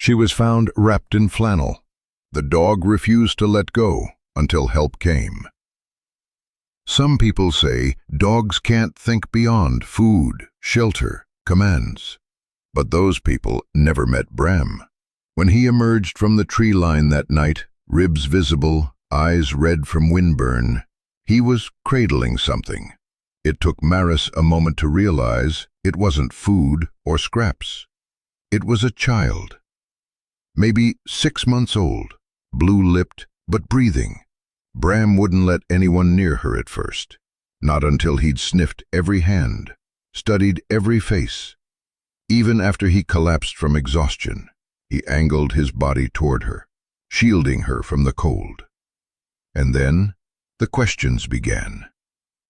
She was found wrapped in flannel. The dog refused to let go until help came. Some people say dogs can't think beyond food, shelter, commands. But those people never met Bram. When he emerged from the tree line that night, ribs visible, eyes red from windburn, he was cradling something. It took Maris a moment to realize it wasn't food or scraps. It was a child. Maybe 6 months old, blue-lipped but breathing. Bram wouldn't let anyone near her at first, not until he'd sniffed every hand, studied every face. Even after he collapsed from exhaustion, he angled his body toward her, shielding her from the cold. And then the questions began.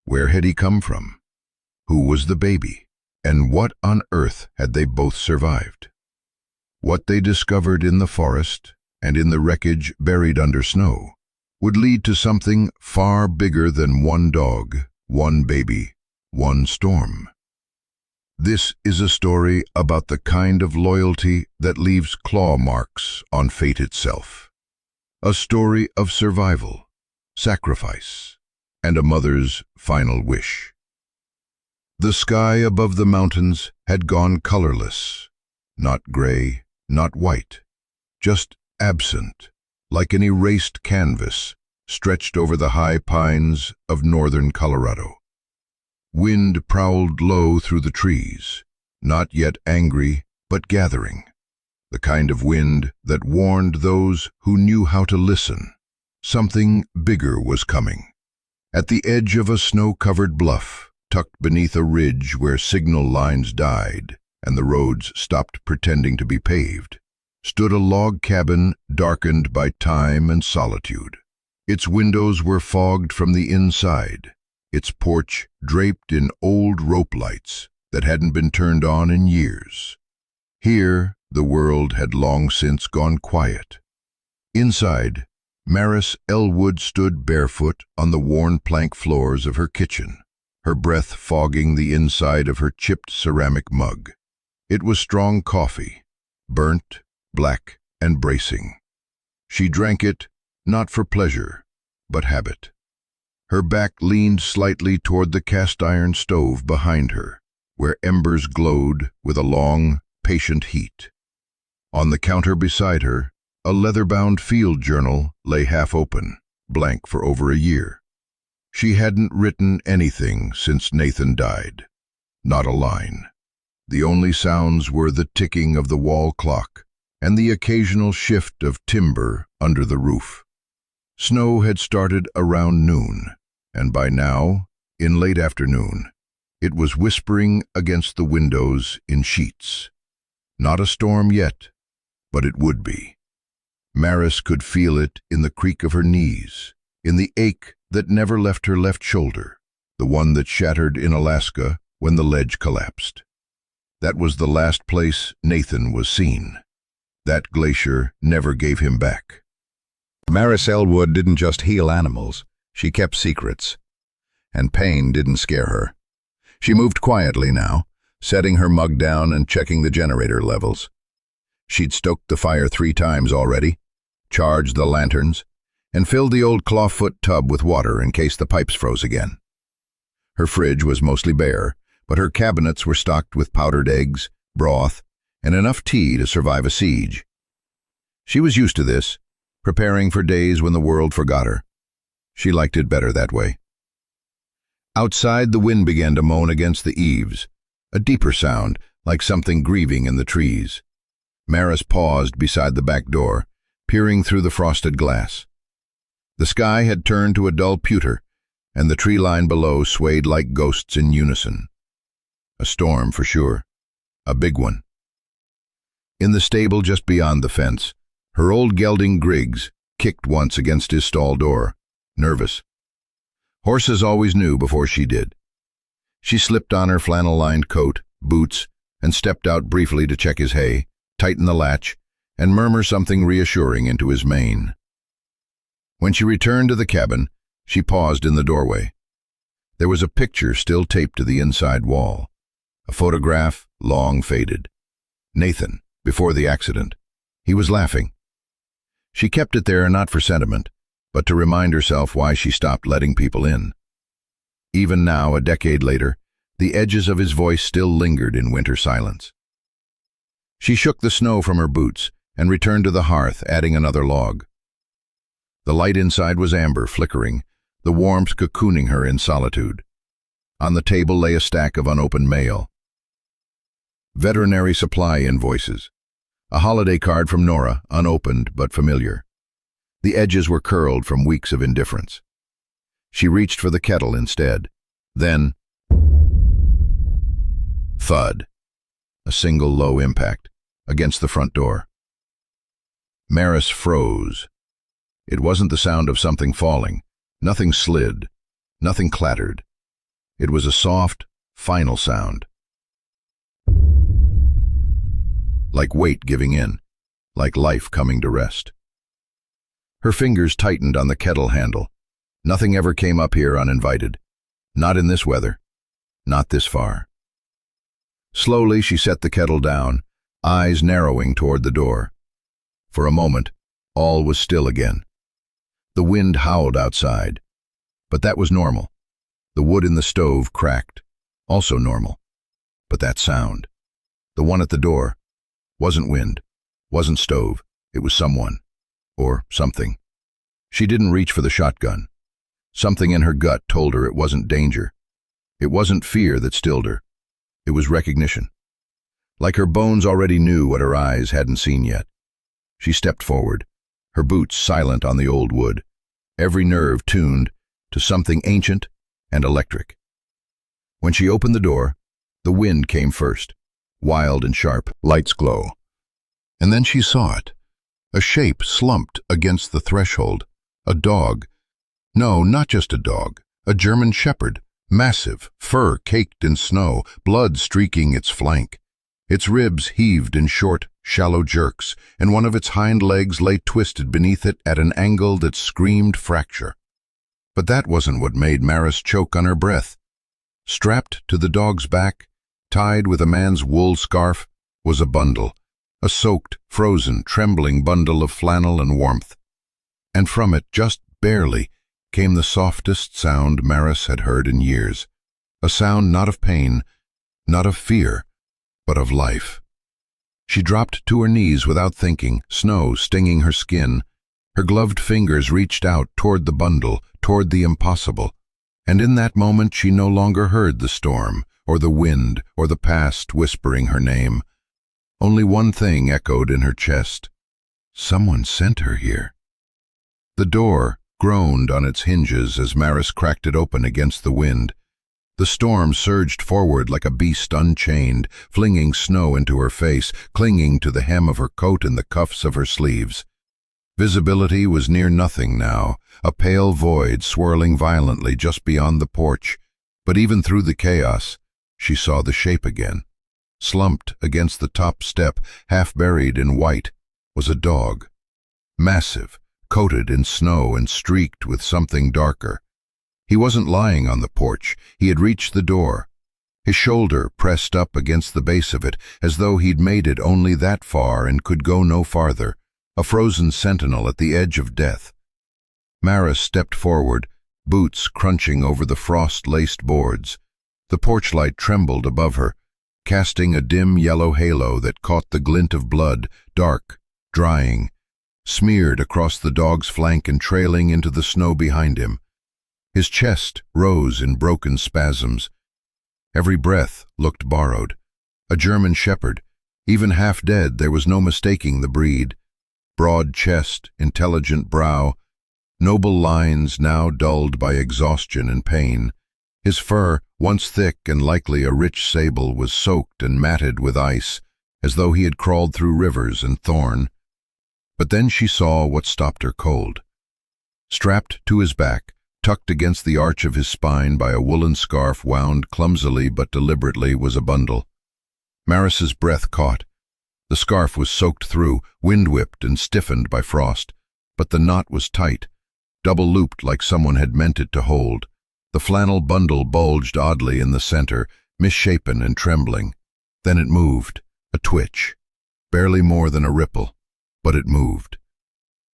Where had he come from? Who was the baby? And what on earth had they both survived? What they discovered in the forest and in the wreckage buried under snow would lead to something far bigger than one dog, one baby, one storm. This is a story about the kind of loyalty that leaves claw marks on fate itself. A story of survival, sacrifice, and a mother's final wish. The sky above the mountains had gone colorless, not gray, not white, just absent, like an erased canvas stretched over the high pines of northern Colorado. Wind prowled low through the trees, not yet angry, but gathering, the kind of wind that warned those who knew how to listen. Something bigger was coming. At the edge of a snow-covered bluff, tucked beneath a ridge where signal lines died and the roads stopped pretending to be paved, stood a log cabin darkened by time and solitude. Its windows were fogged from the inside, its porch draped in old rope lights that hadn't been turned on in years. Here, the world had long since gone quiet. Inside, Maris Elwood stood barefoot on the worn plank floors of her kitchen, her breath fogging the inside of her chipped ceramic mug. It was strong coffee, burnt, black, and bracing. She drank it, not for pleasure, but habit. Her back leaned slightly toward the cast-iron stove behind her, where embers glowed with a long, patient heat. On the counter beside her, a leather-bound field journal lay half open, blank for over a year. She hadn't written anything since Nathan died. Not a line. The only sounds were the ticking of the wall clock and the occasional shift of timber under the roof. Snow had started around noon, and by now, in late afternoon, it was whispering against the windows in sheets. Not a storm yet, but it would be. Maris could feel it in the creak of her knees, in the ache that never left her left shoulder, the one that shattered in Alaska when the ledge collapsed. That was the last place Nathan was seen. That glacier never gave him back. Maris Elwood didn't just heal animals, she kept secrets. And pain didn't scare her. She moved quietly now, setting her mug down and checking the generator levels. She'd stoked the fire 3 times already, charged the lanterns, and filled the old clawfoot tub with water in case the pipes froze again. Her fridge was mostly bare, but her cabinets were stocked with powdered eggs, broth, and enough tea to survive a siege. She was used to this, preparing for days when the world forgot her. She liked it better that way. Outside, the wind began to moan against the eaves, a deeper sound, like something grieving in the trees. Maris paused beside the back door, peering through the frosted glass. The sky had turned to a dull pewter, and the tree line below swayed like ghosts in unison. A storm, for sure. A big one. In the stable just beyond the fence, her old gelding Griggs kicked once against his stall door, nervous. Horses always knew before she did. She slipped on her flannel-lined coat, boots, and stepped out briefly to check his hay, tighten the latch, and murmur something reassuring into his mane. When she returned to the cabin, she paused in the doorway. There was a picture still taped to the inside wall, a photograph long faded. Nathan, before the accident, He was laughing. She kept it there not for sentiment, but to remind herself why she stopped letting people in. Even now, a decade later, the edges of his voice still lingered in winter silence. She shook the snow from her boots and returned to the hearth, adding another log. The light inside was amber, flickering, the warmth cocooning her in solitude. On the table lay a stack of unopened mail. Veterinary supply invoices. A holiday card from Nora, unopened but familiar. The edges were curled from weeks of indifference. She reached for the kettle instead. Then, thud. A single low impact against the front door. Maris froze. It wasn't the sound of something falling. Nothing slid. Nothing clattered. It was a soft, final sound. Like weight giving in, like life coming to rest. Her fingers tightened on the kettle handle. Nothing ever came up here uninvited. Not in this weather. Not this far. Slowly she set the kettle down, eyes narrowing toward the door. For a moment, all was still again. The wind howled outside. But that was normal. The wood in the stove cracked. Also normal. But that sound, the one at the door, wasn't wind, wasn't stove. It was someone. Or something. She didn't reach for the shotgun. Something in her gut told her it wasn't danger. It wasn't fear that stilled her. It was recognition. Like her bones already knew what her eyes hadn't seen yet. She stepped forward, her boots silent on the old wood, every nerve tuned to something ancient and electric. When she opened the door, the wind came first, wild and sharp, lights glow. And then she saw it. A shape slumped against the threshold. A dog. No, not just a dog. A German shepherd. Massive, fur caked in snow, blood streaking its flank. Its ribs heaved in short, shallow jerks, and one of its hind legs lay twisted beneath it at an angle that screamed fracture. But that wasn't what made Maris choke on her breath. Strapped to the dog's back, tied with a man's wool scarf, was a bundle. A soaked, frozen, trembling bundle of flannel and warmth. And from it, just barely, came the softest sound Maris had heard in years. A sound not of pain, not of fear, but of life. She dropped to her knees without thinking, snow stinging her skin. Her gloved fingers reached out toward the bundle, toward the impossible. And in that moment she no longer heard the storm, or the wind, or the past whispering her name. Only one thing echoed in her chest. Someone sent her here. The door groaned on its hinges as Maris cracked it open against the wind. The storm surged forward like a beast unchained, flinging snow into her face, clinging to the hem of her coat and the cuffs of her sleeves. Visibility was near nothing now, a pale void swirling violently just beyond the porch. But even through the chaos, she saw the shape again. Slumped against the top step, half buried in white, was a dog. Massive, coated in snow and streaked with something darker. He wasn't lying on the porch. He had reached the door. His shoulder pressed up against the base of it, as though he'd made it only that far and could go no farther, a frozen sentinel at the edge of death. Maris stepped forward, boots crunching over the frost-laced boards. The porch light trembled above her, casting a dim yellow halo that caught the glint of blood, dark, drying, smeared across the dog's flank and trailing into the snow behind him. His chest rose in broken spasms. Every breath looked borrowed. A German shepherd. Even half dead, there was no mistaking the breed. Broad chest, intelligent brow, noble lines now dulled by exhaustion and pain. His fur, once thick and likely a rich sable, was soaked and matted with ice, as though he had crawled through rivers and thorn. But then she saw what stopped her cold. Strapped to his back, tucked against the arch of his spine by a woolen scarf wound clumsily but deliberately, was a bundle. Maris's breath caught. The scarf was soaked through, wind-whipped and stiffened by frost, but the knot was tight, double-looped like someone had meant it to hold. The flannel bundle bulged oddly in the center, misshapen and trembling. Then it moved, a twitch, barely more than a ripple. but it moved.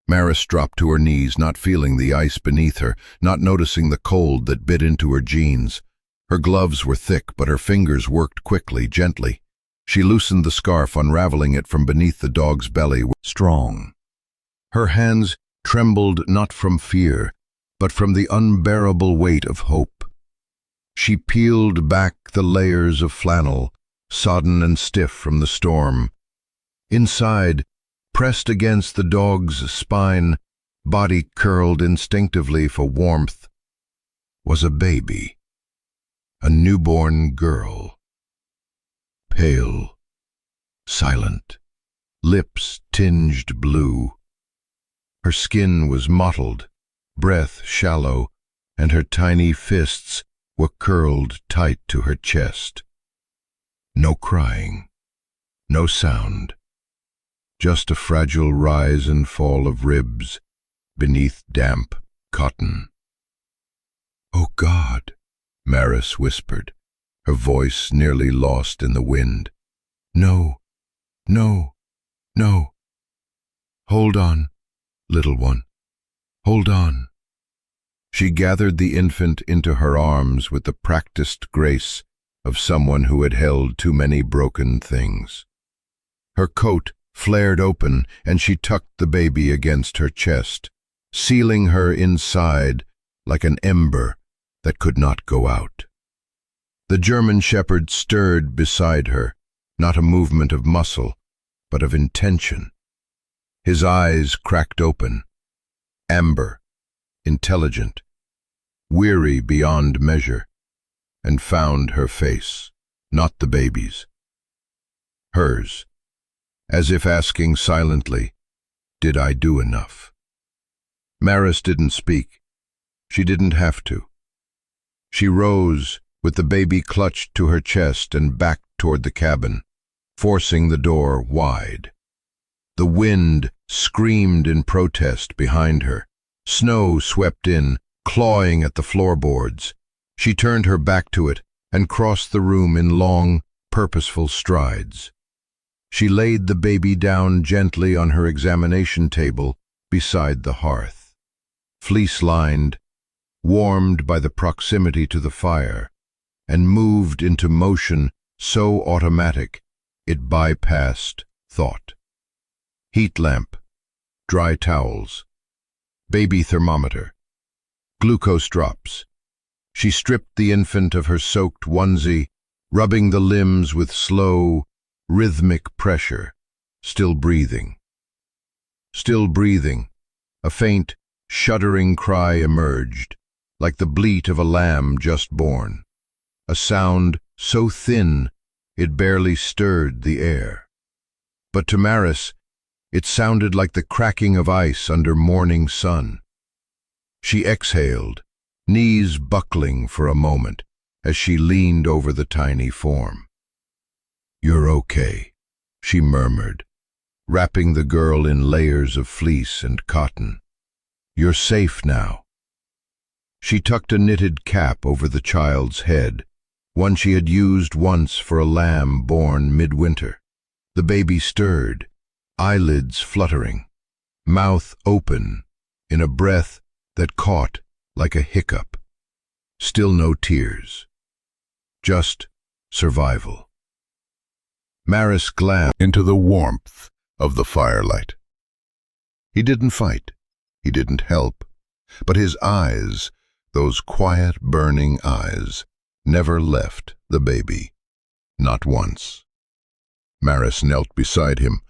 Maris dropped to her knees, not feeling the ice beneath her, not noticing the cold that bit into her jeans. Her gloves were thick, but her fingers worked quickly, gently. She loosened the scarf, unraveling it from beneath the dog's belly. Strong. Her hands trembled not from fear, but from the unbearable weight of hope. She peeled back the layers of flannel, sodden and stiff from the storm. Inside, pressed against the dog's spine, body curled instinctively for warmth, was a baby, a newborn girl. Pale, silent, lips tinged blue. Her skin was mottled, breath shallow, and her tiny fists were curled tight to her chest. No crying, no sound. Just a fragile rise and fall of ribs beneath damp cotton. "Oh God," Maris whispered, her voice nearly lost in the wind. "No, no, no. Hold on, little one, hold on." She gathered the infant into her arms with the practiced grace of someone who had held too many broken things. Her coat flared open, and she tucked the baby against her chest, sealing her inside like an ember that could not go out. The German shepherd stirred beside her, not a movement of muscle, but of intention. His eyes cracked open, amber, intelligent, weary beyond measure, and found her face, not the baby's. Hers, as if asking silently, "Did I do enough?" Maris didn't speak. She didn't have to. She rose, with the baby clutched to her chest, and backed toward the cabin, forcing the door wide. The wind screamed in protest behind her. Snow swept in, clawing at the floorboards. She turned her back to it and crossed the room in long, purposeful strides. She laid the baby down gently on her examination table beside the hearth. Fleece-lined, warmed by the proximity to the fire, and moved into motion so automatic it bypassed thought. Heat lamp, dry towels, baby thermometer, glucose drops. She stripped the infant of her soaked onesie, rubbing the limbs with slow, rhythmic pressure, still breathing. Still breathing, a faint, shuddering cry emerged, like the bleat of a lamb just born, a sound so thin it barely stirred the air. But to Maris, it sounded like the cracking of ice under morning sun. She exhaled, knees buckling for a moment, as she leaned over the tiny form. "You're okay," she murmured, wrapping the girl in layers of fleece and cotton. "You're safe now." She tucked a knitted cap over the child's head, one she had used once for a lamb born midwinter. The baby stirred, eyelids fluttering, mouth open, in a breath that caught like a hiccup. Still no tears. Just survival. Maris glanced into the warmth of the firelight. He didn't fight. He didn't help. But his eyes, those quiet, burning eyes, never left the baby. Not once. Maris knelt beside him,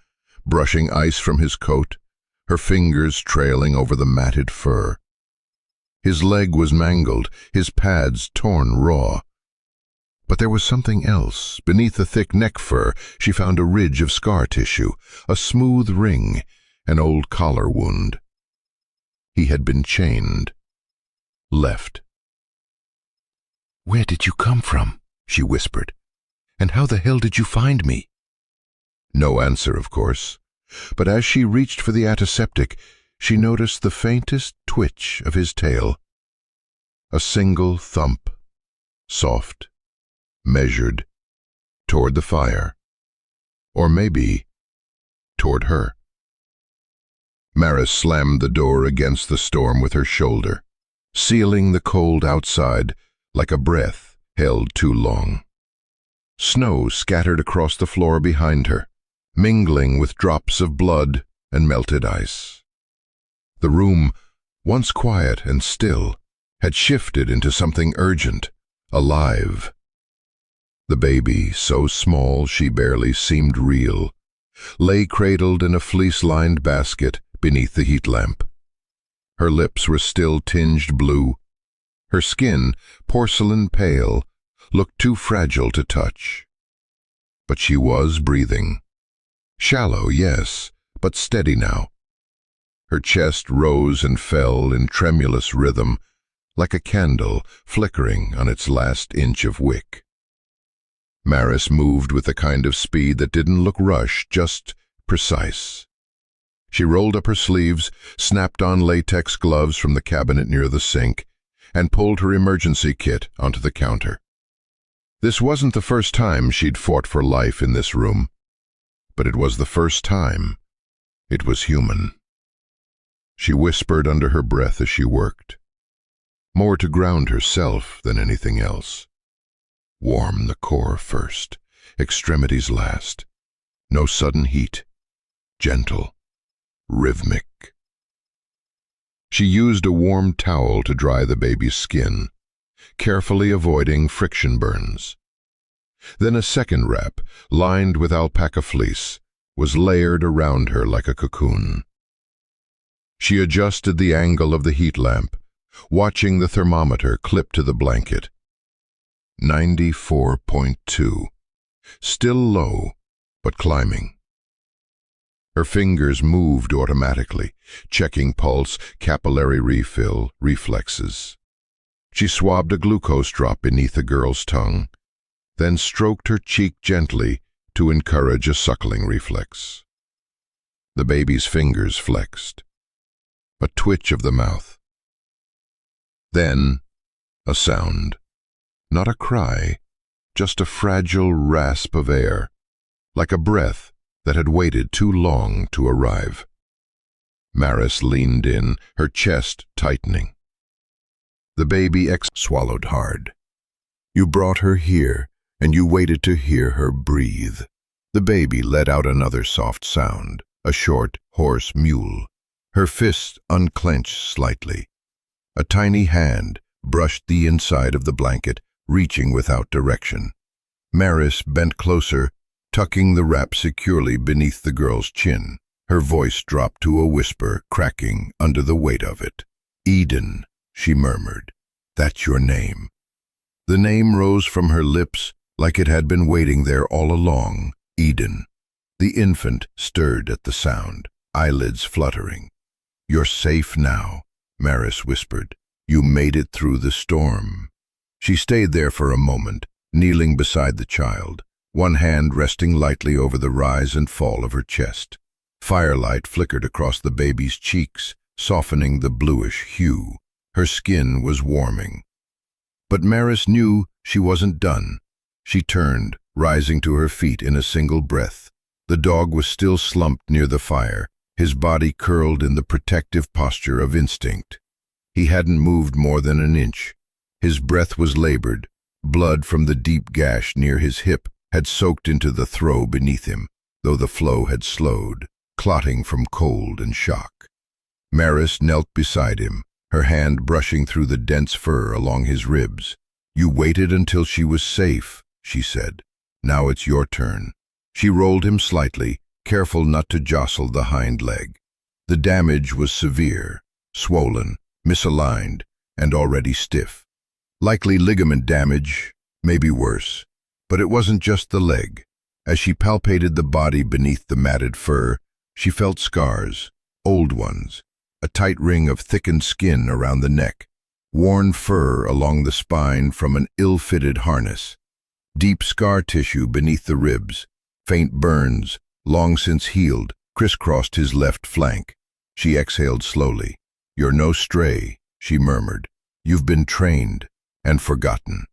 brushing ice from his coat, her fingers trailing over the matted fur. His leg was mangled, his pads torn raw. But there was something else. Beneath the thick neck fur, she found a ridge of scar tissue, a smooth ring, an old collar wound. He had been chained. Left. "Where did you come from?" she whispered. "And how the hell did you find me?" No answer, of course. But as she reached for the antiseptic, she noticed the faintest twitch of his tail. A single thump, soft, measured, toward the fire. Or maybe toward her. Maris slammed the door against the storm with her shoulder, sealing the cold outside like a breath held too long. Snow scattered across the floor behind her, mingling with drops of blood and melted ice. The room, once quiet and still, had shifted into something urgent, alive. The baby, so small she barely seemed real, lay cradled in a fleece-lined basket beneath the heat lamp. Her lips were still tinged blue. Her skin, porcelain pale, looked too fragile to touch. But she was breathing. Shallow, yes, but steady now. Her chest rose and fell in tremulous rhythm, like a candle flickering on its last inch of wick. Maris moved with a kind of speed that didn't look rushed, just precise. She rolled up her sleeves, snapped on latex gloves from the cabinet near the sink, and pulled her emergency kit onto the counter. This wasn't the first time she'd fought for life in this room, but it was the first time it was human. She whispered under her breath as she worked, more to ground herself than anything else. Warm the core first, extremities last. No sudden heat. Gentle, rhythmic. She used a warm towel to dry the baby's skin, carefully avoiding friction burns. Then a second wrap, lined with alpaca fleece, was layered around her like a cocoon. She adjusted the angle of the heat lamp, watching the thermometer clip to the blanket. 94.2. Still low, but climbing. Her fingers moved automatically, checking pulse, capillary refill, reflexes. She swabbed a glucose drop beneath the girl's tongue, then stroked her cheek gently to encourage a suckling reflex. The baby's fingers flexed. A twitch of the mouth. Then, a sound. Not a cry, just a fragile rasp of air, like a breath that had waited too long to arrive. Maris leaned in, her chest tightening. The baby swallowed hard. You brought her here, and you waited to hear her breathe. The baby let out another soft sound, a short, hoarse mewl. Her fists unclenched slightly. A tiny hand brushed the inside of the blanket, reaching without direction. Maris bent closer, tucking the wrap securely beneath the girl's chin. Her voice dropped to a whisper, cracking under the weight of it. "Eden," she murmured. "That's your name." The name rose from her lips like it had been waiting there all along. Eden. The infant stirred at the sound, eyelids fluttering. "You're safe now," Maris whispered. "You made it through the storm." She stayed there for a moment, kneeling beside the child, one hand resting lightly over the rise and fall of her chest. Firelight flickered across the baby's cheeks, softening the bluish hue. Her skin was warming. But Maris knew she wasn't done. She turned, rising to her feet in a single breath. The dog was still slumped near the fire, his body curled in the protective posture of instinct. He hadn't moved more than an inch. His breath was labored. Blood from the deep gash near his hip had soaked into the throw beneath him, though the flow had slowed, clotting from cold and shock. Maris knelt beside him, her hand brushing through the dense fur along his ribs. "You waited until she was safe," she said. "Now it's your turn." She rolled him slightly, careful not to jostle the hind leg. The damage was severe, swollen, misaligned, and already stiff. Likely ligament damage, maybe worse. But it wasn't just the leg. As she palpated the body beneath the matted fur, she felt scars, old ones, a tight ring of thickened skin around the neck, worn fur along the spine from an ill-fitted harness, deep scar tissue beneath the ribs, faint burns, long since healed, crisscrossed his left flank. She exhaled slowly. "You're no stray," she murmured. "You've been trained and forgotten."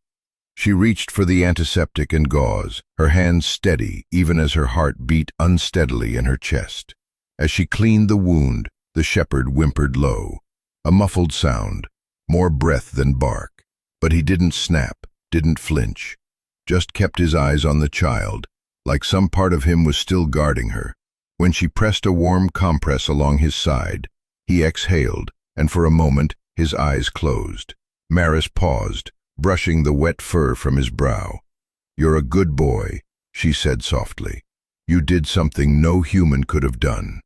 She reached for the antiseptic and gauze, her hands steady even as her heart beat unsteadily in her chest. As she cleaned the wound, The shepherd whimpered low, a muffled sound, more breath than bark. But he didn't snap, didn't flinch, just kept his eyes on the child, like some part of him was still guarding her. When she pressed a warm compress along his side, he exhaled, and for a moment his eyes closed. Maris paused, brushing the wet fur from his brow. "You're a good boy," she said softly. "You did something no human could have done."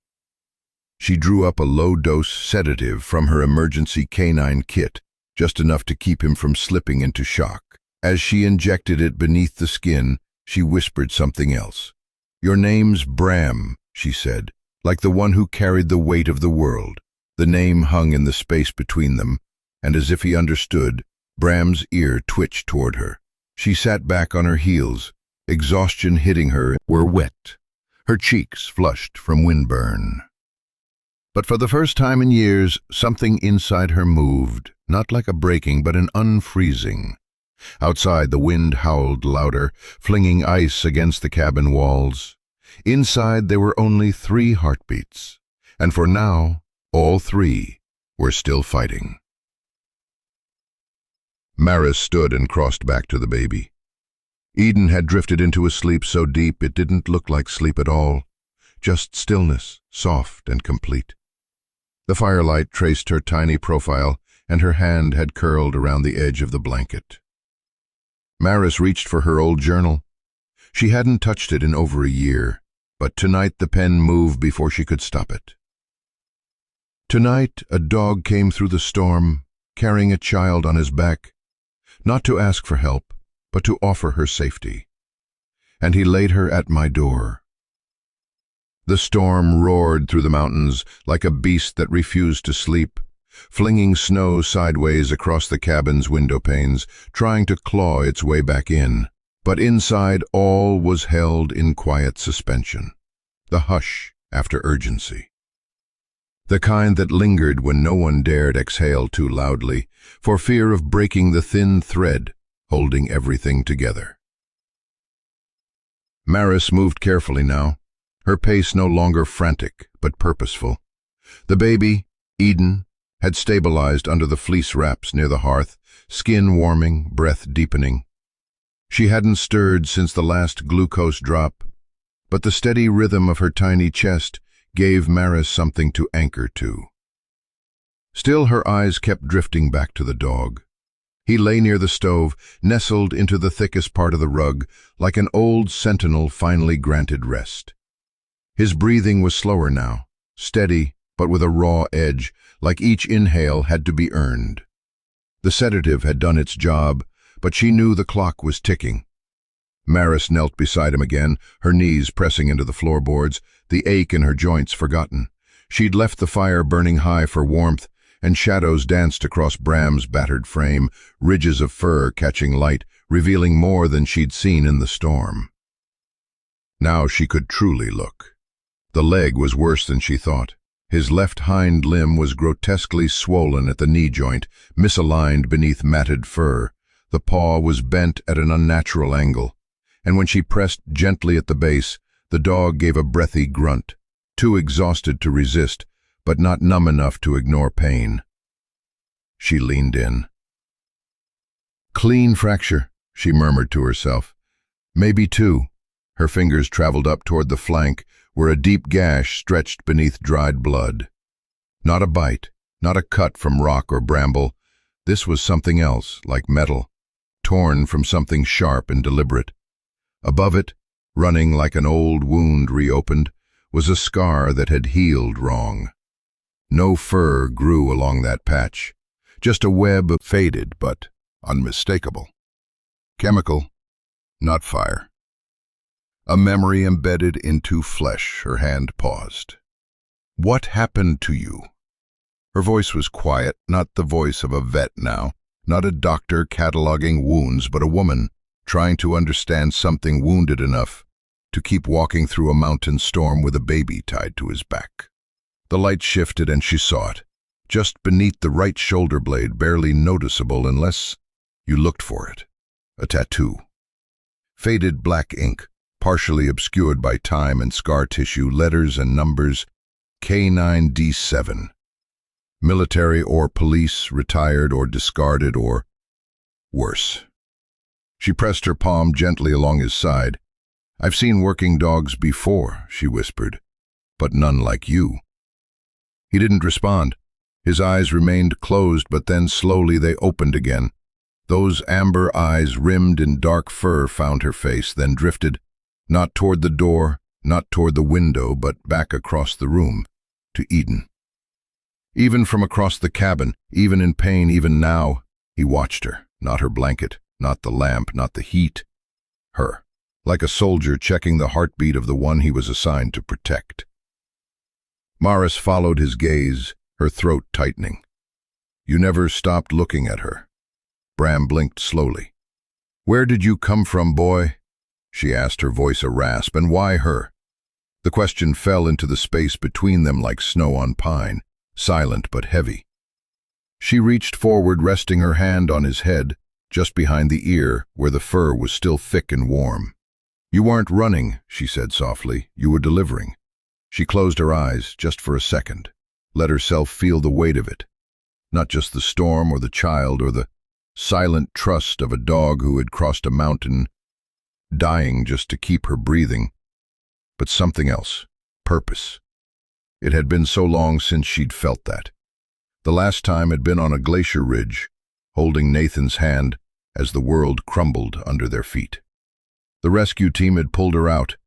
She drew up a low-dose sedative from her emergency canine kit, just enough to keep him from slipping into shock. As she injected it beneath the skin, she whispered something else. "Your name's Bram," she said, like the one who carried the weight of the world. The name hung in the space between them, and as if he understood, Bram's ear twitched toward her. She sat back on her heels, exhaustion hitting her, were wet, her cheeks flushed from windburn. But for the first time in years, something inside her moved, not like a breaking, but an unfreezing. Outside, the wind howled louder, flinging ice against the cabin walls. Inside, there were only 3 heartbeats, and for now, all 3 were still fighting. Maris stood and crossed back to the baby. Eden had drifted into a sleep so deep it didn't look like sleep at all, just stillness, soft and complete. The firelight traced her tiny profile, and her hand had curled around the edge of the blanket. Maris reached for her old journal. She hadn't touched it in over a year, but tonight the pen moved before she could stop it. Tonight a dog came through the storm, carrying a child on his back, not to ask for help, but to offer her safety. And he laid her at my door. The storm roared through the mountains like a beast that refused to sleep, flinging snow sideways across the cabin's window panes, trying to claw its way back in. But inside all was held in quiet suspension, the hush after urgency. The kind that lingered when no one dared exhale too loudly, for fear of breaking the thin thread holding everything together. Maris moved carefully now, her pace no longer frantic but purposeful. The baby, Eden, had stabilized under the fleece wraps near the hearth, skin warming, breath deepening. She hadn't stirred since the last glucose drop, but the steady rhythm of her tiny chest gave Maris something to anchor to. Still her eyes kept drifting back to the dog. He lay near the stove, nestled into the thickest part of the rug, like an old sentinel finally granted rest. His breathing was slower now, steady, but with a raw edge, like each inhale had to be earned. The sedative had done its job, but she knew the clock was ticking. Maris knelt beside him again, her knees pressing into the floorboards, the ache in her joints forgotten. She'd left the fire burning high for warmth, and shadows danced across Bram's battered frame, ridges of fur catching light, revealing more than she'd seen in the storm. Now she could truly look. The leg was worse than she thought. His left hind limb was grotesquely swollen at the knee joint, misaligned beneath matted fur. The paw was bent at an unnatural angle, and when she pressed gently at the base, the dog gave a breathy grunt, too exhausted to resist, but not numb enough to ignore pain. She leaned in. "Clean fracture," she murmured to herself. "Maybe 2. Her fingers traveled up toward the flank, where a deep gash stretched beneath dried blood. Not a bite, not a cut from rock or bramble. This was something else, like metal, torn from something sharp and deliberate. Above it, running like an old wound reopened, was a scar that had healed wrong. No fur grew along that patch, just a web of faded but unmistakable. Chemical, not fire. A memory embedded into flesh. Her hand paused. "What happened to you?" Her voice was quiet, not the voice of a vet now, not a doctor cataloging wounds, but a woman trying to understand something wounded enough to keep walking through a mountain storm with a baby tied to his back. The light shifted and she saw it, just beneath the right shoulder blade, barely noticeable unless you looked for it. A tattoo. Faded black ink, partially obscured by time and scar tissue, letters and numbers, K9D7. Military or police, retired or discarded or worse. She pressed her palm gently along his side. "I've seen working dogs before," she whispered, "but none like you." He didn't respond. His eyes remained closed, but then slowly they opened again. Those amber eyes rimmed in dark fur found her face, then drifted, not toward the door, not toward the window, but back across the room, to Eden. Even from across the cabin, even in pain, even now, he watched her, not her blanket, not the lamp, not the heat. Her, like a soldier checking the heartbeat of the one he was assigned to protect. Maris followed his gaze, her throat tightening. "You never stopped looking at her." Bram blinked slowly. "Where did you come from, boy?" she asked, her voice a rasp. "And why her?" The question fell into the space between them like snow on pine, silent but heavy. She reached forward, resting her hand on his head, just behind the ear, where the fur was still thick and warm. "You weren't running," she said softly. "You were delivering." She closed her eyes, just for a second, let herself feel the weight of it. Not just the storm or the child or the silent trust of a dog who had crossed a mountain, dying just to keep her breathing, but something else, purpose. It had been so long since she'd felt that. The last time had been on a glacier ridge, holding Nathan's hand as the world crumbled under their feet. The rescue team had pulled her out.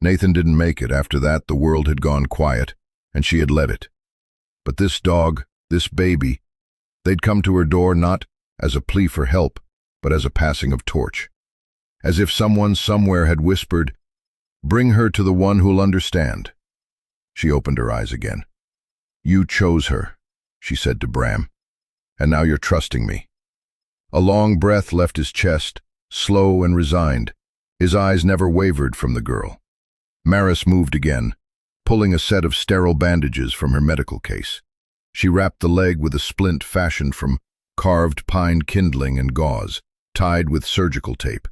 Nathan didn't make it. After that, the world had gone quiet, and she had let it. But this dog, this baby, they'd come to her door not as a plea for help, but as a passing of torch. As if someone somewhere had whispered, "Bring her to the one who'll understand." She opened her eyes again. "You chose her," she said to Bram, "and now you're trusting me." A long breath left his chest, slow and resigned. His eyes never wavered from the girl. Maris moved again, pulling a set of sterile bandages from her medical case. She wrapped the leg with a splint fashioned from carved pine kindling and gauze, tied with surgical tape.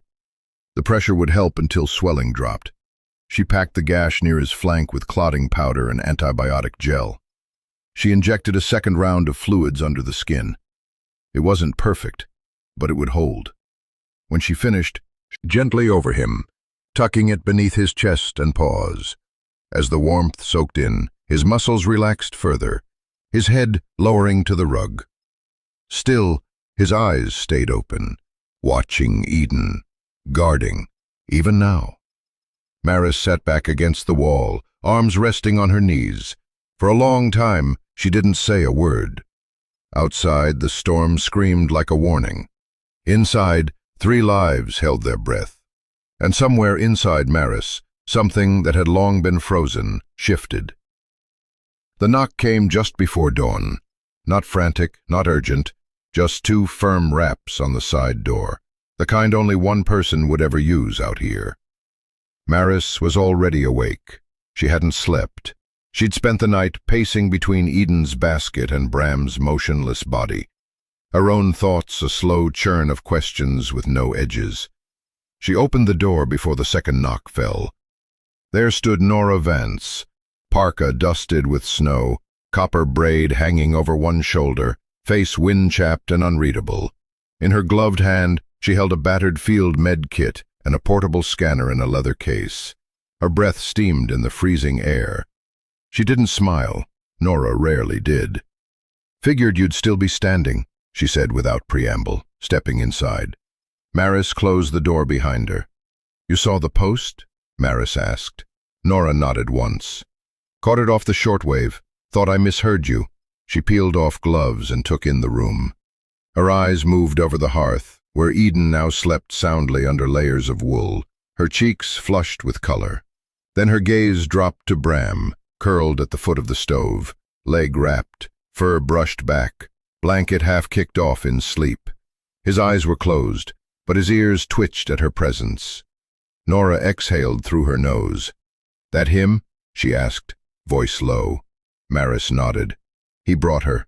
The pressure would help until swelling dropped. She packed the gash near his flank with clotting powder and antibiotic gel. She injected a second round of fluids under the skin. It wasn't perfect, but it would hold. When she finished, gently over him, tucking it beneath his chest and paws. As the warmth soaked in, his muscles relaxed further, his head lowering to the rug. Still, his eyes stayed open, watching Eden, guarding, even now. Maris sat back against the wall, arms resting on her knees. For a long time, she didn't say a word. Outside, the storm screamed like a warning. Inside, 3 lives held their breath. And somewhere inside Maris, something that had long been frozen, shifted. The knock came just before dawn. Not frantic, not urgent, just 2 firm raps on the side door, the kind only one person would ever use out here. Maris was already awake. She hadn't slept. She'd spent the night pacing between Eden's basket and Bram's motionless body. Her own thoughts a slow churn of questions with no edges. She opened the door before the second knock fell. There stood Nora Vance, parka dusted with snow, copper braid hanging over one shoulder, face wind-chapped and unreadable. In her gloved hand, she held a battered field med kit and a portable scanner in a leather case. Her breath steamed in the freezing air. She didn't smile. Nora rarely did. "Figured you'd still be standing," she said without preamble, stepping inside. Maris closed the door behind her. "You saw the post?" Maris asked. Nora nodded once. "Caught it off the shortwave. Thought I misheard you." She peeled off gloves and took in the room. Her eyes moved over the hearth, where Eden now slept soundly under layers of wool, her cheeks flushed with color. Then her gaze dropped to Bram, curled at the foot of the stove, leg wrapped, fur brushed back, blanket half kicked off in sleep. His eyes were closed, but his ears twitched at her presence. Nora exhaled through her nose. "That him?" she asked, voice low. Maris nodded. "He brought her."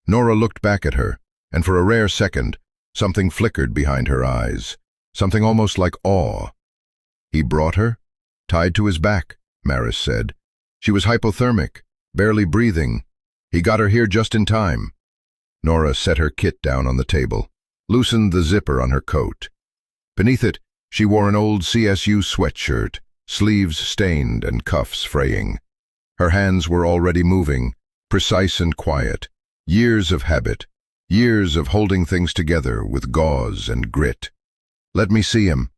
Nora looked back at her, and for a rare second, something flickered behind her eyes, something almost like awe. "He brought her?" "Tied to his back," Maris said. "She was hypothermic. barely breathing. He got her here just in time. Nora set her kit down on the table, loosened the zipper on her coat. Beneath it, she wore an old CSU sweatshirt, sleeves stained and cuffs fraying. Her hands were already moving, precise and quiet. Years of habit, years of holding things together with gauze and grit. "Let me see him."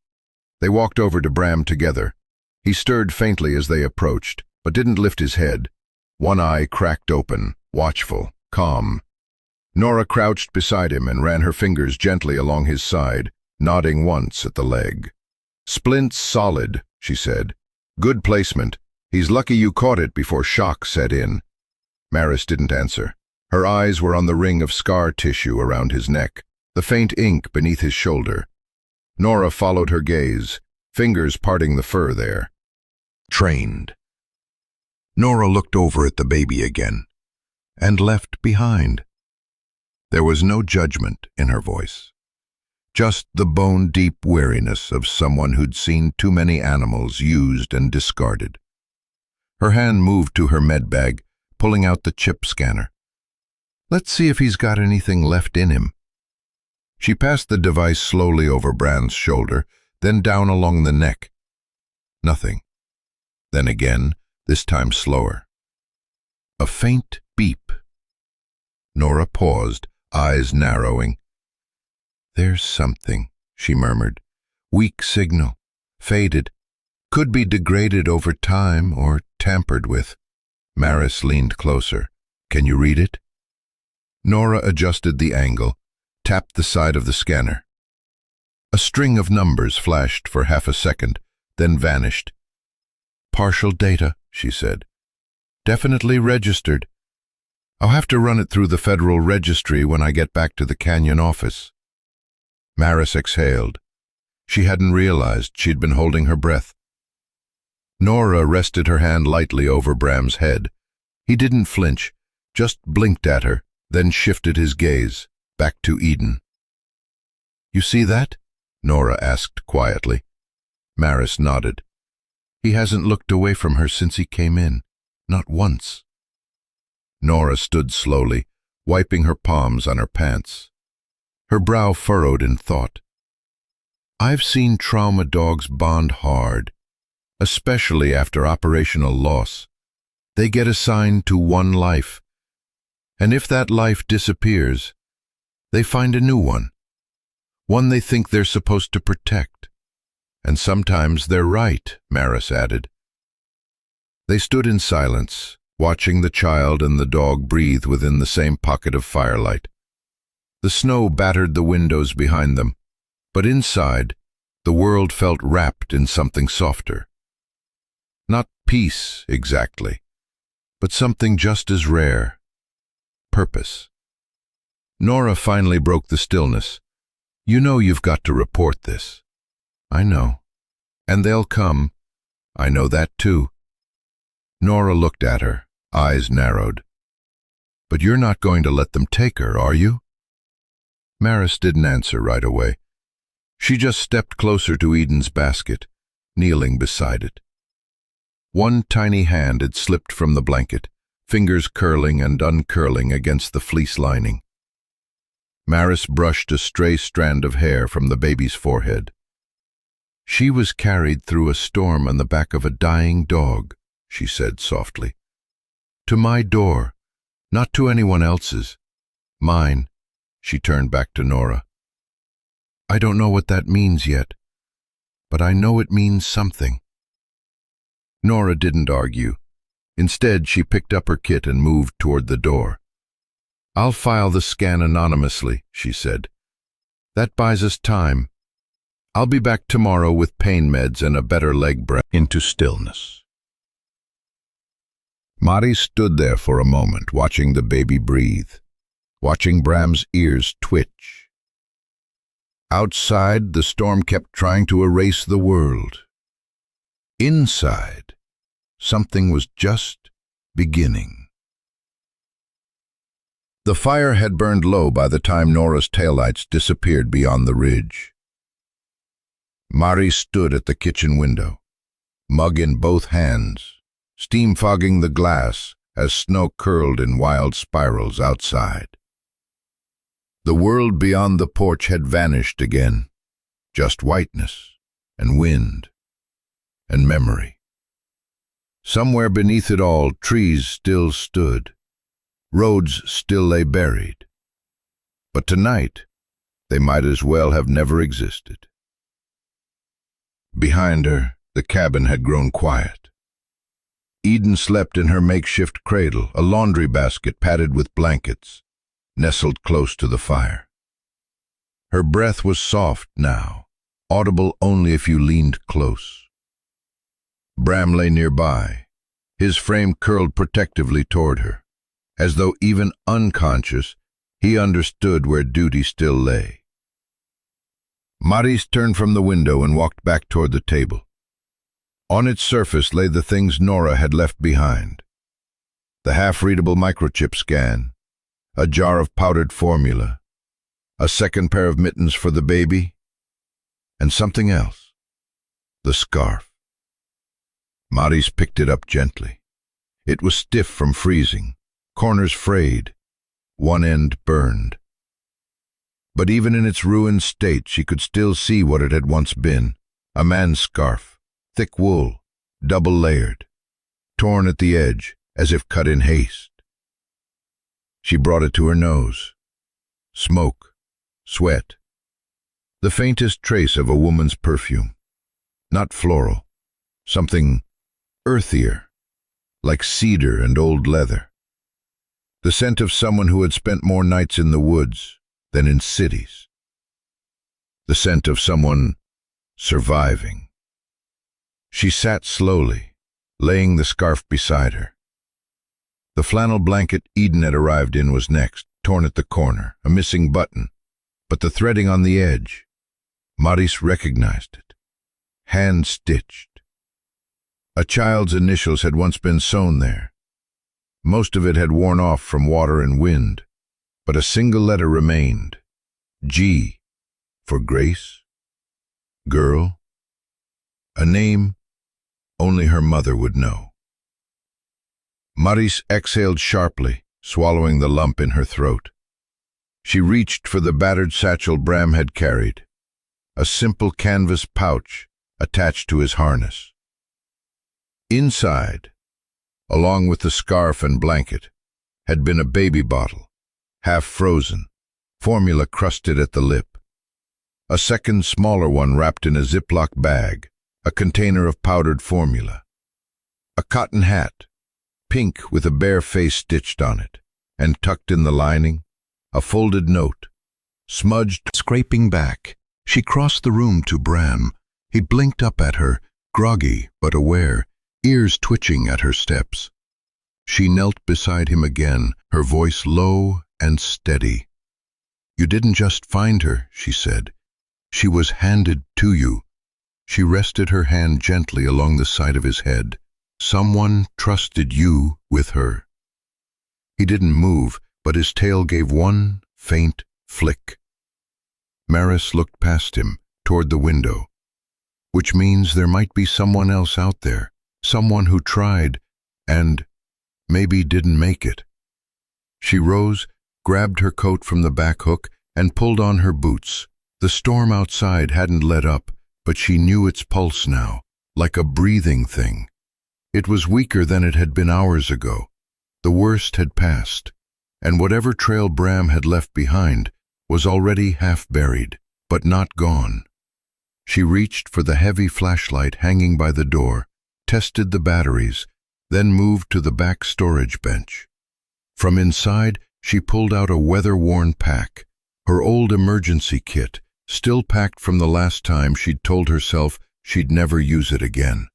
They walked over to Bram together. He stirred faintly as they approached, but didn't lift his head. One eye cracked open, watchful, calm. Nora crouched beside him and ran her fingers gently along his side, nodding once at the leg. "Splint's solid," she said. "Good placement. He's lucky you caught it before shock set in." Maris didn't answer. Her eyes were on the ring of scar tissue around his neck, the faint ink beneath his shoulder. Nora followed her gaze, fingers parting the fur there. "Trained." Nora looked over at the baby again, and left behind. There was no judgment in her voice, just the bone-deep weariness of someone who'd seen too many animals used and discarded. Her hand moved to her med bag, pulling out the chip scanner. "Let's see if he's got anything left in him." She passed the device slowly over Bram's shoulder, then down along the neck. Nothing. Then again, this time slower. A faint beep. Nora paused, eyes narrowing. "There's something," she murmured. "Weak signal. Faded. Could be degraded over time or tampered with." Maris leaned closer. "Can you read it?" Nora adjusted the angle, tapped the side of the scanner. A string of numbers flashed for half a second, then vanished. "Partial data," she said. "Definitely registered. I'll have to run it through the Federal Registry when I get back to the Canyon office." Maris exhaled. She hadn't realized she'd been holding her breath. Nora rested her hand lightly over Bram's head. He didn't flinch, just blinked at her, then shifted his gaze, back to Eden. "You see that?" Nora asked quietly. Maris nodded. "He hasn't looked away from her since he came in, not once." Nora stood slowly, wiping her palms on her pants. Her brow furrowed in thought. "I've seen trauma dogs bond hard, especially after operational loss. They get assigned to one life, and if that life disappears, they find a new one they think they're supposed to protect. And sometimes they're right," Maris added. They stood in silence, watching the child and the dog breathe within the same pocket of firelight. The snow battered the windows behind them, but inside, the world felt wrapped in something softer. Not peace, exactly, but something just as rare. Purpose. Nora finally broke the stillness. "You know you've got to report this." "I know. And they'll come." "I know that too." Nora looked at her, eyes narrowed. "But you're not going to let them take her, are you?" Maris didn't answer right away. She just stepped closer to Eden's basket, kneeling beside it. One tiny hand had slipped from the blanket, fingers curling and uncurling against the fleece lining. Maris brushed a stray strand of hair from the baby's forehead. "She was carried through a storm on the back of a dying dog," she said softly. "To my door, not to anyone else's. Mine." She turned back to Nora. "I don't know what that means yet, but I know it means something." Nora didn't argue. Instead, she picked up her kit and moved toward the door. "I'll file the scan anonymously," she said. "That buys us time. I'll be back tomorrow with pain meds and a better leg brace." Into stillness. Mari stood there for a moment, watching the baby breathe, watching Bram's ears twitch. Outside, the storm kept trying to erase the world. Inside, something was just beginning. The fire had burned low by the time Nora's taillights disappeared beyond the ridge. Mari stood at the kitchen window, mug in both hands, steam fogging the glass, as snow curled in wild spirals outside. The world beyond the porch had vanished again, just whiteness and wind and memory. Somewhere beneath it all, trees still stood, roads still lay buried. But tonight, they might as well have never existed. Behind her, the cabin had grown quiet. Eden slept in her makeshift cradle, a laundry basket padded with blankets, nestled close to the fire. Her breath was soft now, audible only if you leaned close. Bram lay nearby, his frame curled protectively toward her, as though even unconscious, he understood where duty still lay. Maris turned from the window and walked back toward the table. On its surface lay the things Nora had left behind. The half-readable microchip scan, a jar of powdered formula, a second pair of mittens for the baby, and something else, the scarf. Maris picked it up gently. It was stiff from freezing, corners frayed, one end burned. But even in its ruined state, she could still see what it had once been, a man's scarf, thick wool, double-layered, torn at the edge as if cut in haste. She brought it to her nose. Smoke, sweat, the faintest trace of a woman's perfume, not floral, something earthier, like cedar and old leather. The scent of someone who had spent more nights in the woods than in cities. The scent of someone surviving. She sat slowly, laying the scarf beside her. The flannel blanket Eden had arrived in was next, torn at the corner, a missing button, but the threading on the edge. Maris recognized it. Hand-stitched. A child's initials had once been sewn there. Most of it had worn off from water and wind, but a single letter remained. G, for Grace, girl, a name only her mother would know. Maris exhaled sharply, swallowing the lump in her throat. She reached for the battered satchel Bram had carried, a simple canvas pouch attached to his harness. Inside, along with the scarf and blanket, had been a baby bottle, half frozen, formula crusted at the lip. A second smaller one wrapped in a Ziploc bag, a container of powdered formula. A cotton hat, pink with a bare face stitched on it, and tucked in the lining, a folded note, smudged. Scraping back, she crossed the room to Bram. He blinked up at her, groggy but aware, ears twitching at her steps. She knelt beside him again, her voice low and steady. "You didn't just find her," she said. "She was handed to you." She rested her hand gently along the side of his head. "Someone trusted you with her." He didn't move, but his tail gave one faint flick. Maris looked past him, toward the window. "Which means there might be someone else out there, someone who tried, and maybe didn't make it." She rose, grabbed her coat from the back hook, and pulled on her boots. The storm outside hadn't let up, but she knew its pulse now, like a breathing thing. It was weaker than it had been hours ago. The worst had passed, and whatever trail Bram had left behind was already half buried, but not gone. She reached for the heavy flashlight hanging by the door, tested the batteries, then moved to the back storage bench. From inside, she pulled out a weather-worn pack, her old emergency kit, still packed from the last time she'd told herself she'd never use it again.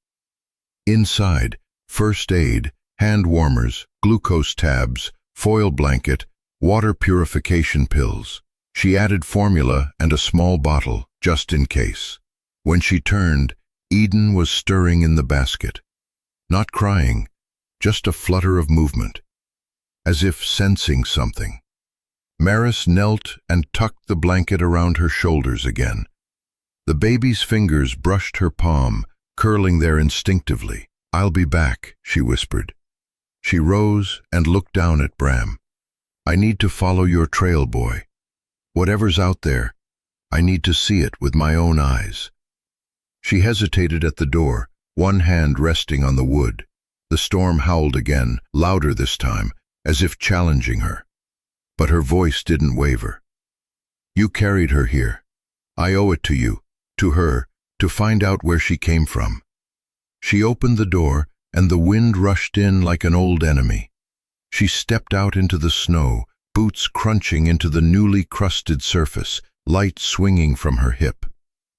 Inside, first aid, hand warmers, glucose tabs, foil blanket, water purification pills. She added formula and a small bottle, just in case. When she turned, Eden was stirring in the basket. Not crying, just a flutter of movement, as if sensing something. Maris knelt and tucked the blanket around her shoulders again. The baby's fingers brushed her palm, curling there instinctively. "I'll be back," she whispered. She rose and looked down at Bram. "I need to follow your trail, boy. Whatever's out there, I need to see it with my own eyes." She hesitated at the door, one hand resting on the wood. The storm howled again, louder this time, as if challenging her. But her voice didn't waver. "You carried her here. I owe it to you, to her, to find out where she came from." She opened the door, and the wind rushed in like an old enemy. She stepped out into the snow, boots crunching into the newly crusted surface, light swinging from her hip.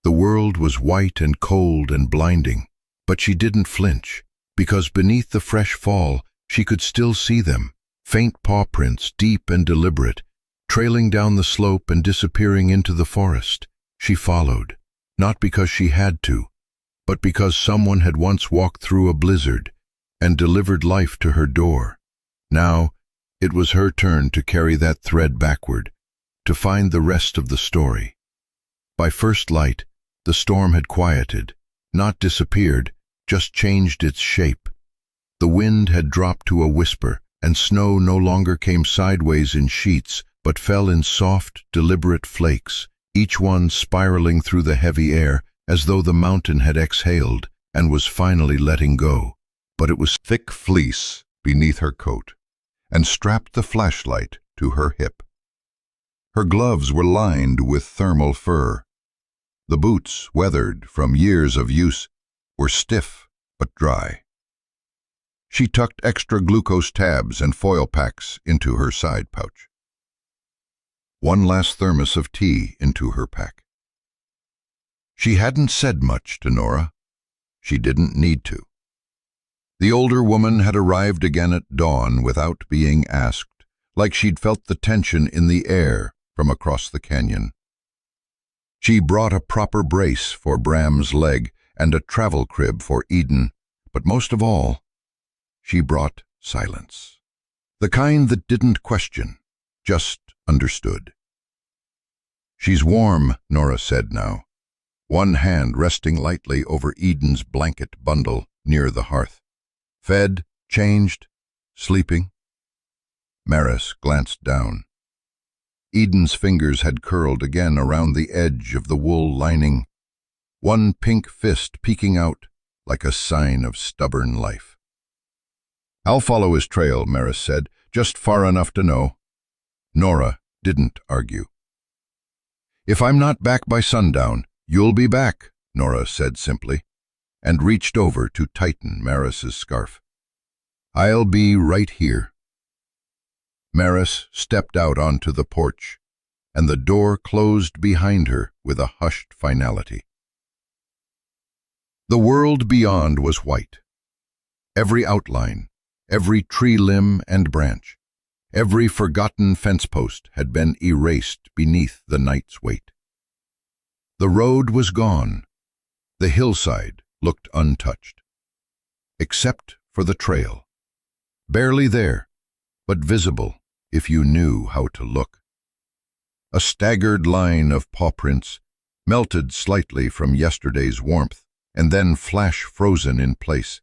The world was white and cold and blinding, but she didn't flinch, because beneath the fresh fall she could still see them, faint paw prints, deep and deliberate, trailing down the slope and disappearing into the forest. She followed, not because she had to, but because someone had once walked through a blizzard and delivered life to her door. Now, it was her turn to carry that thread backward, to find the rest of the story. By first light, the storm had quieted, not disappeared, just changed its shape. The wind had dropped to a whisper, and snow no longer came sideways in sheets, but fell in soft, deliberate flakes, each one spiraling through the heavy air as though the mountain had exhaled and was finally letting go. But it was thick fleece beneath her coat, and strapped the flashlight to her hip. Her gloves were lined with thermal fur. The boots, weathered from years of use, were stiff but dry. She tucked extra glucose tabs and foil packs into her side pouch. One last thermos of tea into her pack. She hadn't said much to Nora. She didn't need to. The older woman had arrived again at dawn without being asked, like she'd felt the tension in the air from across the canyon. She brought a proper brace for Bram's leg and a travel crib for Eden, but most of all, she brought silence. The kind that didn't question, just understood. "She's warm," Nora said now, one hand resting lightly over Eden's blanket bundle near the hearth. "Fed, changed, sleeping?" Maris glanced down. Eden's fingers had curled again around the edge of the wool lining, one pink fist peeking out like a sign of stubborn life. "I'll follow his trail," Maris said, "just far enough to know." Nora didn't argue. "If I'm not back by sundown, you'll be back," Nora said simply, and reached over to tighten Maris's scarf. "I'll be right here." Maris stepped out onto the porch, and the door closed behind her with a hushed finality. The world beyond was white. Every outline, every tree limb and branch, every forgotten fence post had been erased beneath the night's weight. The road was gone. The hillside looked untouched, except for the trail. Barely there, but visible if you knew how to look. A staggered line of paw prints, melted slightly from yesterday's warmth, and then flash-frozen in place.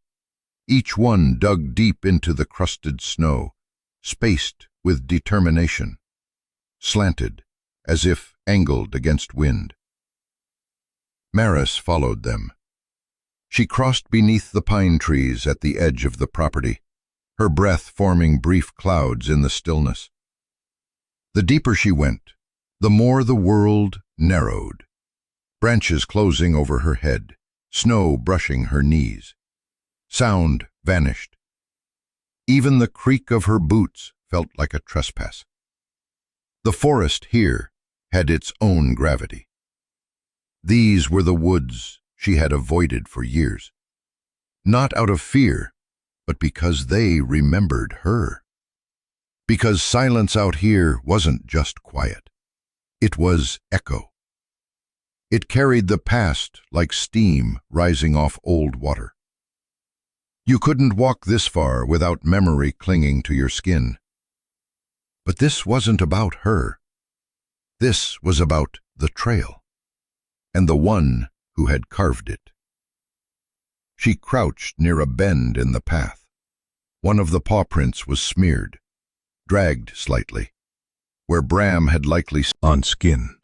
Each one dug deep into the crusted snow, spaced with determination, slanted as if angled against wind. Maris followed them. She crossed beneath the pine trees at the edge of the property, her breath forming brief clouds in the stillness. The deeper she went, the more the world narrowed, branches closing over her head, snow brushing her knees. Sound vanished. Even the creak of her boots felt like a trespass. The forest here had its own gravity. These were the woods she had avoided for years, not out of fear, but because they remembered her. Because silence out here wasn't just quiet. It was echo. It carried the past like steam rising off old water. You couldn't walk this far without memory clinging to your skin. But this wasn't about her. This was about the trail, and the one who had carved it. She crouched near a bend in the path. One of the paw prints was smeared, dragged slightly, where Bram had likely on skin.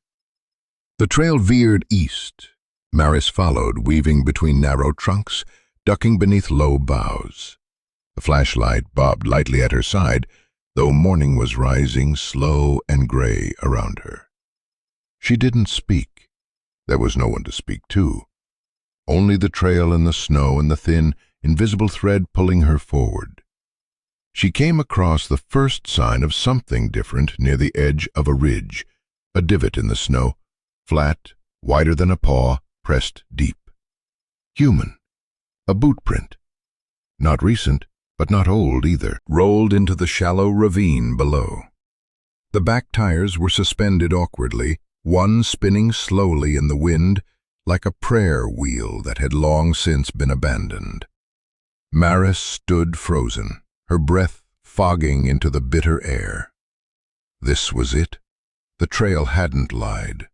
The trail veered east. Maris followed, weaving between narrow trunks, ducking beneath low boughs. The flashlight bobbed lightly at her side, though morning was rising slow and gray around her. She didn't speak. There was no one to speak to. Only the trail and the snow and the thin, invisible thread pulling her forward. She came across the first sign of something different near the edge of a ridge, a divot in the snow, flat, wider than a paw, pressed deep. Human. A boot print. Not recent, but not old either, rolled into the shallow ravine below. The back tires were suspended awkwardly, one spinning slowly in the wind, like a prayer wheel that had long since been abandoned. Maris stood frozen, her breath fogging into the bitter air. This was it. The trail hadn't lied.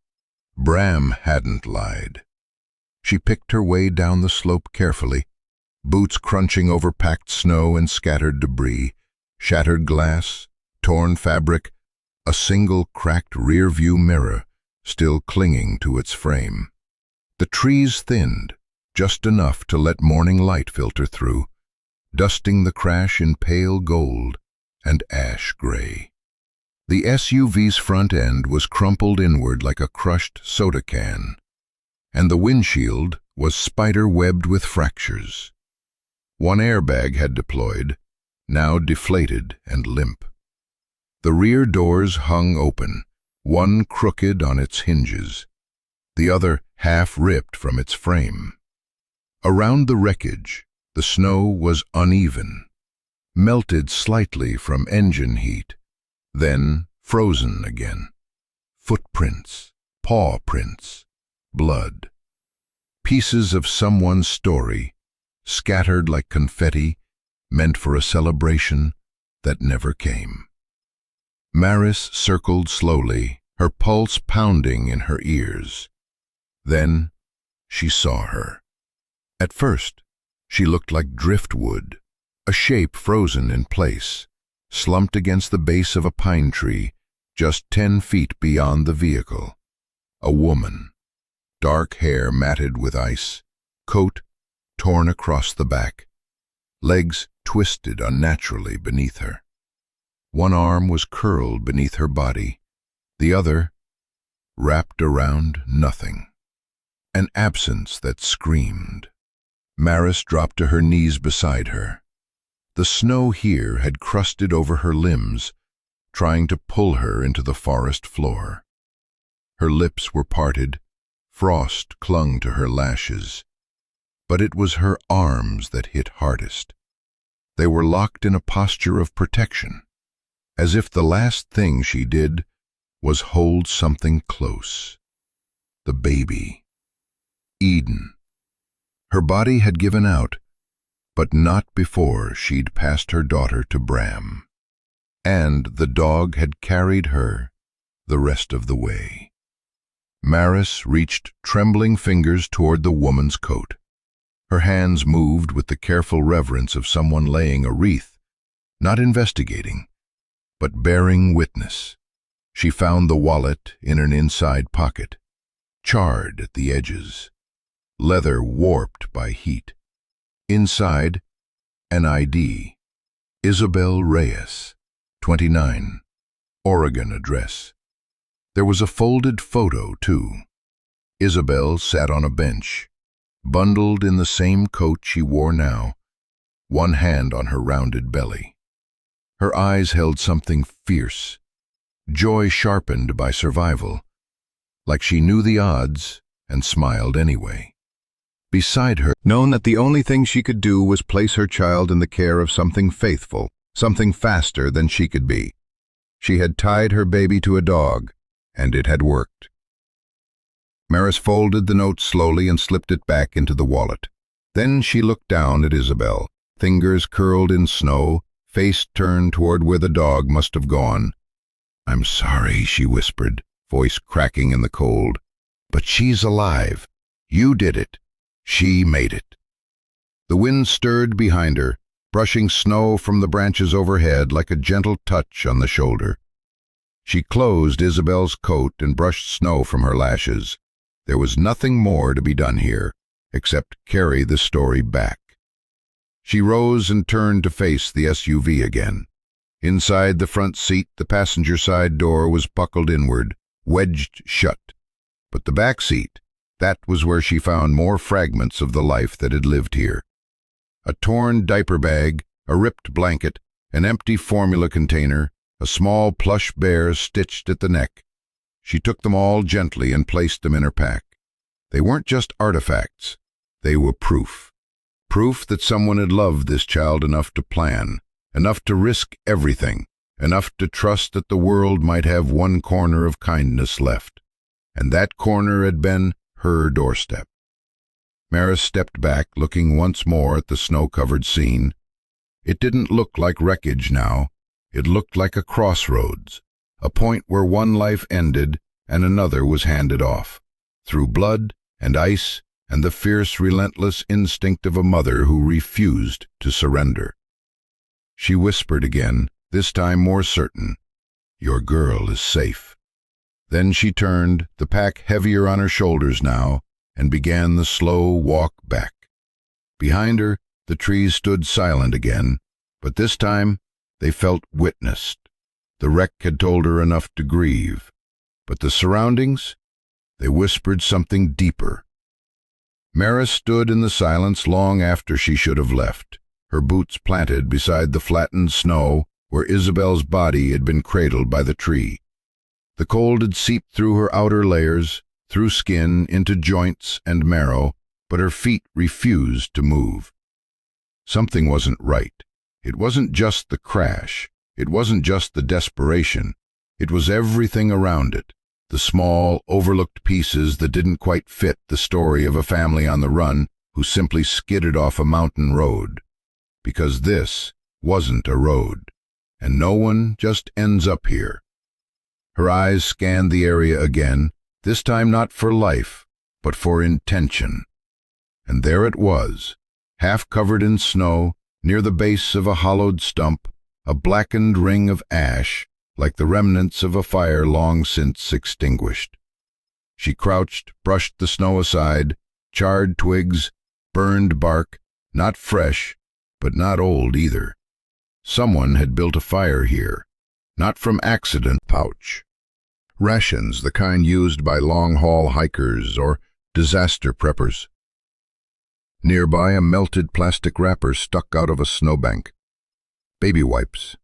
Bram hadn't lied. She picked her way down the slope carefully, boots crunching over packed snow and scattered debris, shattered glass, torn fabric, a single cracked rear-view mirror still clinging to its frame. The trees thinned, just enough to let morning light filter through, dusting the crash in pale gold and ash gray. The SUV's front end was crumpled inward like a crushed soda can, and the windshield was spider-webbed with fractures. One airbag had deployed, now deflated and limp. The rear doors hung open, one crooked on its hinges, the other half ripped from its frame. Around the wreckage, the snow was uneven, melted slightly from engine heat, then frozen again. Footprints, paw prints, blood. Pieces of someone's story, scattered like confetti, meant for a celebration that never came. Maris circled slowly, her pulse pounding in her ears. Then she saw her. At first, she looked like driftwood, a shape frozen in place, slumped against the base of a pine tree, just 10 feet beyond the vehicle. A woman, dark hair matted with ice, coat torn across the back, legs twisted unnaturally beneath her. One arm was curled beneath her body, the other wrapped around nothing. An absence that screamed. Maris dropped to her knees beside her. The snow here had crusted over her limbs, trying to pull her into the forest floor. Her lips were parted, frost clung to her lashes, but it was her arms that hit hardest. They were locked in a posture of protection, as if the last thing she did was hold something close. The baby. Eden. Her body had given out, but not before she'd passed her daughter to Bram. And the dog had carried her the rest of the way. Maris reached trembling fingers toward the woman's coat. Her hands moved with the careful reverence of someone laying a wreath, not investigating, but bearing witness. She found the wallet in an inside pocket, charred at the edges, leather warped by heat. Inside, an ID. Isabel Reyes, 29, Oregon address. There was a folded photo, too. Isabel sat on a bench, bundled in the same coat she wore now, one hand on her rounded belly. Her eyes held something fierce, joy sharpened by survival, like she knew the odds and smiled anyway. Beside her, known that the only thing she could do was place her child in the care of something faithful, something faster than she could be. She had tied her baby to a dog, and it had worked. Maris folded the note slowly and slipped it back into the wallet. Then she looked down at Isabel, fingers curled in snow, face turned toward where the dog must have gone. "I'm sorry," she whispered, voice cracking in the cold. "But she's alive. You did it. She made it." The wind stirred behind her, brushing snow from the branches overhead like a gentle touch on the shoulder. She closed Isabel's coat and brushed snow from her lashes. There was nothing more to be done here, except carry the story back. She rose and turned to face the SUV again. Inside the front seat, the passenger side door was buckled inward, wedged shut. But the back seat, that was where she found more fragments of the life that had lived here. A torn diaper bag, a ripped blanket, an empty formula container, a small plush bear stitched at the neck. She took them all gently and placed them in her pack. They weren't just artifacts. They were proof. Proof that someone had loved this child enough to plan, enough to risk everything, enough to trust that the world might have one corner of kindness left. And that corner had been her doorstep. Maris stepped back, looking once more at the snow-covered scene. It didn't look like wreckage now. It looked like a crossroads, a point where one life ended and another was handed off, through blood and ice and the fierce, relentless instinct of a mother who refused to surrender. She whispered again, this time more certain, "Your girl is safe." Then she turned, the pack heavier on her shoulders now, and began the slow walk back. Behind her, the trees stood silent again, but this time they felt witnessed. The wreck had told her enough to grieve, but the surroundings, they whispered something deeper. Maris stood in the silence long after she should have left, her boots planted beside the flattened snow where Isabel's body had been cradled by the tree. The cold had seeped through her outer layers, through skin, into joints and marrow, but her feet refused to move. Something wasn't right. It wasn't just the crash. It wasn't just the desperation. It was everything around it. The small, overlooked pieces that didn't quite fit the story of a family on the run who simply skidded off a mountain road. Because this wasn't a road, and no one just ends up here. Her eyes scanned the area again, this time not for life, but for intention. And there it was, half covered in snow, near the base of a hollowed stump, a blackened ring of ash, like the remnants of a fire long since extinguished. She crouched, brushed the snow aside, charred twigs, burned bark, not fresh, but not old either. Someone had built a fire here, not from accident. Pouch. Rations, the kind used by long-haul hikers or disaster preppers. Nearby, a melted plastic wrapper stuck out of a snowbank. Baby wipes.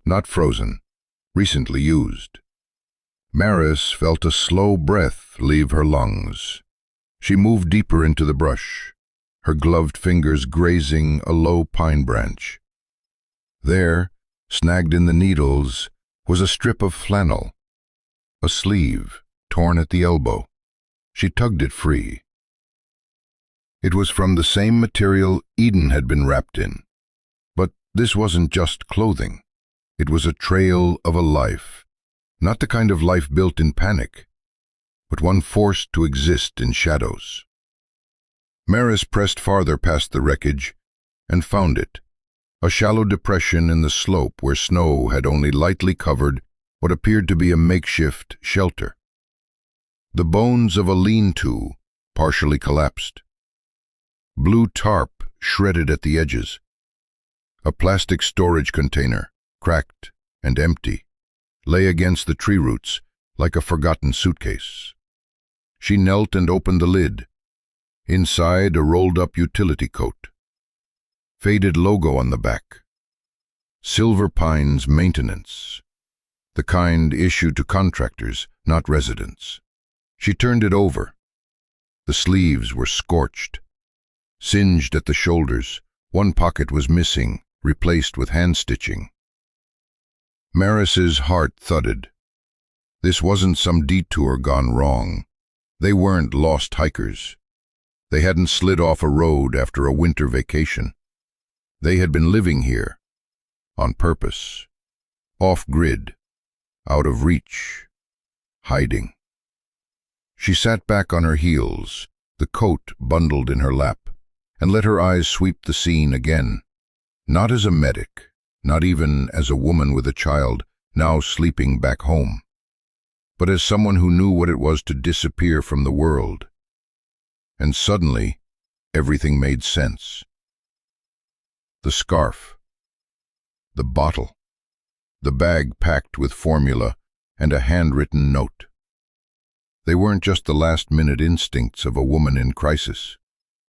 Not frozen. Recently used. Maris felt a slow breath leave her lungs. She moved deeper into the brush, her gloved fingers grazing a low pine branch. There, snagged in the needles, was a strip of flannel, a sleeve torn at the elbow. She tugged it free. It was from the same material Eden had been wrapped in. But this wasn't just clothing. It was a trail of a life, not the kind of life built in panic, but one forced to exist in shadows. Maris pressed farther past the wreckage and found it, a shallow depression in the slope where snow had only lightly covered what appeared to be a makeshift shelter. The bones of a lean-to, partially collapsed. Blue tarp shredded at the edges. A plastic storage container, cracked and empty, lay against the tree roots like a forgotten suitcase. She knelt and opened the lid. Inside, a rolled-up utility coat. Faded logo on the back. Silver Pines Maintenance. The kind issued to contractors, not residents. She turned it over. The sleeves were scorched. Singed at the shoulders, one pocket was missing, replaced with hand-stitching. Maris's heart thudded. This wasn't some detour gone wrong. They weren't lost hikers. They hadn't slid off a road after a winter vacation. They had been living here, on purpose, off-grid, out of reach, hiding. She sat back on her heels, the coat bundled in her lap, and let her eyes sweep the scene again. Not as a medic, not even as a woman with a child now sleeping back home, but as someone who knew what it was to disappear from the world. And suddenly, everything made sense. The scarf, the bottle, the bag packed with formula, and a handwritten note. They weren't just the last-minute instincts of a woman in crisis.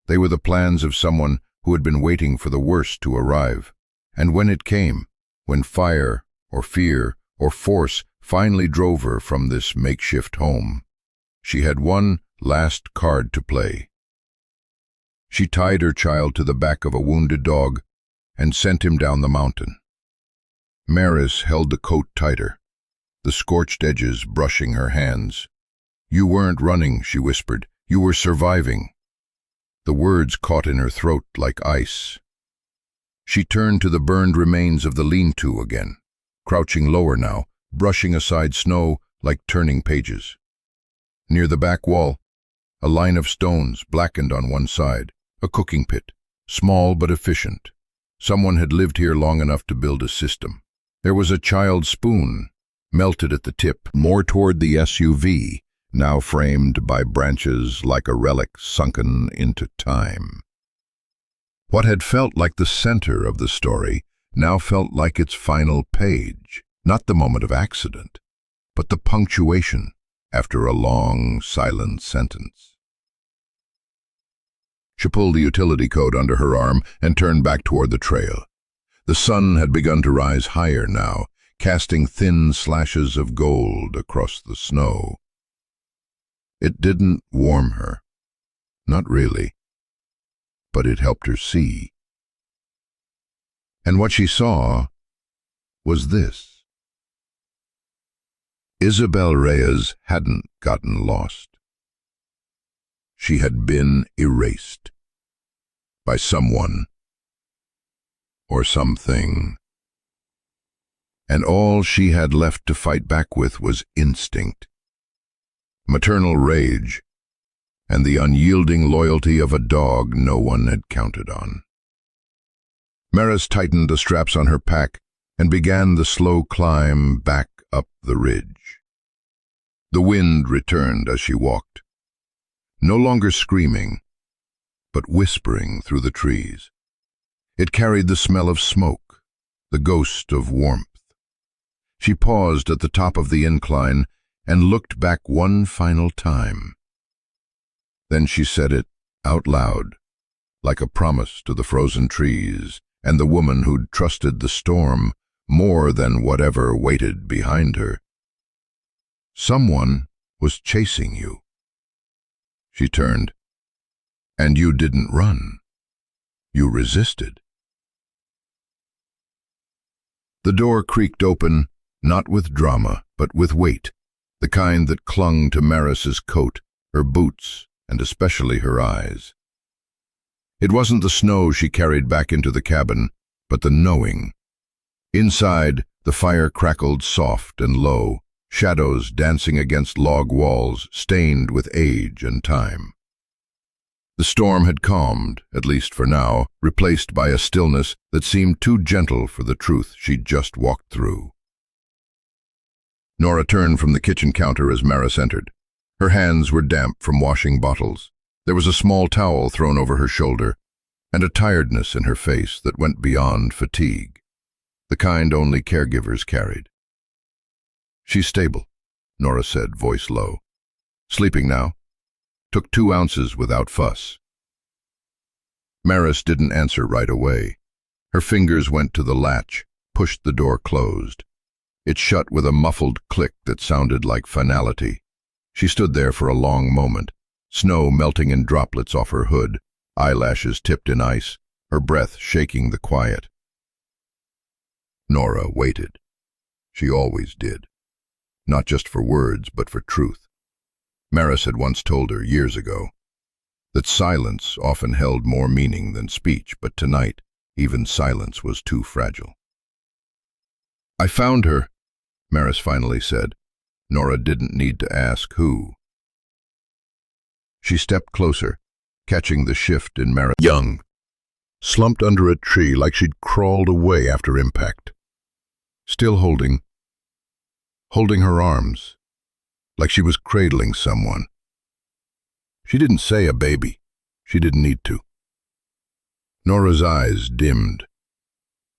They were the plans of someone who had been waiting for the worst to arrive. And when it came, when fire or fear or force finally drove her from this makeshift home, she had one last card to play. She tied her child to the back of a wounded dog and sent him down the mountain. Maris held the coat tighter, the scorched edges brushing her hands. "You weren't running," she whispered. "You were surviving." The words caught in her throat like ice. She turned to the burned remains of the lean-to again, crouching lower now, brushing aside snow like turning pages. Near the back wall, a line of stones blackened on one side, a cooking pit, small but efficient. Someone had lived here long enough to build a system. There was a child's spoon, melted at the tip, more toward the SUV, now framed by branches like a relic sunken into time. What had felt like the center of the story now felt like its final page, not the moment of accident, but the punctuation after a long, silent sentence. She pulled the utility coat under her arm and turned back toward the trail. The sun had begun to rise higher now, casting thin slashes of gold across the snow. It didn't warm her, not really, but it helped her see. And what she saw was this. Isabel Reyes hadn't gotten lost. She had been erased by someone or something, and all she had left to fight back with was instinct, maternal rage, and the unyielding loyalty of a dog no one had counted on. Maris tightened the straps on her pack and began the slow climb back up the ridge. The wind returned as she walked, no longer screaming, but whispering through the trees. It carried the smell of smoke, the ghost of warmth. She paused at the top of the incline and looked back one final time. Then she said it out loud, like a promise to the frozen trees and the woman who'd trusted the storm more than whatever waited behind her. Someone was chasing you. She turned. And you didn't run. You resisted. The door creaked open, not with drama, but with weight, the kind that clung to Maris's coat, her boots, and especially her eyes. It wasn't the snow she carried back into the cabin, but the knowing. Inside, the fire crackled soft and low, shadows dancing against log walls, stained with age and time. The storm had calmed, at least for now, replaced by a stillness that seemed too gentle for the truth she'd just walked through. Nora turned from the kitchen counter as Maris entered. Her hands were damp from washing bottles. There was a small towel thrown over her shoulder, and a tiredness in her face that went beyond fatigue, the kind only caregivers carried. "She's stable," Nora said, voice low. "Sleeping now. Took 2 ounces without fuss." Maris didn't answer right away. Her fingers went to the latch, pushed the door closed. It shut with a muffled click that sounded like finality. She stood there for a long moment, snow melting in droplets off her hood, eyelashes tipped in ice, her breath shaking the quiet. Nora waited. She always did. Not just for words, but for truth. Maris had once told her, years ago, that silence often held more meaning than speech, but tonight, even silence was too fragile. "I found her," Maris finally said. Nora didn't need to ask who. She stepped closer, catching the shift in Maris. "Young," slumped under a tree like she'd crawled away after impact. Still holding her arms, like she was cradling someone. She didn't say a baby. She didn't need to. Nora's eyes dimmed.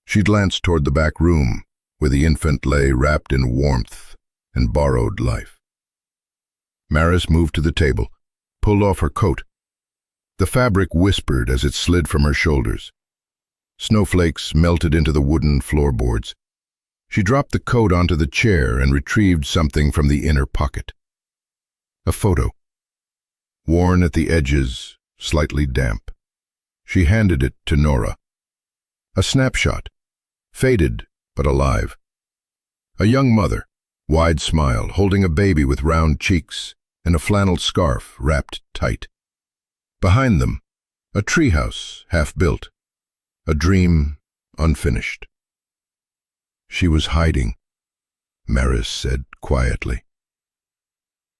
She glanced toward the back room, where the infant lay wrapped in warmth and borrowed life. Maris moved to the table, pulled off her coat. The fabric whispered as it slid from her shoulders. Snowflakes melted into the wooden floorboards. She dropped the coat onto the chair and retrieved something from the inner pocket. A photo. Worn at the edges, slightly damp. She handed it to Nora. A snapshot, faded but alive. A young mother, wide smile, holding a baby with round cheeks and a flannel scarf wrapped tight. Behind them, a treehouse half-built, a dream unfinished. She was hiding, Maris said quietly.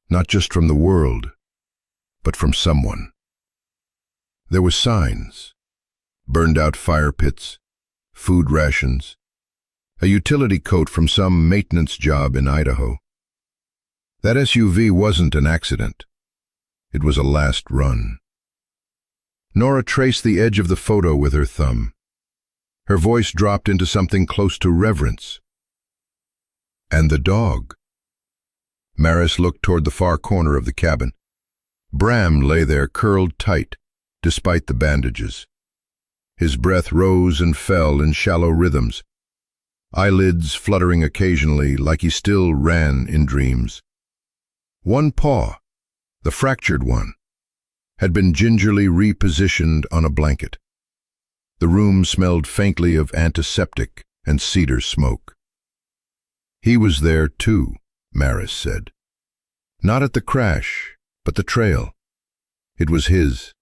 Not just from the world, but from someone. There were signs, burned-out fire pits, food rations, a utility coat from some maintenance job in Idaho. That SUV wasn't an accident. It was a last run. Nora traced the edge of the photo with her thumb. Her voice dropped into something close to reverence. And the dog. Maris looked toward the far corner of the cabin. Bram lay there curled tight, despite the bandages. His breath rose and fell in shallow rhythms, eyelids fluttering occasionally like he still ran in dreams. One paw, the fractured one, had been gingerly repositioned on a blanket. The room smelled faintly of antiseptic and cedar smoke. He was there too, Maris said. Not at the crash, but the trail. It was his.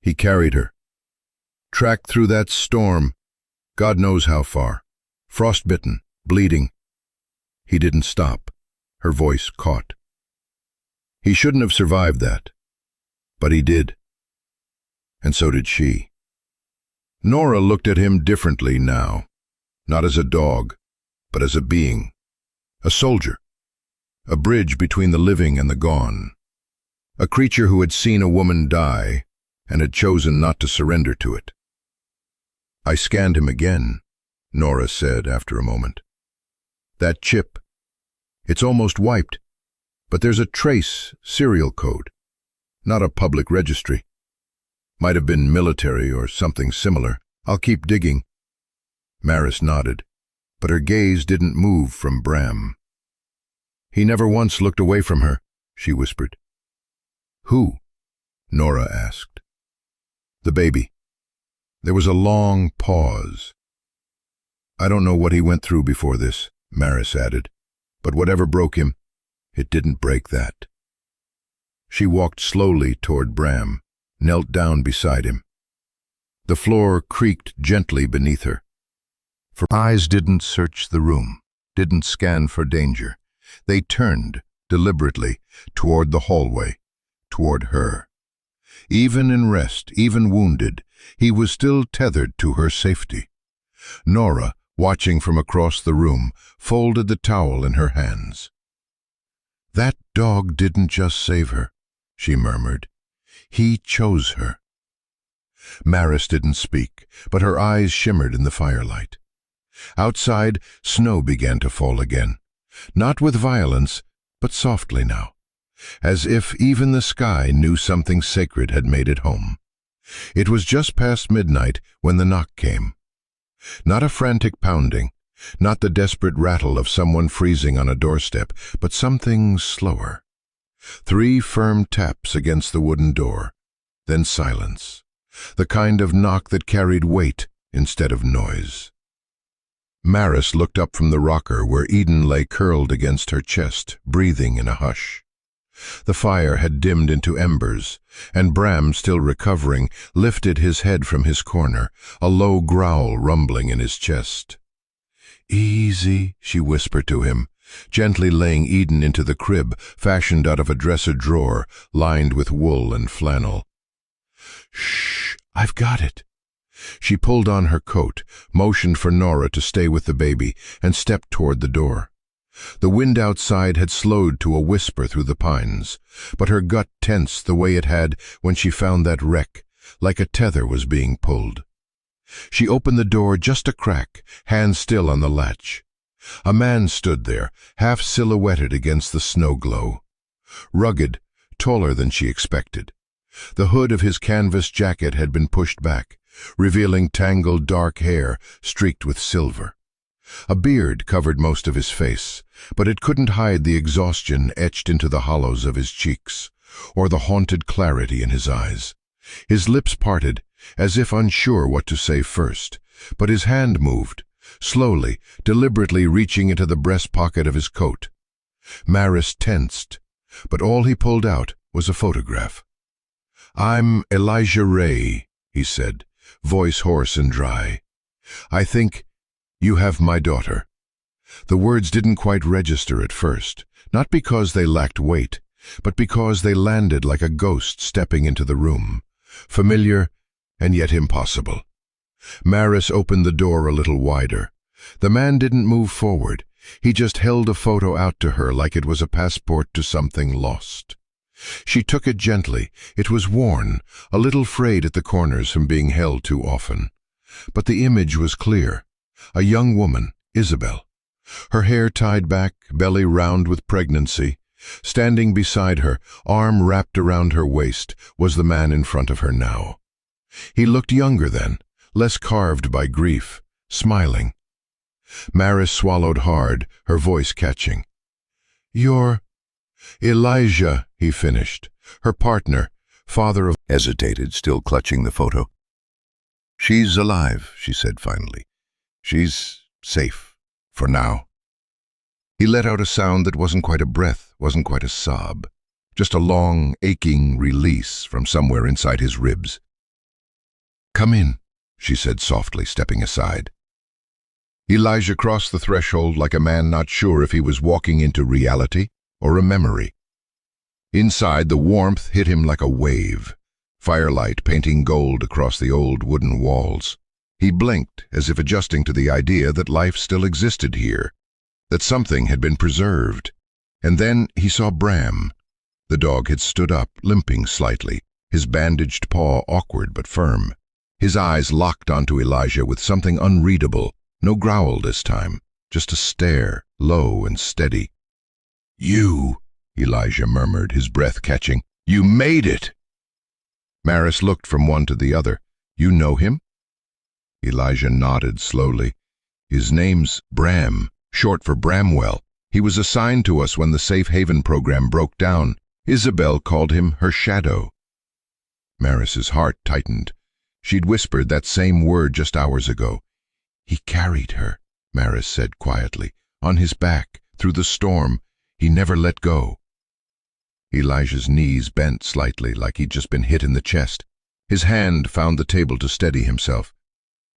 He carried her. Tracked through that storm, God knows how far. Frostbitten, bleeding. He didn't stop. Her voice caught. He shouldn't have survived that. But he did. And so did she. Nora looked at him differently now, not as a dog, but as a being, a soldier, a bridge between the living and the gone, a creature who had seen a woman die and had chosen not to surrender to it. I scanned him again, Nora said after a moment. That chip, it's almost wiped, but there's a trace serial code. Not a public registry. Might have been military or something similar. I'll keep digging. Maris nodded, but her gaze didn't move from Bram. He never once looked away from her, she whispered. Who? Nora asked. The baby. There was a long pause. I don't know what he went through before this, Maris added, but whatever broke him, it didn't break that. She walked slowly toward Bram, knelt down beside him. The floor creaked gently beneath her. Her eyes didn't search the room, didn't scan for danger. They turned, deliberately, toward the hallway, toward her. Even in rest, even wounded, he was still tethered to her safety. Nora, watching from across the room, folded the towel in her hands. That dog didn't just save her, she murmured. He chose her. Maris didn't speak, but her eyes shimmered in the firelight. Outside, snow began to fall again, not with violence, but softly now, as if even the sky knew something sacred had made it home. It was just past midnight when the knock came. Not a frantic pounding, not the desperate rattle of someone freezing on a doorstep, but something slower. 3 firm taps against the wooden door, then silence, the kind of knock that carried weight instead of noise. Maris looked up from the rocker where Eden lay curled against her chest, breathing in a hush. The fire had dimmed into embers, and Bram, still recovering, lifted his head from his corner, a low growl rumbling in his chest. "Easy," she whispered to him, gently laying Eden into the crib, fashioned out of a dresser drawer, lined with wool and flannel. "Shh, I've got it." She pulled on her coat, motioned for Nora to stay with the baby, and stepped toward the door. The wind outside had slowed to a whisper through the pines, but her gut tensed the way it had when she found that wreck, like a tether was being pulled. She opened the door just a crack, hand still on the latch. A man stood there, half silhouetted against the snow glow. Rugged, taller than she expected. The hood of his canvas jacket had been pushed back, revealing tangled dark hair streaked with silver. A beard covered most of his face, but it couldn't hide the exhaustion etched into the hollows of his cheeks, or the haunted clarity in his eyes. His lips parted, as if unsure what to say first, but his hand moved, slowly, deliberately reaching into the breast pocket of his coat. Maris tensed, but all he pulled out was a photograph. "I'm Elijah Ray," he said, voice hoarse and dry. "I think you have my daughter." The words didn't quite register at first, not because they lacked weight, but because they landed like a ghost stepping into the room, familiar and yet impossible. Maris opened the door a little wider. The man didn't move forward. He just held a photo out to her like it was a passport to something lost. She took it gently. It was worn, a little frayed at the corners from being held too often. But the image was clear. A young woman, Isabel. Her hair tied back, belly round with pregnancy. Standing beside her, arm wrapped around her waist, was the man in front of her now. He looked younger then, less carved by grief, smiling. Maris swallowed hard, her voice catching. "You're Elijah," he finished. "Her partner, father of—" Hesitated, still clutching the photo. "She's alive," she said finally. "She's safe, for now." He let out a sound that wasn't quite a breath, wasn't quite a sob, just a long, aching release from somewhere inside his ribs. "Come in," she said softly, stepping aside. Elijah crossed the threshold like a man not sure if he was walking into reality or a memory. Inside, the warmth hit him like a wave, firelight painting gold across the old wooden walls. He blinked, as if adjusting to the idea that life still existed here, that something had been preserved. And then he saw Bram. The dog had stood up, limping slightly, his bandaged paw awkward but firm. His eyes locked onto Elijah with something unreadable. No growl this time, just a stare, low and steady. "You," Elijah murmured, his breath catching. "You made it!" Maris looked from one to the other. "You know him?" Elijah nodded slowly. "His name's Bram, short for Bramwell. He was assigned to us when the Safe Haven program broke down. Isabel called him her shadow." Maris's heart tightened. She'd whispered that same word just hours ago. "He carried her," Maris said quietly, "on his back, through the storm. He never let go." Elijah's knees bent slightly, like he'd just been hit in the chest. His hand found the table to steady himself.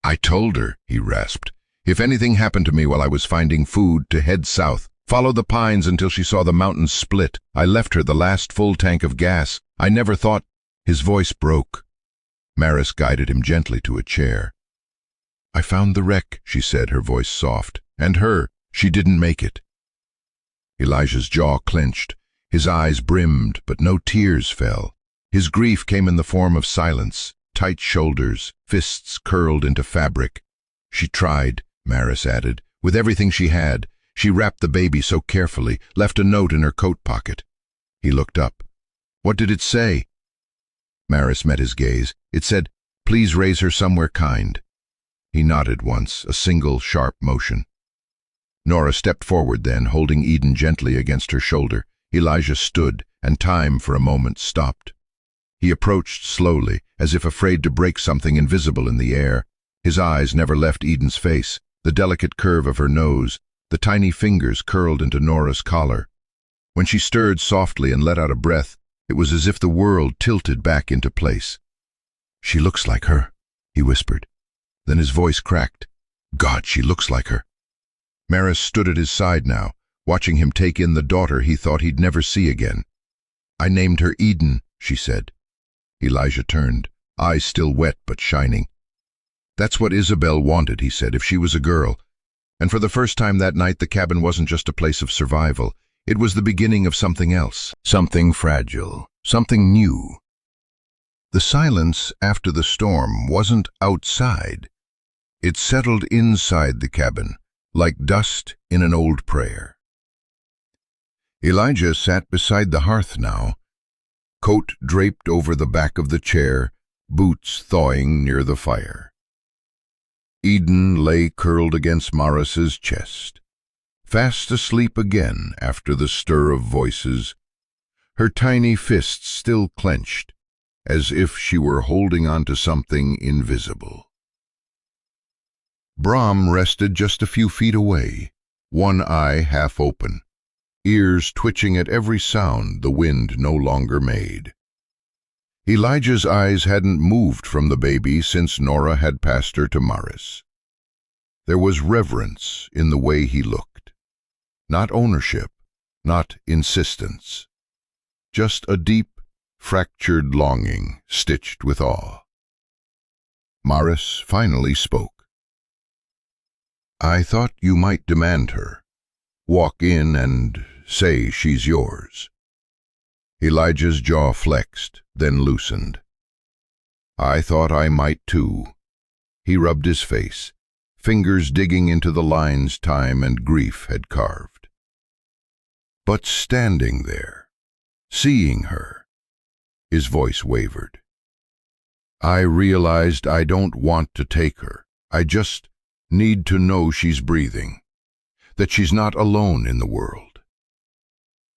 "I told her," he rasped, "if anything happened to me while I was finding food, to head south, follow the pines until she saw the mountains split. I left her the last full tank of gas. I never thought—" His voice broke. Maris guided him gently to a chair. "I found the wreck," she said, her voice soft. "And her. She didn't make it." Elijah's jaw clenched. His eyes brimmed, but no tears fell. His grief came in the form of silence, tight shoulders, fists curled into fabric. "She tried," Maris added, "with everything she had. She wrapped the baby so carefully, left a note in her coat pocket." He looked up. "What did it say?" Maris met his gaze. It said, "Please raise her somewhere kind." He nodded once, a single sharp motion. Nora stepped forward then, holding Eden gently against her shoulder. Elijah stood, and time for a moment stopped. He approached slowly, as if afraid to break something invisible in the air. His eyes never left Eden's face, the delicate curve of her nose, the tiny fingers curled into Nora's collar. When she stirred softly and let out a breath, it was as if the world tilted back into place. "She looks like her," he whispered. Then his voice cracked. "God, she looks like her." Maris stood at his side now, watching him take in the daughter he thought he'd never see again. "I named her Eden," she said. Elijah turned, eyes still wet but shining. That's what Isabel wanted, he said, if she was a girl. And for the first time that night, the cabin wasn't just a place of survival. It was the beginning of something else. Something fragile. Something new. The silence after the storm wasn't outside. It settled inside the cabin, like dust in an old prayer. Elijah sat beside the hearth now, coat draped over the back of the chair, boots thawing near the fire. Eden lay curled against Morris's chest, fast asleep again after the stir of voices, her tiny fists still clenched, as if she were holding on to something invisible. Brahm rested just a few feet away, one eye half open, ears twitching at every sound the wind no longer made. Elijah's eyes hadn't moved from the baby since Nora had passed her to Morris. There was reverence in the way he looked. Not ownership, not insistence. Just a deep, fractured longing stitched with awe. Morris finally spoke. "I thought you might demand her. Walk in and say she's yours." Elijah's jaw flexed, then loosened. "I thought I might too." He rubbed his face, fingers digging into the lines time and grief had carved. But standing there, seeing her, his voice wavered. "I realized I don't want to take her. I just need to know she's breathing, that she's not alone in the world."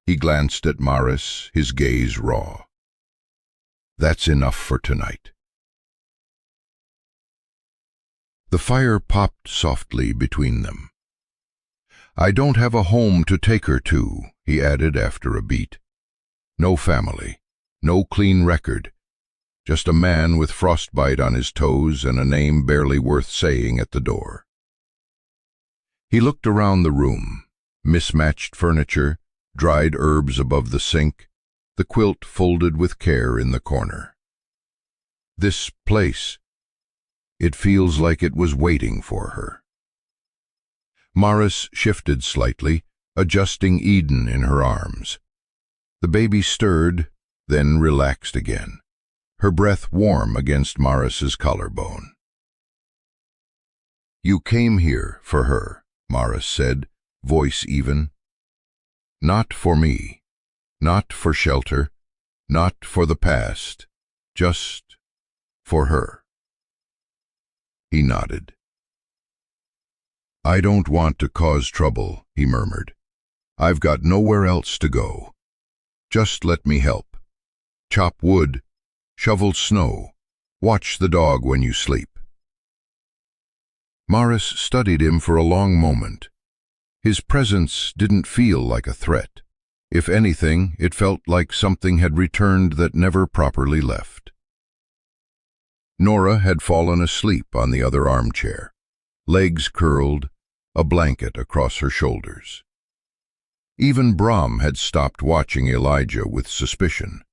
He glanced at Morris, his gaze raw. "That's enough for tonight." The fire popped softly between them. "I don't have a home to take her to," he added after a beat. "No family, no clean record, just a man with frostbite on his toes and a name barely worth saying at the door." He looked around the room, mismatched furniture, dried herbs above the sink, the quilt folded with care in the corner. This place, it feels like it was waiting for her. Morris shifted slightly, adjusting Eden in her arms. The baby stirred, then relaxed again, her breath warm against Morris's collarbone. "You came here for her," Morris said, voice even. "Not for me, not for shelter, not for the past, just for her." He nodded. "I don't want to cause trouble," he murmured. "I've got nowhere else to go. Just let me help. Chop wood, shovel snow, watch the dog when you sleep." Morris studied him for a long moment. His presence didn't feel like a threat. If anything, it felt like something had returned that never properly left. Nora had fallen asleep on the other armchair, legs curled, a blanket across her shoulders. Even Brahm had stopped watching Elijah with suspicion.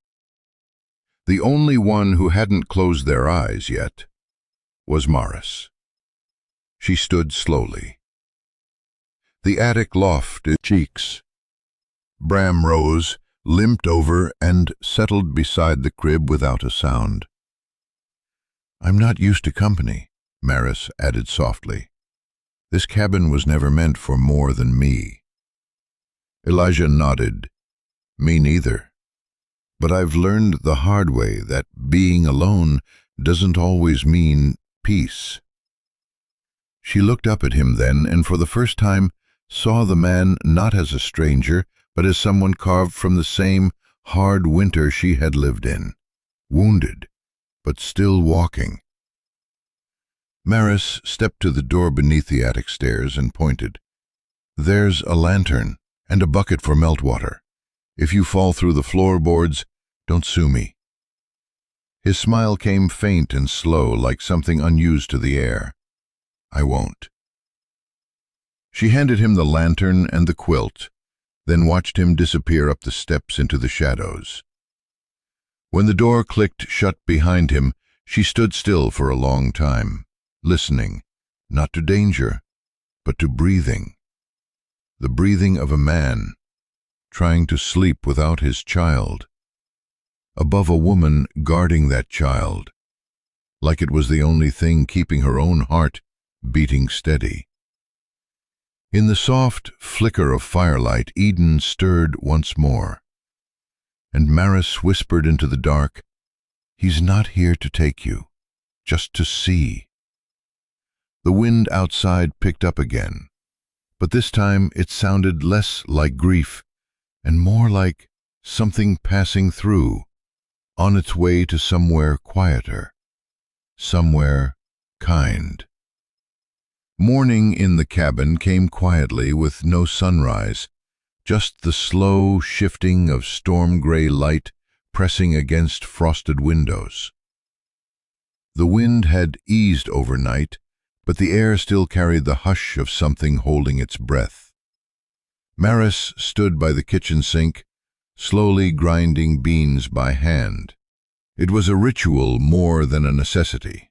The only one who hadn't closed their eyes yet was Morris. She stood slowly. The attic loft cheeks. Brahm rose, limped over, and settled beside the crib without a sound. "I'm not used to company," Morris added softly. "This cabin was never meant for more than me." Elijah nodded. "Me neither. But I've learned the hard way that being alone doesn't always mean peace." She looked up at him then, and for the first time saw the man not as a stranger, but as someone carved from the same hard winter she had lived in, wounded, but still walking. Morris stepped to the door beneath the attic stairs and pointed. "There's a lantern and a bucket for meltwater. If you fall through the floorboards, don't sue me." His smile came faint and slow, like something unused to the air. "I won't." She handed him the lantern and the quilt, then watched him disappear up the steps into the shadows. When the door clicked shut behind him, she stood still for a long time, listening, not to danger, but to breathing. The breathing of a man trying to sleep without his child, above a woman guarding that child, like it was the only thing keeping her own heart beating steady. In the soft flicker of firelight, Eden stirred once more, and Maris whispered into the dark, "He's not here to take you, just to see." The wind outside picked up again, but this time it sounded less like grief and more like something passing through, on its way to somewhere quieter, somewhere kind. Morning in the cabin came quietly with no sunrise, just the slow shifting of storm-gray light pressing against frosted windows. The wind had eased overnight, but the air still carried the hush of something holding its breath. Maris stood by the kitchen sink, slowly grinding beans by hand. It was a ritual more than a necessity.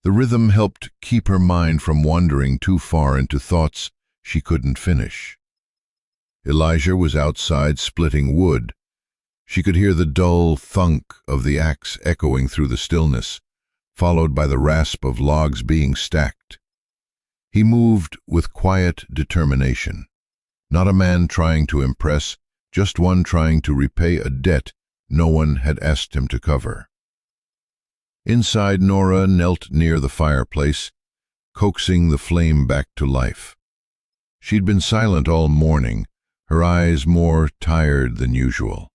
The rhythm helped keep her mind from wandering too far into thoughts she couldn't finish. Elijah was outside splitting wood. She could hear the dull thunk of the axe echoing through the stillness, followed by the rasp of logs being stacked. He moved with quiet determination, not a man trying to impress, just one trying to repay a debt no one had asked him to cover. Inside, Nora knelt near the fireplace, coaxing the flame back to life. She'd been silent all morning, her eyes more tired than usual.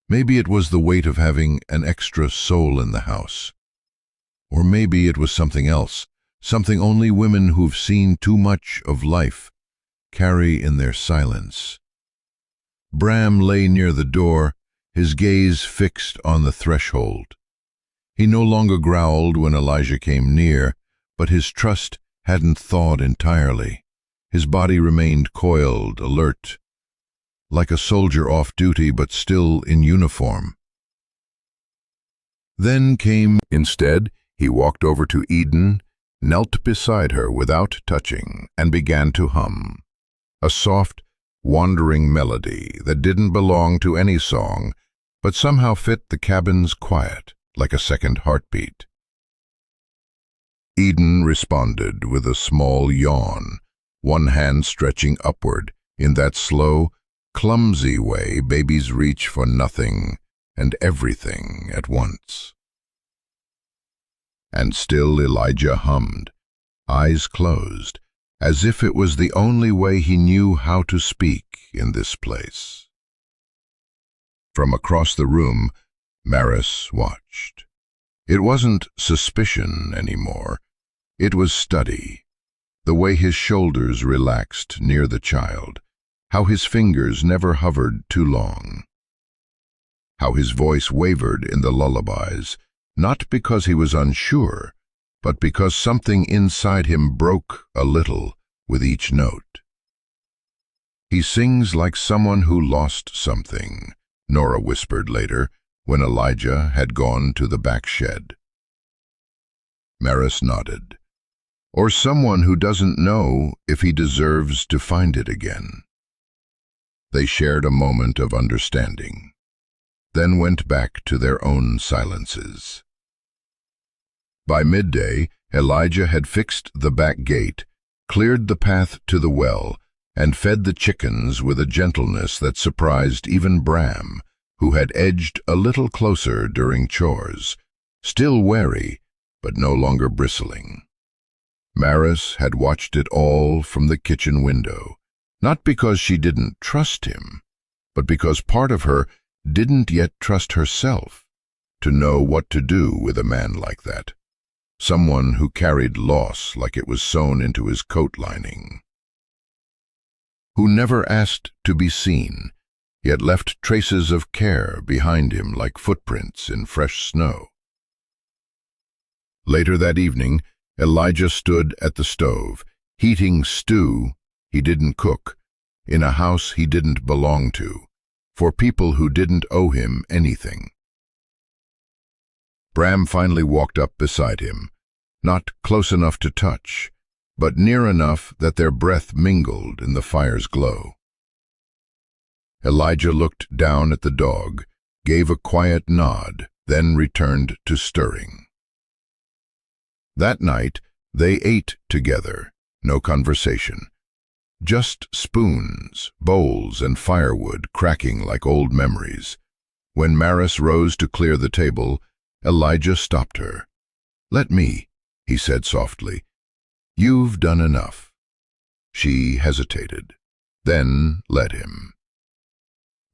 Maybe it was the weight of having an extra soul in the house. Or maybe it was something else, something only women who've seen too much of life carry in their silence. Bram lay near the door, his gaze fixed on the threshold. He no longer growled when Elijah came near, but his trust hadn't thawed entirely. His body remained coiled, alert, like a soldier off duty but still in uniform. Then came, instead, he walked over to Eden, knelt beside her without touching, and began to hum. A soft, wandering melody that didn't belong to any song, but somehow fit the cabin's quiet, like a second heartbeat. Eden responded with a small yawn, one hand stretching upward in that slow, clumsy way babies reach for nothing and everything at once. And still Elijah hummed, eyes closed, as if it was the only way he knew how to speak in this place. From across the room, Maris watched. It wasn't suspicion anymore. It was study. The way his shoulders relaxed near the child, how his fingers never hovered too long, how his voice wavered in the lullabies, not because he was unsure, but because something inside him broke a little with each note. "He sings like someone who lost something," Nora whispered later, when Elijah had gone to the back shed. Maris nodded. "Or someone who doesn't know if he deserves to find it again." They shared a moment of understanding, then went back to their own silences. By midday, Elijah had fixed the back gate, cleared the path to the well, and fed the chickens with a gentleness that surprised even Bram, who had edged a little closer during chores, still wary, but no longer bristling. Maris had watched it all from the kitchen window, not because she didn't trust him, but because part of her didn't yet trust herself to know what to do with a man like that, someone who carried loss like it was sewn into his coat lining, who never asked to be seen, yet left traces of care behind him like footprints in fresh snow. Later that evening, Elijah stood at the stove, heating stew he didn't cook, in a house he didn't belong to, for people who didn't owe him anything. Bram finally walked up beside him, not close enough to touch, but near enough that their breath mingled in the fire's glow. Elijah looked down at the dog, gave a quiet nod, then returned to stirring. That night, they ate together, no conversation. Just spoons, bowls, and firewood cracking like old memories. When Maris rose to clear the table, Elijah stopped her. "Let me," he said softly. "You've done enough." She hesitated, then let him.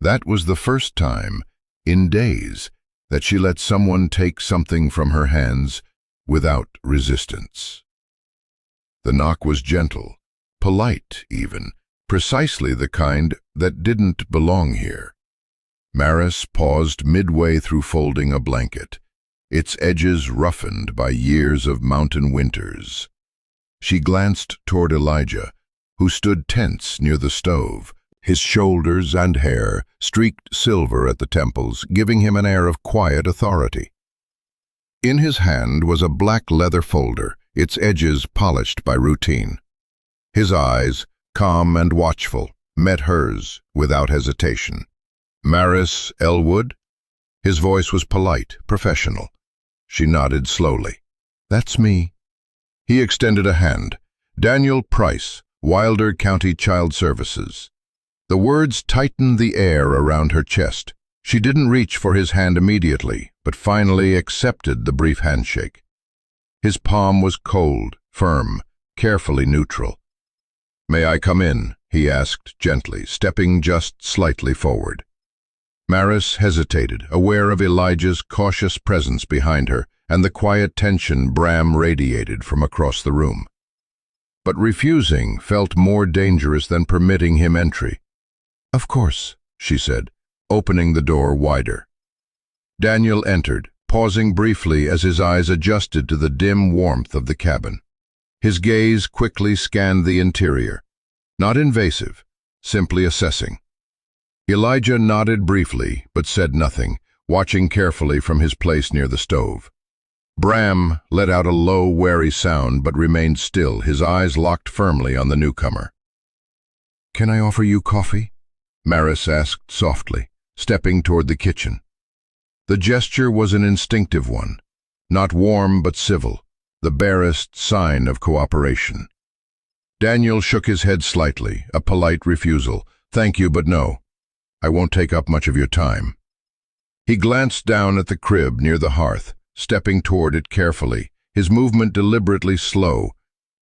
That was the first time, in days, that she let someone take something from her hands without resistance. The knock was gentle, polite even, precisely the kind that didn't belong here. Maris paused midway through folding a blanket, its edges roughened by years of mountain winters. She glanced toward Elijah, who stood tense near the stove, his shoulders and hair streaked silver at the temples, giving him an air of quiet authority. In his hand was a black leather folder, its edges polished by routine. His eyes, calm and watchful, met hers without hesitation. "Maris Elwood?" His voice was polite, professional. She nodded slowly. "That's me." He extended a hand. "Daniel Price, Wilder County Child Services." The words tightened the air around her chest. She didn't reach for his hand immediately, but finally accepted the brief handshake. His palm was cold, firm, carefully neutral. "May I come in?" he asked gently, stepping just slightly forward. Maris hesitated, aware of Elijah's cautious presence behind her and the quiet tension Bram radiated from across the room. But refusing felt more dangerous than permitting him entry. "Of course," she said, opening the door wider. Daniel entered, pausing briefly as his eyes adjusted to the dim warmth of the cabin. His gaze quickly scanned the interior, not invasive, simply assessing. Elijah nodded briefly, but said nothing, watching carefully from his place near the stove. Bram let out a low, wary sound, but remained still, his eyes locked firmly on the newcomer. "Can I offer you coffee?" Maris asked softly, stepping toward the kitchen. The gesture was an instinctive one, not warm but civil, the barest sign of cooperation. Daniel shook his head slightly, a polite refusal. "Thank you, but no. I won't take up much of your time." He glanced down at the crib near the hearth, stepping toward it carefully, his movement deliberately slow,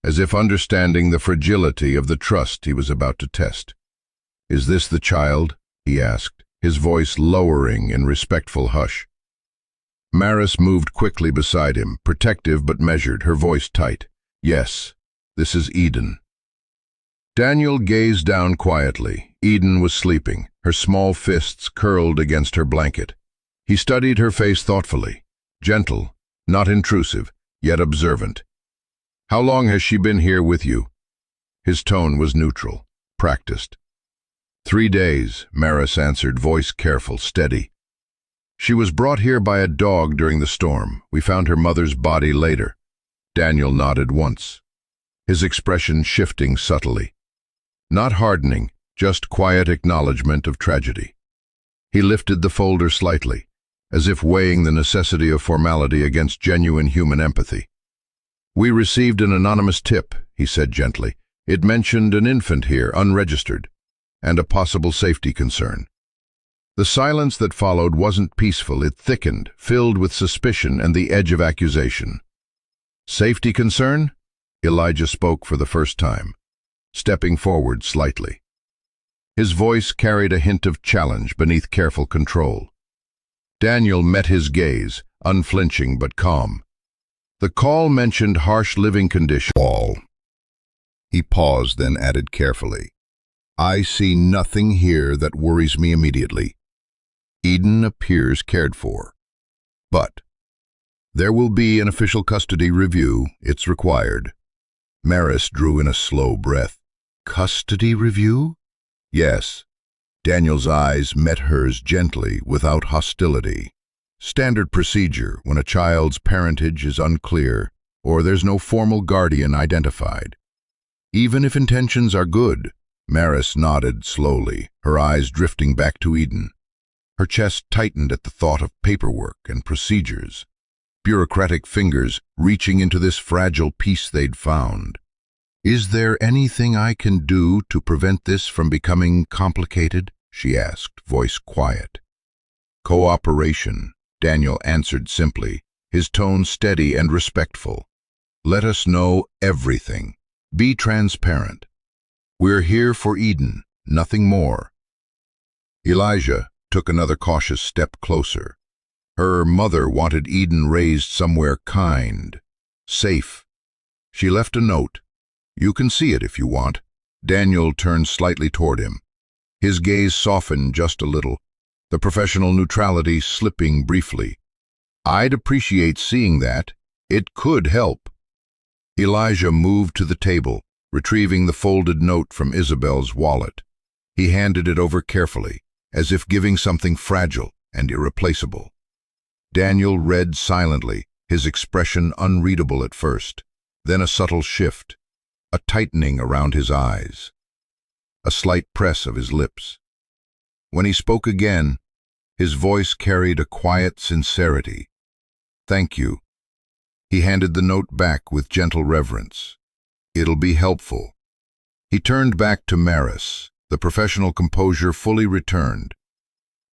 as if understanding the fragility of the trust he was about to test. "Is this the child?" he asked, his voice lowering in respectful hush. Maris moved quickly beside him, protective but measured, her voice tight. "Yes, this is Eden." Daniel gazed down quietly. Eden was sleeping, her small fists curled against her blanket. He studied her face thoughtfully, gentle, not intrusive, yet observant. "How long has she been here with you?" His tone was neutral, practiced. 3 days, Maris answered, voice careful, steady. "She was brought here by a dog during the storm. We found her mother's body later." Daniel nodded once, his expression shifting subtly. Not hardening, just quiet acknowledgement of tragedy. He lifted the folder slightly, as if weighing the necessity of formality against genuine human empathy. "We received an anonymous tip," he said gently. "It mentioned an infant here, unregistered, and a possible safety concern." The silence that followed wasn't peaceful, it thickened, filled with suspicion and the edge of accusation. "Safety concern?" Elijah spoke for the first time, stepping forward slightly. His voice carried a hint of challenge beneath careful control. Daniel met his gaze, unflinching but calm. "The call mentioned harsh living conditions." "All." He paused, then added carefully, "I see nothing here that worries me immediately. Eden appears cared for. But there will be an official custody review. It's required." Maris drew in a slow breath. "Custody review?" "Yes." Daniel's eyes met hers gently, without hostility. "Standard procedure when a child's parentage is unclear or there's no formal guardian identified. Even if intentions are good, Maris nodded slowly, her eyes drifting back to Eden. Her chest tightened at the thought of paperwork and procedures, bureaucratic fingers reaching into this fragile piece they'd found. "Is there anything I can do to prevent this from becoming complicated?" she asked, voice quiet. "Cooperation," Daniel answered simply, his tone steady and respectful. "Let us know everything. Be transparent. We're here for Eden, nothing more." Elijah took another cautious step closer. Her mother wanted Eden raised somewhere kind, safe. She left a note. "You can see it if you want." Daniel turned slightly toward him. His gaze softened just a little, the professional neutrality slipping briefly. "I'd appreciate seeing that. It could help." Elijah moved to the table, retrieving the folded note from Isabel's wallet. He handed it over carefully, as if giving something fragile and irreplaceable. Daniel read silently, his expression unreadable at first, then a subtle shift, a tightening around his eyes, a slight press of his lips. When he spoke again, his voice carried a quiet sincerity. "Thank you." He handed the note back with gentle reverence. "It'll be helpful." He turned back to Maris, the professional composure fully returned,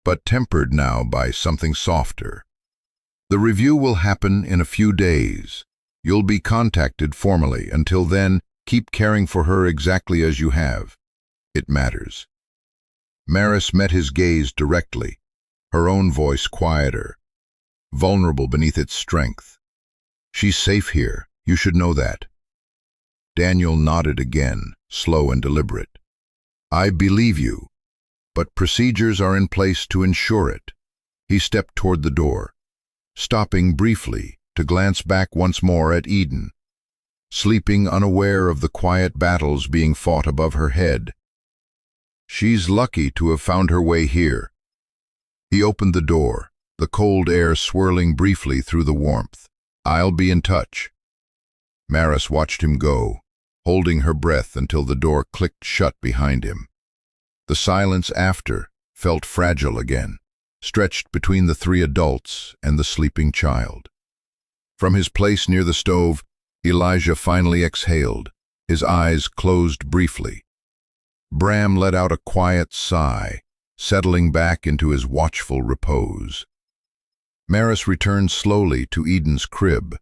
but tempered now by something softer. "The review will happen in a few days. You'll be contacted formally. Until then, keep caring for her exactly as you have. It matters." Maris met his gaze directly, her own voice quieter, vulnerable beneath its strength. "She's safe here. You should know that." Daniel nodded again, slow and deliberate. "I believe you, but procedures are in place to ensure it." He stepped toward the door, stopping briefly to glance back once more at Eden, sleeping unaware of the quiet battles being fought above her head. "She's lucky to have found her way here." He opened the door, the cold air swirling briefly through the warmth. "I'll be in touch." Maris watched him go, holding her breath until the door clicked shut behind him. The silence after felt fragile again, stretched between the three adults and the sleeping child. From his place near the stove, Elijah finally exhaled, his eyes closed briefly. Bram let out a quiet sigh, settling back into his watchful repose. Maris returned slowly to Eden's crib,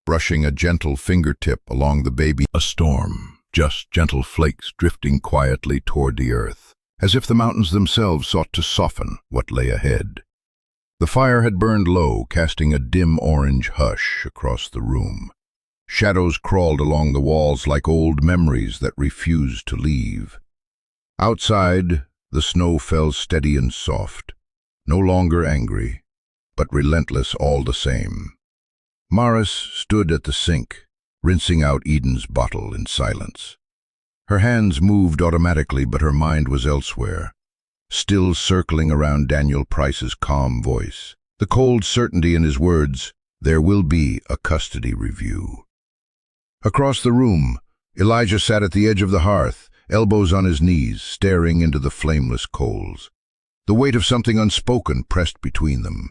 brushing a gentle fingertip along the baby. A storm, just gentle flakes drifting quietly toward the earth, as if the mountains themselves sought to soften what lay ahead. The fire had burned low, casting a dim orange hush across the room. Shadows crawled along the walls like old memories that refused to leave. Outside, the snow fell steady and soft, no longer angry, but relentless all the same. Maris stood at the sink, rinsing out Eden's bottle in silence. Her hands moved automatically, but her mind was elsewhere, still circling around Daniel Price's calm voice, the cold certainty in his words, "There will be a custody review." Across the room, Elijah sat at the edge of the hearth, elbows on his knees, staring into the flameless coals. The weight of something unspoken pressed between them.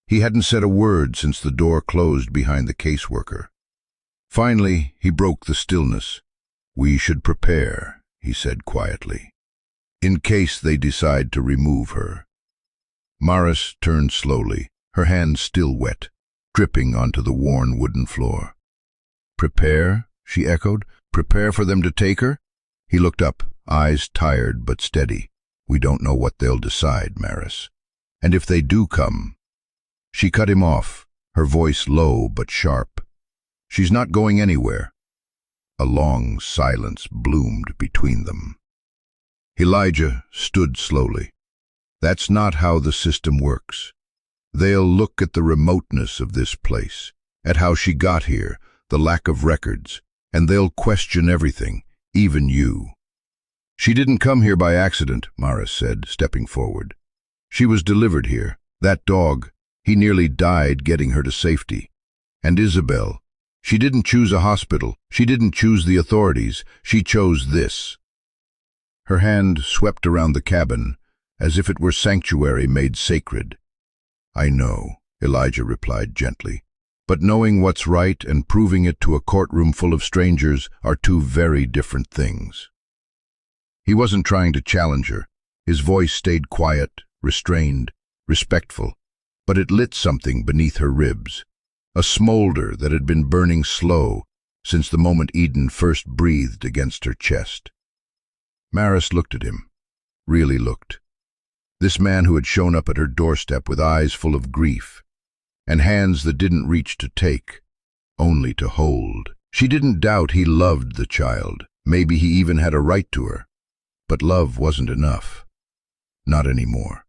He hadn't said a word since the door closed behind the caseworker. Finally, he broke the stillness. "We should prepare," he said quietly, "in case they decide to remove her." Maris turned slowly, her hands still wet, dripping onto the worn wooden floor. "Prepare?" she echoed. "Prepare for them to take her?" He looked up, eyes tired but steady. "We don't know what they'll decide, Maris. And if they do come—" She cut him off, her voice low but sharp. "She's not going anywhere." A long silence bloomed between them. Elijah stood slowly. "That's not how the system works. They'll look at the remoteness of this place, at how she got here, the lack of records, and they'll question everything, even you." "She didn't come here by accident," Maris said, stepping forward. "She was delivered here. That dog, he nearly died getting her to safety. And Isabel, She didn't choose a hospital. She didn't choose the authorities. She chose this. Her hand swept around the cabin, as if it were sanctuary made sacred. I know, Elijah replied gently, but knowing what's right and proving it to a courtroom full of strangers are two very different things. He wasn't trying to challenge her. His voice stayed quiet, restrained, respectful, but it lit something beneath her ribs, a smolder that had been burning slow since the moment Eden first breathed against her chest. Maris looked at him, really looked. This man who had shown up at her doorstep with eyes full of grief, and hands that didn't reach to take, only to hold. She didn't doubt he loved the child. Maybe he even had a right to her. But love wasn't enough. Not anymore.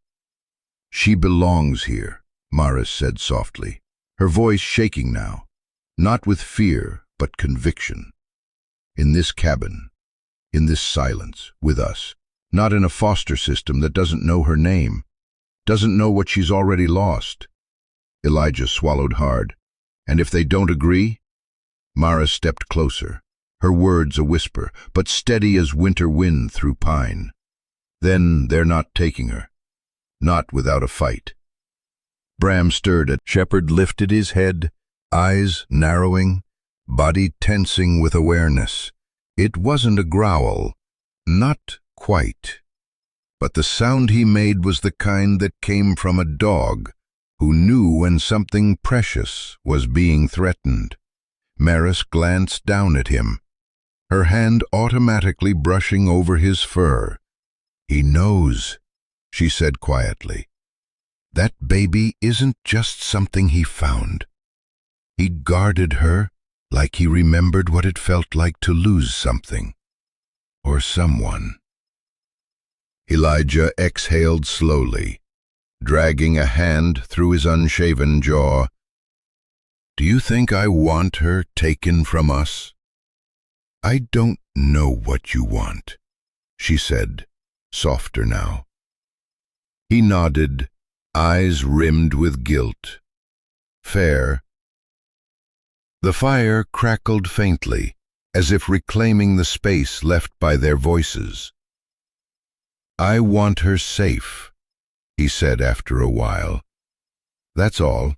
She belongs here, Maris said softly, her voice shaking now, not with fear, but conviction. In this cabin, in this silence, with us, not in a foster system that doesn't know her name, doesn't know what she's already lost. Elijah swallowed hard. And if they don't agree? Maris stepped closer, her words a whisper, but steady as winter wind through pine. Then they're not taking her. Not without a fight. Bram stirred at. Shepherd lifted his head, eyes narrowing, body tensing with awareness. It wasn't a growl, not quite. But the sound he made was the kind that came from a dog who knew when something precious was being threatened. Maris glanced down at him, her hand automatically brushing over his fur. He knows, she said quietly. That baby isn't just something he found. He guarded her like he remembered what it felt like to lose something, or someone. Elijah exhaled slowly, dragging a hand through his unshaven jaw. Do you think I want her taken from us? I don't know what you want, she said, softer now. He nodded, eyes rimmed with guilt. Fair. The fire crackled faintly, as if reclaiming the space left by their voices. I want her safe, he said after a while. That's all.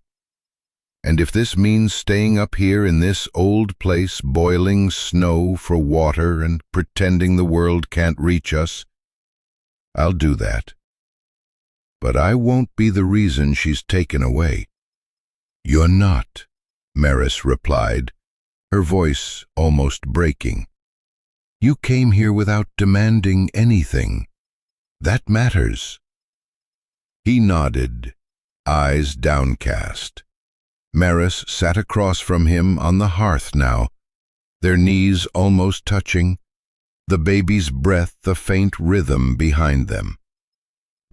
And if this means staying up here in this old place, boiling snow for water and pretending the world can't reach us, I'll do that. But I won't be the reason she's taken away. You're not, Maris replied, her voice almost breaking. You came here without demanding anything. That matters. He nodded, eyes downcast. Maris sat across from him on the hearth now, their knees almost touching, the baby's breath a faint rhythm behind them.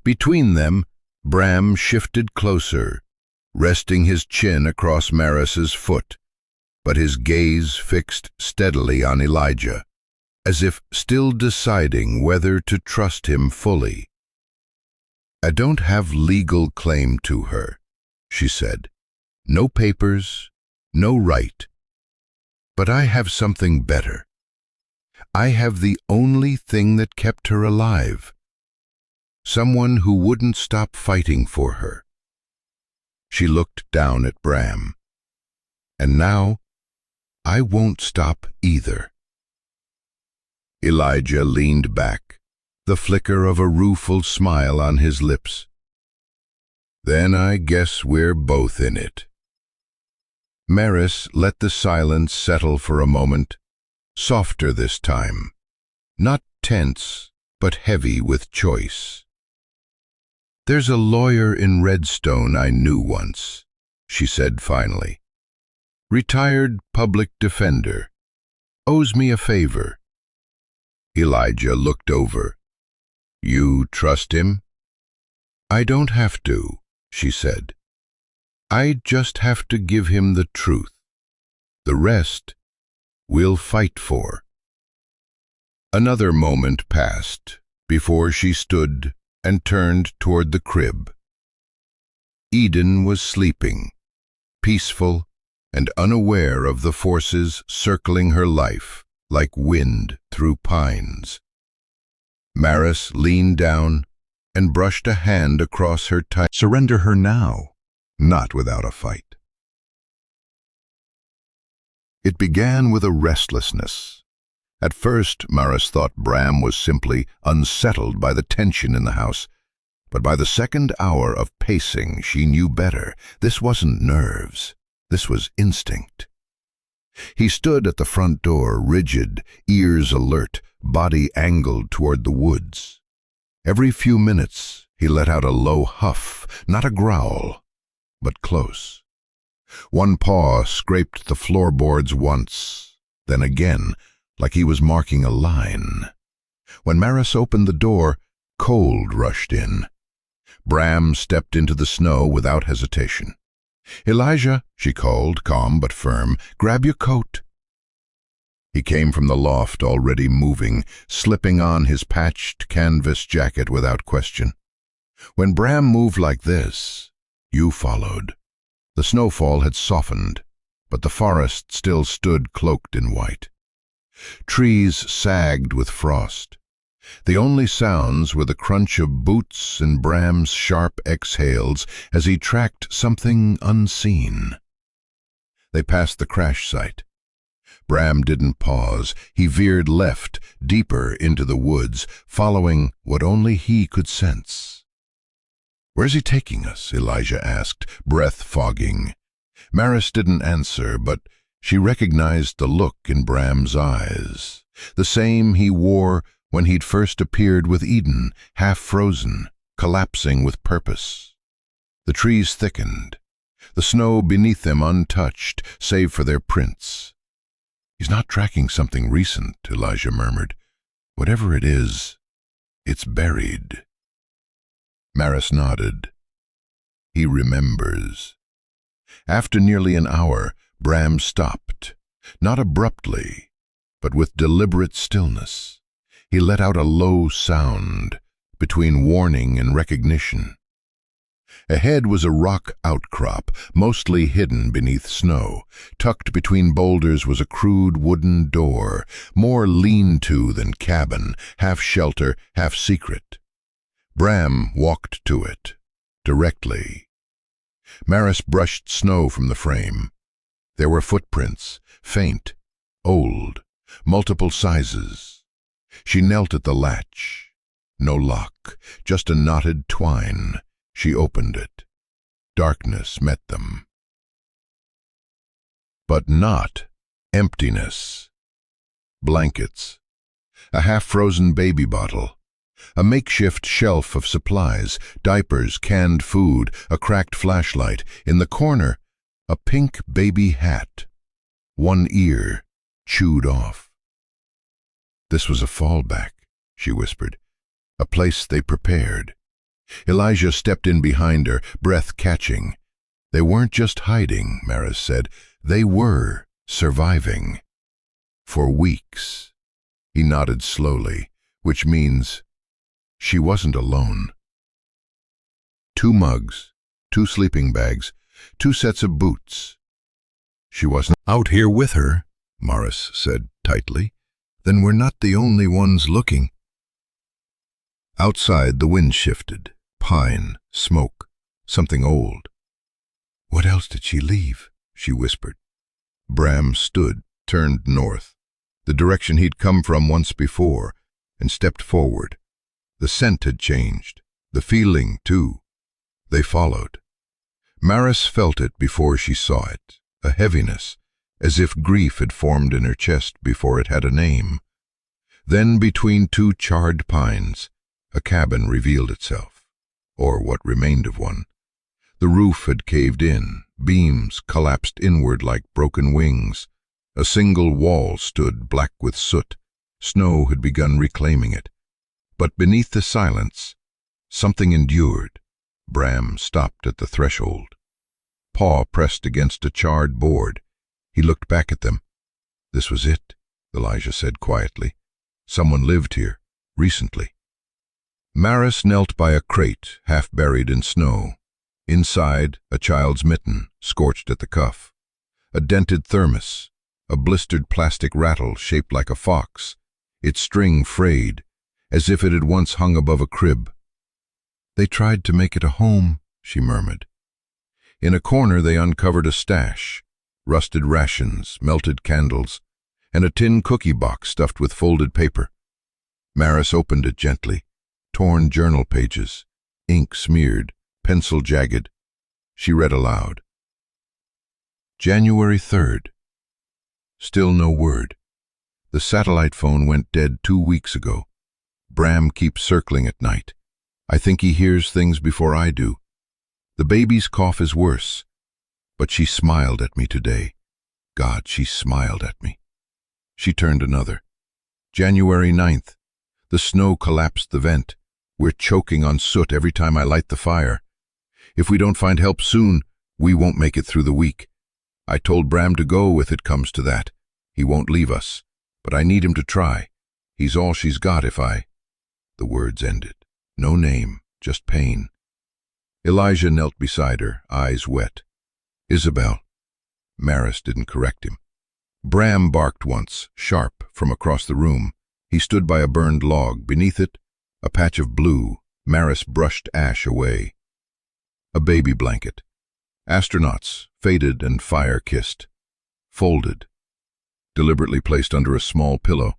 Between them, Bram shifted closer, resting his chin across Maris's foot, but his gaze fixed steadily on Elijah, as if still deciding whether to trust him fully. I don't have legal claim to her, she said. No papers, no right. But I have something better. I have the only thing that kept her alive. Someone who wouldn't stop fighting for her. She looked down at Bram. And now, I won't stop either. Elijah leaned back, the flicker of a rueful smile on his lips. Then I guess we're both in it. Maris let the silence settle for a moment, softer this time, not tense, but heavy with choice. There's a lawyer in Redstone I knew once, she said finally. Retired public defender. Owes me a favor. Elijah looked over. You trust him? I don't have to, she said. I just have to give him the truth. The rest, we'll fight for. Another moment passed before she stood and turned toward the crib. Eden was sleeping, peaceful, and unaware of the forces circling her life like wind through pines. Maris leaned down and brushed a hand across her tight. Surrender her now, not without a fight. It began with a restlessness. At first, Maris thought Bram was simply unsettled by the tension in the house. But by the second hour of pacing, she knew better. This wasn't nerves. This was instinct. He stood at the front door, rigid, ears alert, body angled toward the woods. Every few minutes, he let out a low huff, not a growl, but close. One paw scraped the floorboards once, then again, like he was marking a line. When Maris opened the door, cold rushed in. Bram stepped into the snow without hesitation. "Elijah," she called, calm but firm, "grab your coat." He came from the loft, already moving, slipping on his patched canvas jacket without question. When Bram moved like this, you followed. The snowfall had softened, but the forest still stood cloaked in white. Trees sagged with frost. The only sounds were the crunch of boots and Bram's sharp exhales as he tracked something unseen. They passed the crash site. Bram didn't pause. He veered left, deeper into the woods, following what only he could sense. "Where's he taking us?" Elijah asked, breath fogging. Maris didn't answer, but she recognized the look in Bram's eyes, the same he wore when he'd first appeared with Eden, half frozen, collapsing with purpose. The trees thickened, the snow beneath them untouched, save for their prints. "He's not tracking something recent," Elijah murmured. "Whatever it is, it's buried." Maris nodded. "He remembers." After nearly an hour, Bram stopped, not abruptly, but with deliberate stillness. He let out a low sound, between warning and recognition. Ahead was a rock outcrop, mostly hidden beneath snow. Tucked between boulders was a crude wooden door, more lean-to than cabin, half shelter, half secret. Bram walked to it, directly. Maris brushed snow from the frame. There were footprints, faint, old, multiple sizes. She knelt at the latch. No lock, just a knotted twine. She opened it. Darkness met them. But not emptiness. Blankets. A half-frozen baby bottle. A makeshift shelf of supplies, diapers, canned food, a cracked flashlight. In the corner, a pink baby hat. One ear chewed off. "This was a fallback," she whispered. "A place they prepared." Elijah stepped in behind her, breath catching. "They weren't just hiding," Maris said. "They were surviving. For weeks." He nodded slowly, which means she wasn't alone. 2 mugs, 2 sleeping bags, 2 sets of boots. She wasn't out here with her, Maris said tightly. "Then we're not the only ones looking." Outside, the wind shifted. Pine, smoke, something old. "What else did she leave?" she whispered. Bram stood, turned north, the direction he'd come from once before, and stepped forward. The scent had changed, the feeling, too. They followed. Maris felt it before she saw it, a heaviness, as if grief had formed in her chest before it had a name. Then, between 2 charred pines, a cabin revealed itself, or what remained of one. The roof had caved in, beams collapsed inward like broken wings. A single wall stood black with soot. Snow had begun reclaiming it. But beneath the silence, something endured. Bram stopped at the threshold. Paw pressed against a charred board. He looked back at them. "This was it," Elijah said quietly. "Someone lived here, recently." Maris knelt by a crate, half buried in snow. Inside, a child's mitten, scorched at the cuff. A dented thermos, a blistered plastic rattle shaped like a fox, its string frayed, as if it had once hung above a crib. "They tried to make it a home," she murmured. In a corner they uncovered a stash, rusted rations, melted candles, and a tin cookie box stuffed with folded paper. Maris opened it gently. Torn journal pages, ink smeared, pencil jagged. She read aloud. January 3rd. Still no word. The satellite phone went dead 2 weeks ago. Bram keeps circling at night. I think he hears things before I do. The baby's cough is worse. But she smiled at me today. God, she smiled at me. She turned another. January 9th. The snow collapsed the vent. We're choking on soot every time I light the fire. If we don't find help soon, we won't make it through the week. I told Bram to go if it comes to that. He won't leave us, but I need him to try. He's all she's got if I... The words ended. No name, just pain. Elijah knelt beside her, eyes wet. Isabel. Maris didn't correct him. Bram barked once, sharp, from across the room. He stood by a burned log. Beneath it, a patch of blue. Maris brushed ash away. A baby blanket. Astronauts, faded and fire-kissed. Folded. Deliberately placed under a small pillow.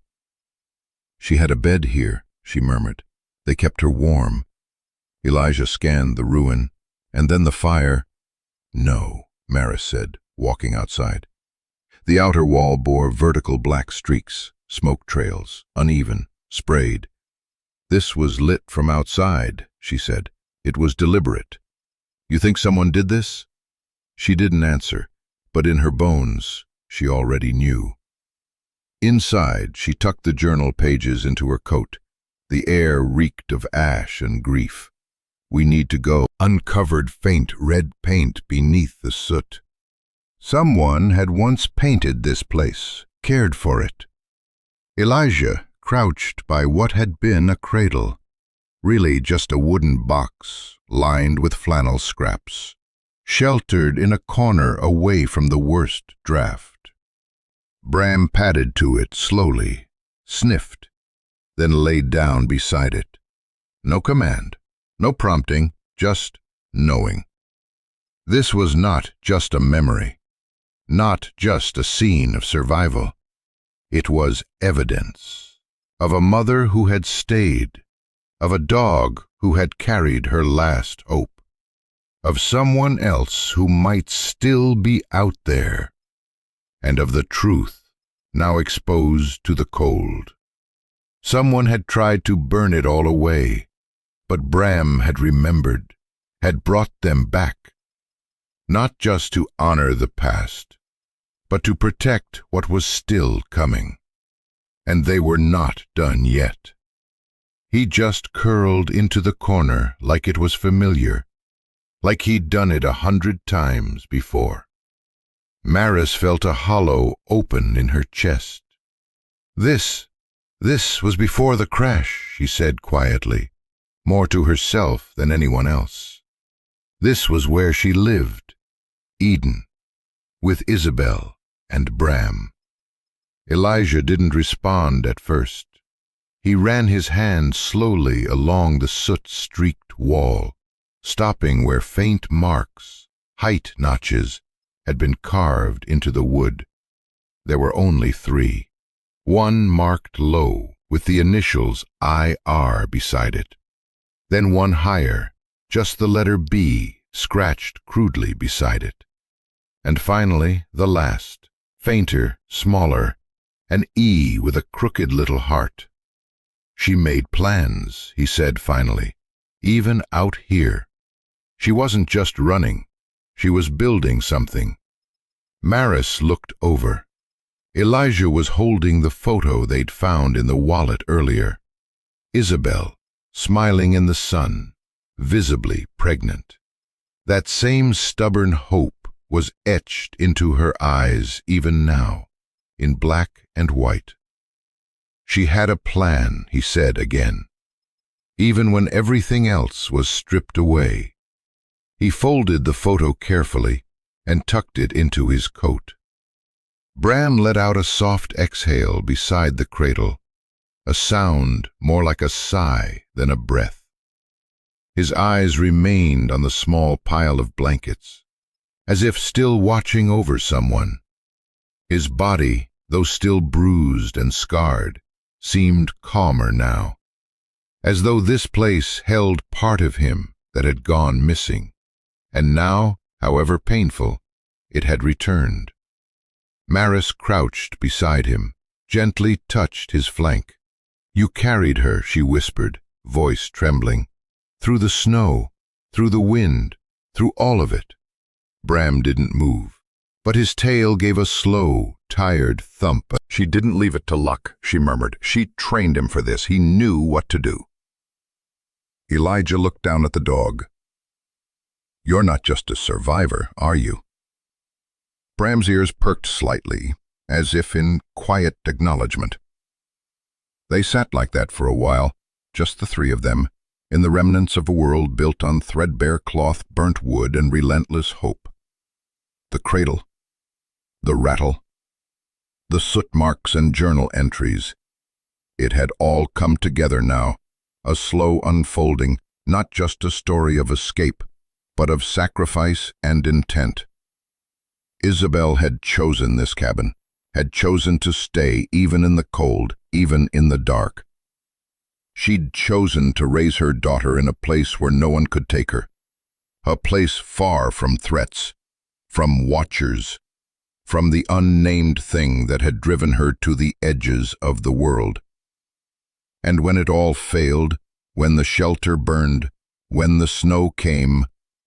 She had a bed here, she murmured. They kept her warm. Elijah scanned the ruin, and then the fire. No, Maris said, walking outside. The outer wall bore vertical black streaks, smoke trails, uneven, sprayed. This was lit from outside, she said. It was deliberate. You think someone did this? She didn't answer, but in her bones, she already knew. Inside, she tucked the journal pages into her coat. The air reeked of ash and grief. We need to go. Uncovered faint red paint beneath the soot. Someone had once painted this place, cared for it. Elijah crouched by what had been a cradle, really just a wooden box lined with flannel scraps, sheltered in a corner away from the worst draft. Bram padded to it slowly, sniffed, then laid down beside it. No command, no prompting, just knowing. This was not just a memory, not just a scene of survival. It was evidence of a mother who had stayed, of a dog who had carried her last hope, of someone else who might still be out there, and of the truth now exposed to the cold. Someone had tried to burn it all away, but Bram had remembered, had brought them back, not just to honor the past, but to protect what was still coming. And they were not done yet. He just curled into the corner like it was familiar, like he'd done it 100 times before. Maris felt a hollow open in her chest. This was before the crash, she said quietly, more to herself than anyone else. This was where she lived, Eden, with Isabel and Bram. Elijah didn't respond at first. He ran his hand slowly along the soot-streaked wall, stopping where faint marks, height notches, had been carved into the wood. There were only 3. One marked low, with the initials IR beside it. Then one higher, just the letter B, scratched crudely beside it. And finally, the last, fainter, smaller, an E with a crooked little heart. She made plans, he said finally, even out here. She wasn't just running, she was building something. Maris looked over. Elijah was holding the photo they'd found in the wallet earlier. Isabel, smiling in the sun, visibly pregnant. That same stubborn hope was etched into her eyes even now, in black and white. She had a plan, he said again, even when everything else was stripped away. He folded the photo carefully and tucked it into his coat. Bram let out a soft exhale beside the cradle, a sound more like a sigh than a breath. His eyes remained on the small pile of blankets, as if still watching over someone. His body, though still bruised and scarred, seemed calmer now, as though this place held part of him that had gone missing, and now, however painful, it had returned. Maris crouched beside him, gently touched his flank. "You carried her," she whispered, voice trembling. "Through the snow, through the wind, through all of it." Bram didn't move, but his tail gave a slow, tired thump. "She didn't leave it to luck," she murmured. "She trained him for this. He knew what to do." Elijah looked down at the dog. "You're not just a survivor, are you?" Bram's ears perked slightly, as if in quiet acknowledgement. They sat like that for a while, just the three of them, in the remnants of a world built on threadbare cloth, burnt wood, and relentless hope. The cradle, the rattle, the soot marks and journal entries. It had all come together now, a slow unfolding, not just a story of escape, but of sacrifice and intent. Isabel had chosen this cabin, had chosen to stay even in the cold, even in the dark. She'd chosen to raise her daughter in a place where no one could take her, a place far from threats, from watchers, from the unnamed thing that had driven her to the edges of the world. And when it all failed, when the shelter burned, when the snow came,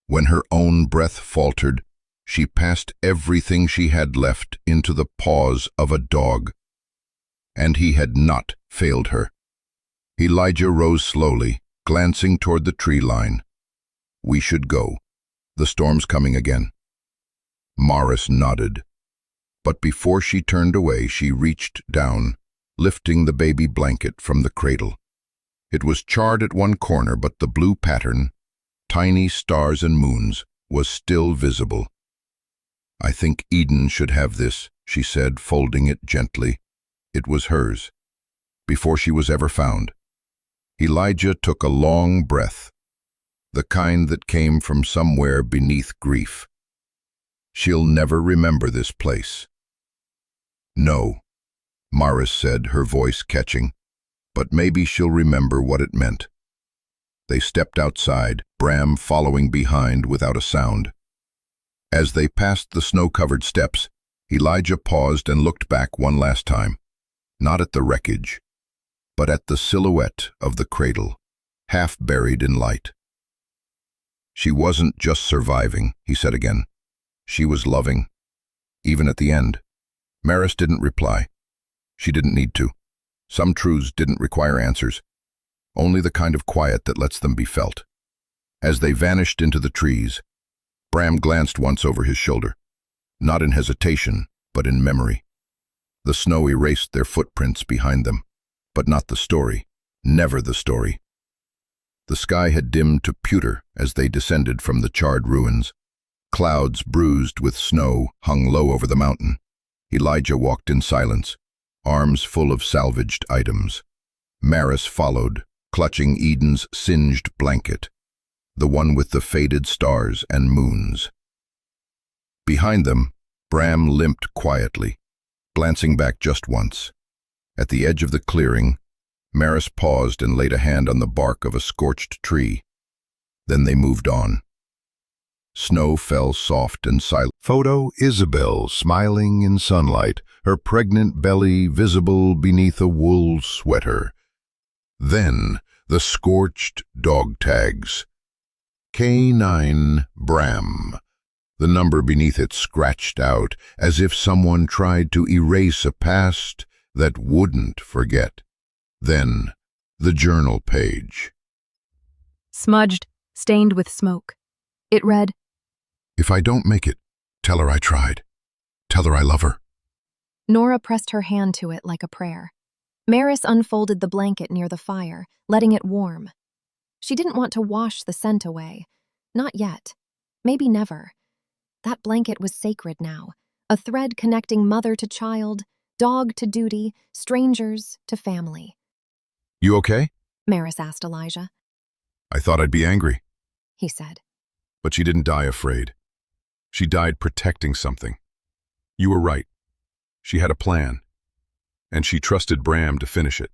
when her own breath faltered, she passed everything she had left into the paws of a dog. And he had not failed her. Elijah rose slowly, glancing toward the tree line. "We should go. The storm's coming again." Maris nodded. But before she turned away, she reached down, lifting the baby blanket from the cradle. It was charred at one corner, but the blue pattern, tiny stars and moons, was still visible. "I think Eden should have this," she said, folding it gently. It was hers, before she was ever found. Elijah took a long breath, the kind that came from somewhere beneath grief. "She'll never remember this place." "No," Maris said, her voice catching, "but maybe she'll remember what it meant." They stepped outside, Bram following behind without a sound. As they passed the snow-covered steps, Elijah paused and looked back one last time, not at the wreckage, but at the silhouette of the cradle, half buried in light. "She wasn't just surviving," he said again. "She was loving, even at the end." Maris didn't reply. She didn't need to. Some truths didn't require answers, only the kind of quiet that lets them be felt. As they vanished into the trees, Bram glanced once over his shoulder, not in hesitation, but in memory. The snow erased their footprints behind them, but not the story, never the story. The sky had dimmed to pewter as they descended from the charred ruins. Clouds bruised with snow hung low over the mountain. Elijah walked in silence, arms full of salvaged items. Maris followed, clutching Eden's singed blanket, the one with the faded stars and moons. Behind them, Bram limped quietly, glancing back just once. At the edge of the clearing, Maris paused and laid a hand on the bark of a scorched tree. Then they moved on. Snow fell soft and silent. Photo Isabel smiling in sunlight, her pregnant belly visible beneath a wool sweater. Then the scorched dog tags. K9 Bram. The number beneath it scratched out, as if someone tried to erase a past that wouldn't forget. Then, the journal page. Smudged, stained with smoke. It read, "If I don't make it, tell her I tried. Tell her I love her." Nora pressed her hand to it like a prayer. Maris unfolded the blanket near the fire, letting it warm. She didn't want to wash the scent away. Not yet. Maybe never. That blanket was sacred now, a thread connecting mother to child, dog to duty, strangers to family. You okay? Maris asked Elijah. I thought I'd be angry. He said. But she didn't die afraid. She died protecting something. You were right. She had a plan. And she trusted Bram to finish it.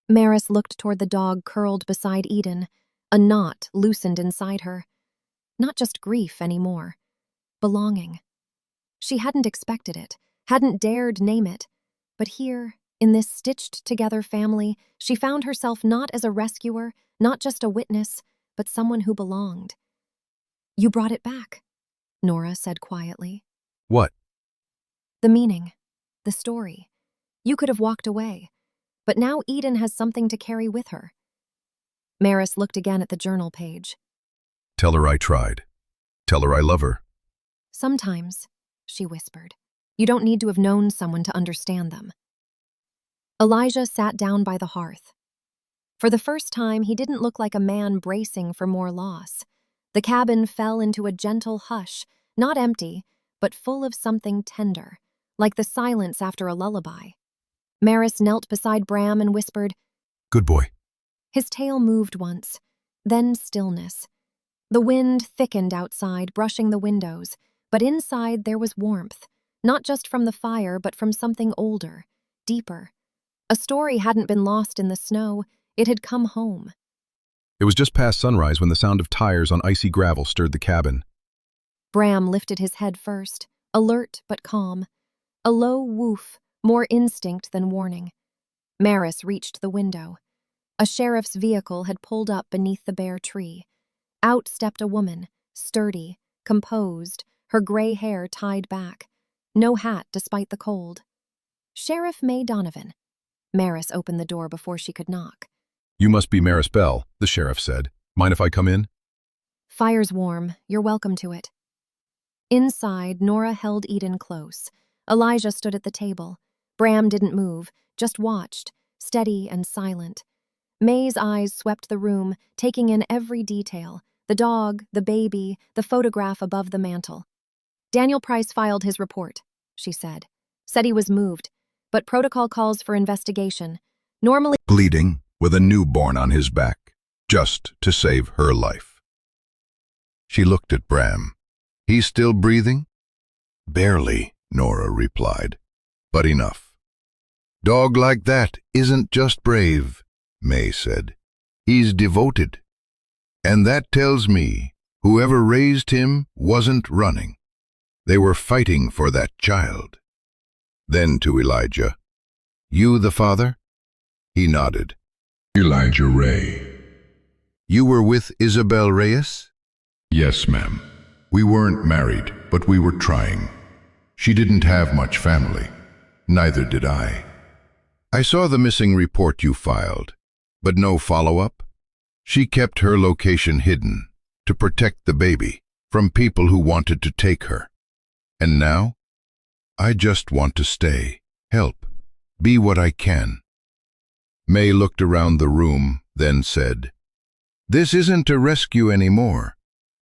Maris looked toward the dog curled beside Eden. A knot loosened inside her. Not just grief anymore. Belonging. She hadn't expected it, hadn't dared name it. But here, in this stitched-together family, she found herself not as a rescuer, not just a witness, but someone who belonged. You brought it back, Nora said quietly. What? The meaning. The story. You could have walked away. But now Eden has something to carry with her. Maris looked again at the journal page. Tell her I tried. Tell her I love her. Sometimes, she whispered, you don't need to have known someone to understand them. Elijah sat down by the hearth. For the first time, he didn't look like a man bracing for more loss. The cabin fell into a gentle hush, not empty, but full of something tender, like the silence after a lullaby. Maris knelt beside Bram and whispered, Good boy. His tail moved once, then stillness. The wind thickened outside, brushing the windows, but inside there was warmth, not just from the fire, but from something older, deeper. A story hadn't been lost in the snow, it had come home. It was just past sunrise when the sound of tires on icy gravel stirred the cabin. Bram lifted his head first, alert but calm. A low woof, more instinct than warning. Maris reached the window. A sheriff's vehicle had pulled up beneath the bare tree. Out stepped a woman, sturdy, composed, her gray hair tied back. No hat despite the cold. Sheriff May Donovan. Maris opened the door before she could knock. You must be Maris Bell, the sheriff said. Mind if I come in? Fire's warm. You're welcome to it. Inside, Nora held Eden close. Elijah stood at the table. Bram didn't move, just watched, steady and silent. May's eyes swept the room, taking in every detail. The dog, the baby, the photograph above the mantel. Daniel Price filed his report, she said. Said he was moved, but protocol calls for investigation. Normally Bleeding, with a newborn on his back, just to save her life. She looked at Bram. He's still breathing? Barely, Nora replied, but enough. Dog like that isn't just brave, May said. He's devoted. And that tells me whoever raised him wasn't running. They were fighting for that child. Then to Elijah, You the father? He nodded. Elijah Ray. You were with Isabel Reyes? Yes, ma'am. We weren't married, but we were trying. She didn't have much family. Neither did I. I saw the missing report you filed, but no follow-up? She kept her location hidden to protect the baby from people who wanted to take her. And now? I just want to stay, help, be what I can. May looked around the room, then said, This isn't a rescue anymore.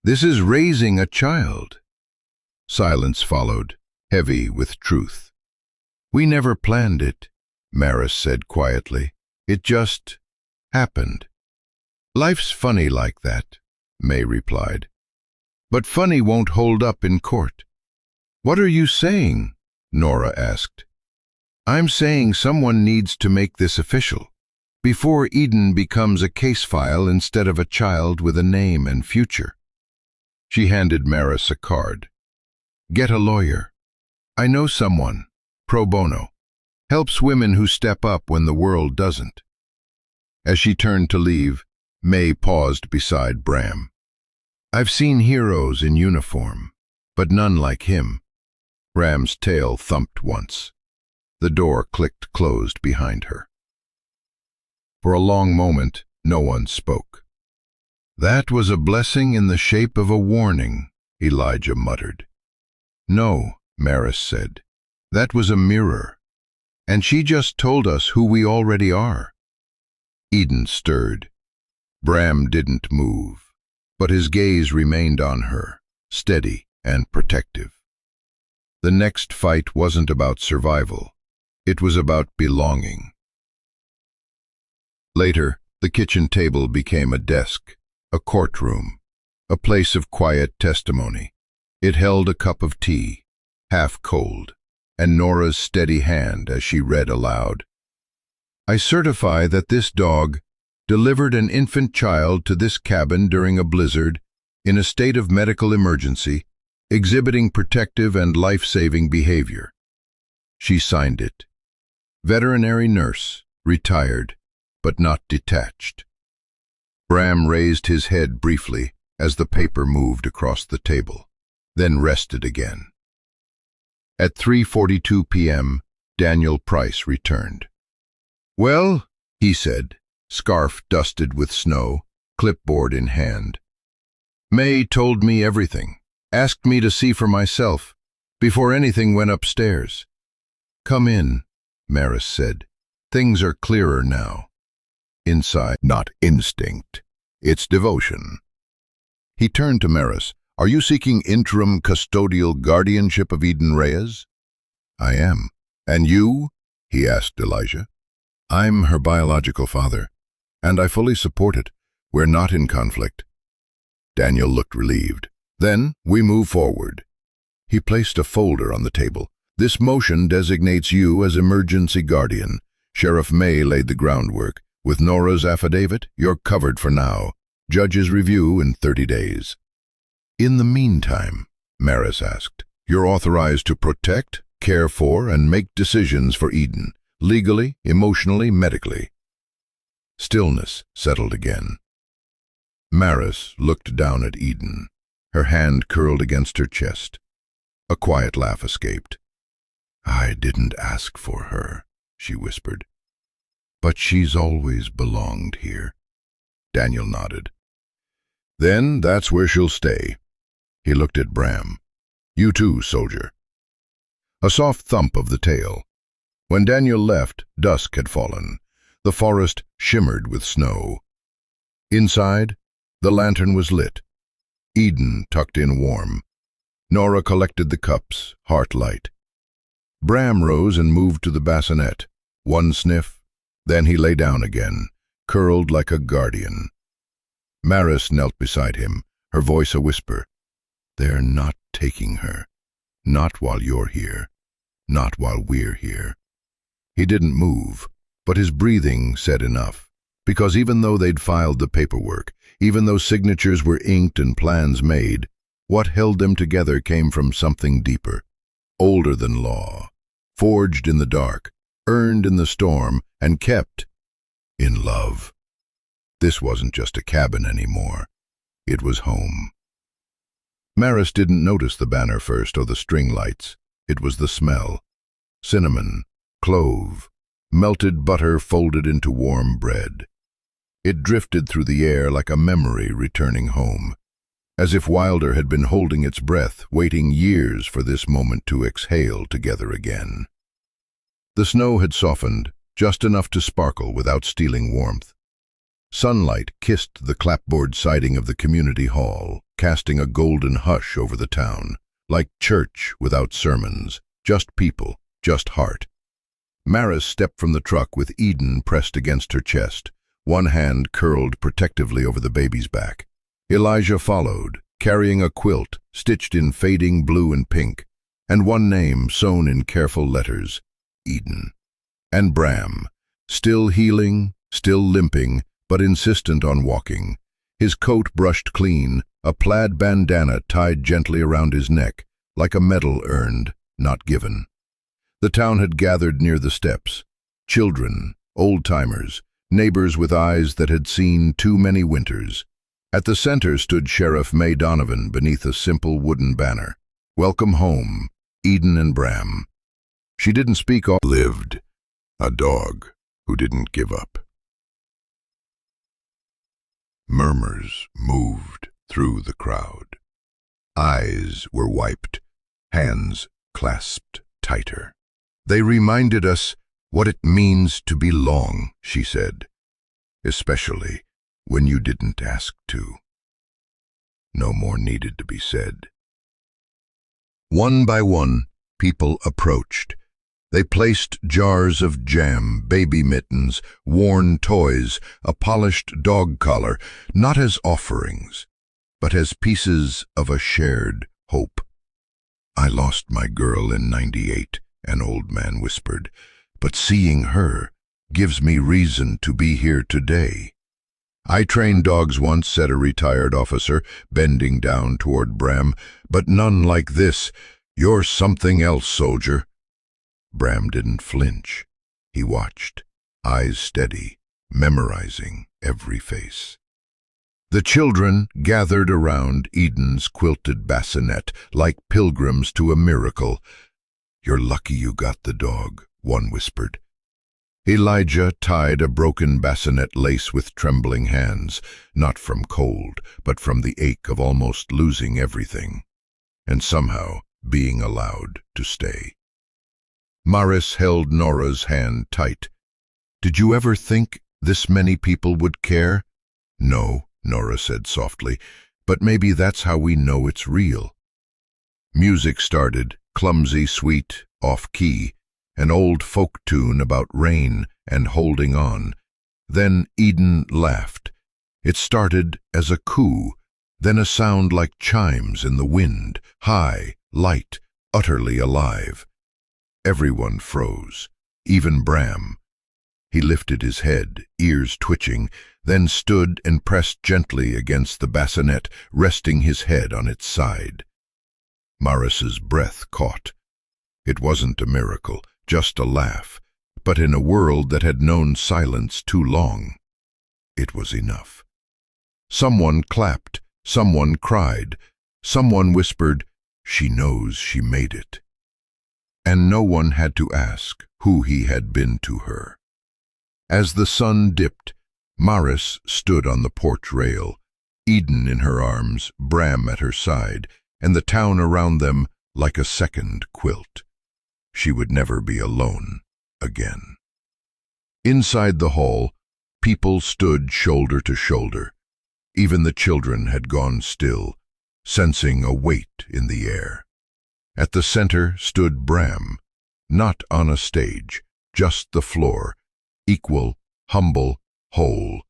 This is raising a child. Silence followed, heavy with truth. We never planned it, Maris said quietly. It just happened. Life's funny like that, May replied. But funny won't hold up in court. What are you saying? Nora asked. I'm saying someone needs to make this official, before Eden becomes a case file instead of a child with a name and future. She handed Maris a card. Get a lawyer. I know someone, pro bono, helps women who step up when the world doesn't. As she turned to leave, May paused beside Bram. I've seen heroes in uniform, but none like him. Bram's tail thumped once. The door clicked closed behind her. For a long moment, no one spoke. That was a blessing in the shape of a warning, Elijah muttered. No, Maris said. That was a mirror. And she just told us who we already are. Eden stirred. Bram didn't move, but his gaze remained on her, steady and protective. The next fight wasn't about survival. It was about belonging. Later, the kitchen table became a desk, a courtroom, a place of quiet testimony. It held a cup of tea, half cold, and Nora's steady hand as she read aloud. I certify that this dog delivered an infant child to this cabin during a blizzard in a state of medical emergency, exhibiting protective and life-saving behavior. She signed it. Veterinary nurse, retired, but not detached. Bram raised his head briefly as the paper moved across the table, then rested again. At 3:42 p.m., Daniel Price returned. "Well," he said, scarf dusted with snow, clipboard in hand. "May told me everything, asked me to see for myself, before anything went upstairs." "Come in," Maris said. "Things are clearer now." Inside, not instinct, it's devotion. He turned to Maris. "Are you seeking interim custodial guardianship of Eden Reyes?" "I am." "And you?" he asked Elijah. "I'm her biological father, and I fully support it. We're not in conflict." Daniel looked relieved. "Then we move forward." He placed a folder on the table. "This motion designates you as emergency guardian. Sheriff May laid the groundwork. With Nora's affidavit, you're covered for now. Judge's review in 30 days. "In the meantime," Maris asked, "you're authorized to protect, care for, and make decisions for Eden, legally, emotionally, medically." Stillness settled again. Maris looked down at Eden, her hand curled against her chest. A quiet laugh escaped. "I didn't ask for her," she whispered. "But she's always belonged here." Daniel nodded. "Then that's where she'll stay." He looked at Bram. "You too, soldier." A soft thump of the tail. When Daniel left, dusk had fallen. The forest shimmered with snow. Inside, the lantern was lit. Eden tucked in warm. Nora collected the cups, heart light. Bram rose and moved to the bassinet. One sniff, then he lay down again, curled like a guardian. Maris knelt beside him, her voice a whisper. "They're not taking her. Not while you're here. Not while we're here." He didn't move, but his breathing said enough, because even though they'd filed the paperwork, even though signatures were inked and plans made, what held them together came from something deeper, older than law, forged in the dark, earned in the storm, and kept in love. This wasn't just a cabin anymore. It was home. Maris didn't notice the banner first or the string lights. It was the smell. Cinnamon, clove, melted butter folded into warm bread. It drifted through the air like a memory returning home, as if Wilder had been holding its breath, waiting years for this moment to exhale together again. The snow had softened, just enough to sparkle without stealing warmth. Sunlight kissed the clapboard siding of the community hall, casting a golden hush over the town, like church without sermons, just people, just heart. Maris stepped from the truck with Eden pressed against her chest, one hand curled protectively over the baby's back. Elijah followed, carrying a quilt stitched in fading blue and pink, and one name sewn in careful letters, Eden. And Bram, still healing, still limping, but insistent on walking. His coat brushed clean, a plaid bandana tied gently around his neck, like a medal earned, not given. The town had gathered near the steps. Children, old-timers, neighbors with eyes that had seen too many winters. At the center stood Sheriff May Donovan beneath a simple wooden banner. "Welcome home, Eden and Bram." She didn't speak all. Lived, a dog who didn't give up. Murmurs moved through the crowd. Eyes were wiped, hands clasped tighter. "They reminded us what it means to belong," she said, "especially when you didn't ask to." No more needed to be said. One by one, People approached. They placed jars of jam, baby mittens, worn toys, a polished dog collar, not as offerings, but as pieces of a shared hope. "I lost my girl in '98, an old man whispered, "but seeing her gives me reason to be here today." "I trained dogs once," said a retired officer, bending down toward Bram, "but none like this. You're something else, soldier." Bram didn't flinch. He watched, eyes steady, memorizing every face. The children gathered around Eden's quilted bassinet like pilgrims to a miracle. "You're lucky you got the dog," one whispered. Elijah tied a broken bassinet lace with trembling hands, not from cold, but from the ache of almost losing everything, and somehow being allowed to stay. Maris held Nora's hand tight. "Did you ever think this many people would care?" "No," Nora said softly, "but maybe that's how we know it's real." Music started, clumsy, sweet, off-key, an old folk tune about rain and holding on. Then Eden laughed. It started as a coo, then a sound like chimes in the wind, high, light, utterly alive. Everyone froze, even Bram. He lifted his head, ears twitching, then stood and pressed gently against the bassinet, resting his head on its side. Maris's breath caught. It wasn't a miracle, just a laugh, but in a world that had known silence too long, it was enough. Someone clapped, someone cried, someone whispered, "She knows she made it." And no one had to ask who he had been to her. As the sun dipped, Maris stood on the porch rail, Eden in her arms, Bram at her side, and the town around them like a second quilt. She would never be alone again. Inside the hall, people stood shoulder to shoulder. Even the children had gone still, sensing a weight in the air. At the center stood Bram, not on a stage, just the floor, equal, humble, whole.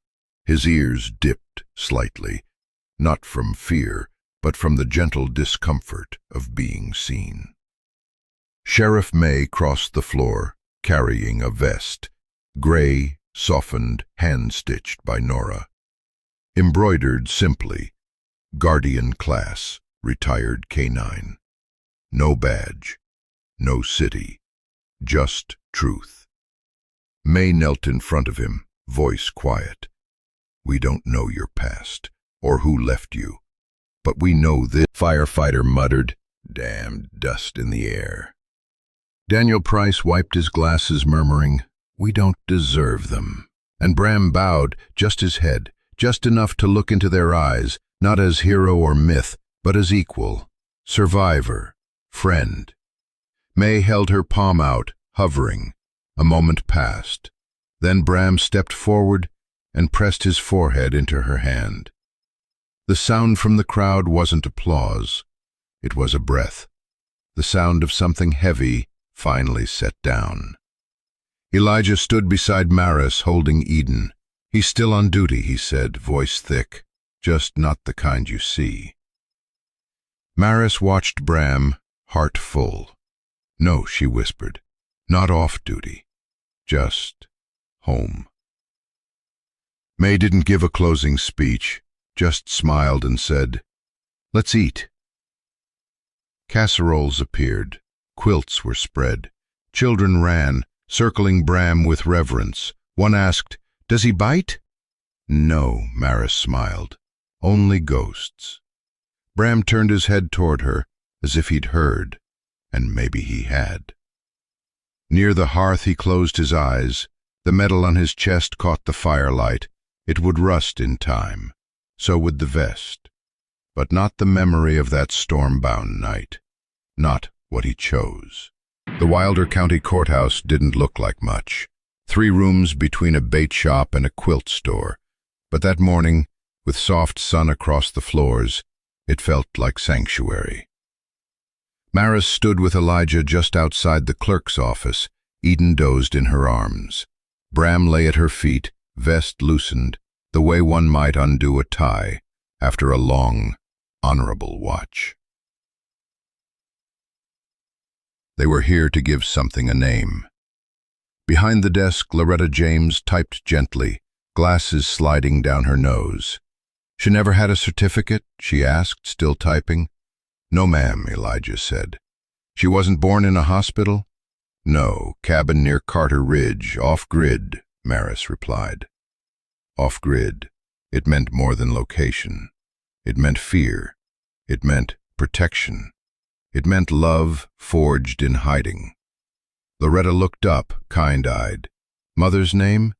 His ears dipped slightly, not from fear, but from the gentle discomfort of being seen. Sheriff May crossed the floor, carrying a vest, gray, softened, hand-stitched by Nora. Embroidered simply, Guardian Class, Retired K9. No badge, no city, just truth. May knelt in front of him, voice quiet. "We don't know your past, or who left you, but we know this," firefighter muttered, "damned dust in the air." Daniel Price wiped his glasses, murmuring, "We don't deserve them." And Bram bowed, just his head, just enough to look into their eyes, not as hero or myth, but as equal, survivor, friend. May held her palm out, hovering. A moment passed. Then Bram stepped forward and pressed his forehead into her hand. The sound from the crowd wasn't applause. It was a breath, the sound of something heavy finally set down. Elijah stood beside Maris, holding Eden. "He's still on duty," he said, voice thick, "just not the kind you see." Maris watched Bram, heart full. "No," she whispered, "not off duty, just home." May didn't give a closing speech, just smiled and said, "Let's eat." Casseroles appeared, quilts were spread. Children ran, circling Bram with reverence. One asked, "Does he bite?" "No," Maris smiled, "only ghosts." Bram turned his head toward her, as if he'd heard, and maybe he had. Near the hearth he closed his eyes. The metal on his chest caught the firelight. It would rust in time. So would the vest. But not the memory of that storm-bound night. Not what he chose. The Wilder County Courthouse didn't look like much. 3 rooms between a bait shop and a quilt store. But that morning, with soft sun across the floors, it felt like sanctuary. Maris stood with Elijah just outside the clerk's office. Eden dozed in her arms. Bram lay at her feet, vest loosened, the way one might undo a tie after a long, honorable watch. They were here to give something a name. Behind the desk, Loretta James typed gently, glasses sliding down her nose. "She never had a certificate?" she asked, still typing. "No, ma'am," Elijah said. "She wasn't born in a hospital?" "No, cabin near Carter Ridge, off-grid," Maris replied. Off-grid. It meant more than location. It meant fear. It meant protection. It meant love forged in hiding. Loretta looked up, kind-eyed. "Mother's name?"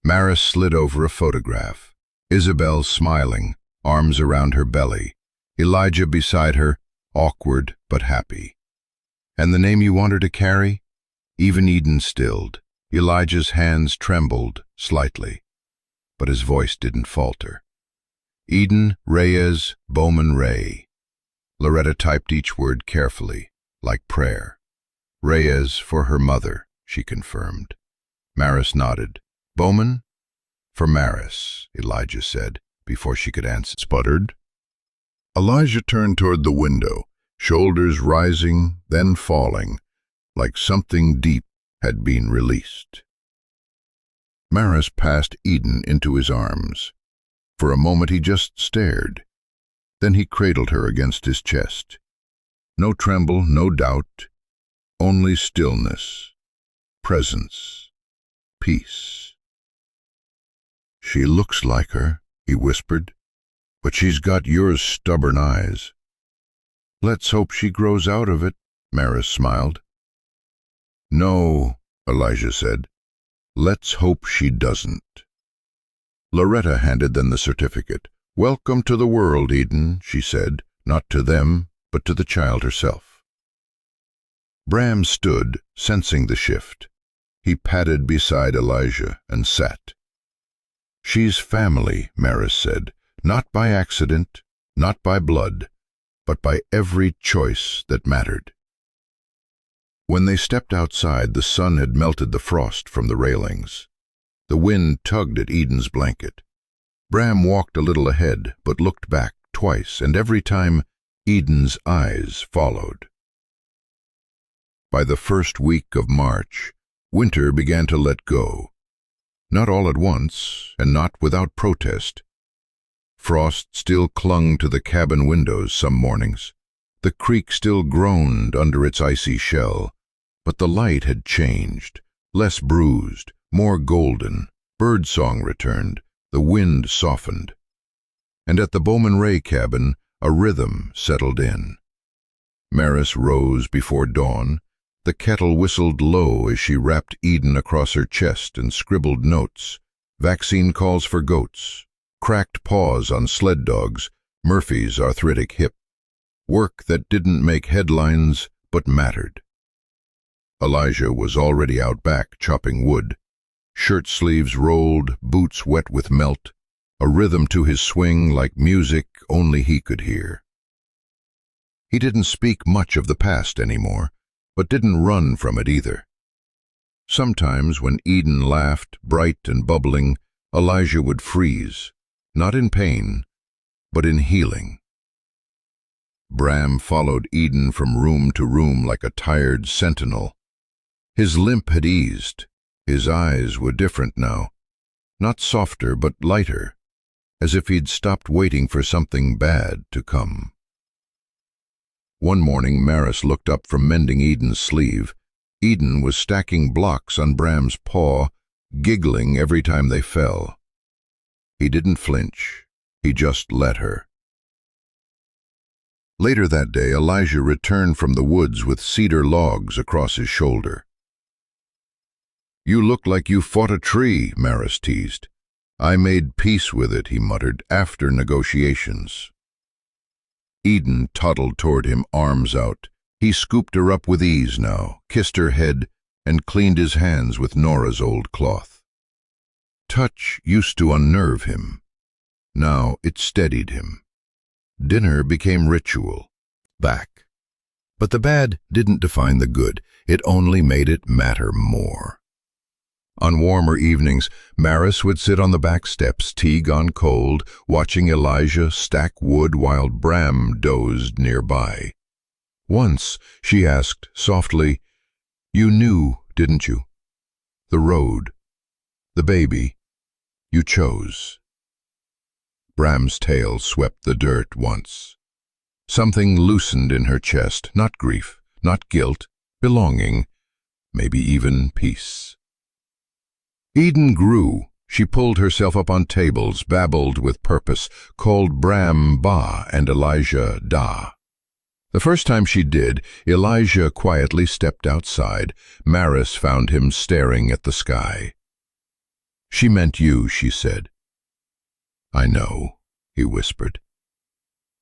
Maris slid over a photograph. Isabel smiling, arms around her belly. Elijah beside her, awkward but happy. "And the name you want her to carry?" Even Eden stilled. Elijah's hands trembled slightly, but his voice didn't falter. "Eden Reyes Bowman Ray." Loretta typed each word carefully, like prayer. "Reyes for her mother," she confirmed. Maris nodded. "Bowman?" "For Maris," Elijah said, before she could answer. Sputtered. Elijah turned toward the window, shoulders rising, then falling, like something deep had been released. Maris passed Eden into his arms. For a moment he just stared. Then he cradled her against his chest. No tremble, no doubt, only stillness, presence, peace. "She looks like her," he whispered, "but she's got your stubborn eyes." "Let's hope she grows out of it," Maris smiled. "No," Elijah said. "Let's hope she doesn't." Loretta handed them the certificate. "Welcome to the world, Eden," she said, not to them, but to the child herself. Bram stood, sensing the shift. He padded beside Elijah and sat. "She's family," Maris said, "not by accident, not by blood, but by every choice that mattered." When they stepped outside, the sun had melted the frost from the railings. The wind tugged at Eden's blanket. Bram walked a little ahead, but looked back twice, and every time Eden's eyes followed. By the first week of March, winter began to let go. Not all at once, and not without protest. Frost still clung to the cabin windows some mornings. The creek still groaned under its icy shell, but the light had changed, less bruised, more golden. Birdsong returned, the wind softened. And at the Bowman Ray cabin, a rhythm settled in. Maris rose before dawn. The kettle whistled low as she wrapped Eden across her chest and scribbled notes. Vaccine calls for goats, cracked paws on sled dogs, Murphy's arthritic hip. Work that didn't make headlines but mattered. Elijah was already out back chopping wood. Shirt sleeves rolled, boots wet with melt, a rhythm to his swing like music only he could hear. He didn't speak much of the past anymore, but didn't run from it either. Sometimes when Eden laughed, bright and bubbling, Elijah would freeze, not in pain, but in healing. Bram followed Eden from room to room like a tired sentinel. His limp had eased. His eyes were different now, not softer but lighter, as if he'd stopped waiting for something bad to come. One morning Maris looked up from mending Eden's sleeve. Eden was stacking blocks on Bram's paw, giggling every time they fell. He didn't flinch. He just let her. Later that day, Elijah returned from the woods with cedar logs across his shoulder. "You look like you fought a tree," Maris teased. "I made peace with it," he muttered, "after negotiations." Eden toddled toward him, arms out. He scooped her up with ease now, kissed her head, and cleaned his hands with Nora's old cloth. Touch used to unnerve him. Now it steadied him. Dinner became ritual. Back. But the bad didn't define the good. It only made it matter more. On warmer evenings, Maris would sit on the back steps, tea gone cold, watching Elijah stack wood while Bram dozed nearby. Once she asked softly, "You knew, didn't you? The road, the baby, you chose." Bram's tail swept the dirt once. Something loosened in her chest, not grief, not guilt, belonging, maybe even peace. Eden grew. She pulled herself up on tables, babbled with purpose, called Bram Ba and Elijah Da. The first time she did, Elijah quietly stepped outside. Maris found him staring at the sky. "She meant you," she said. "I know," he whispered.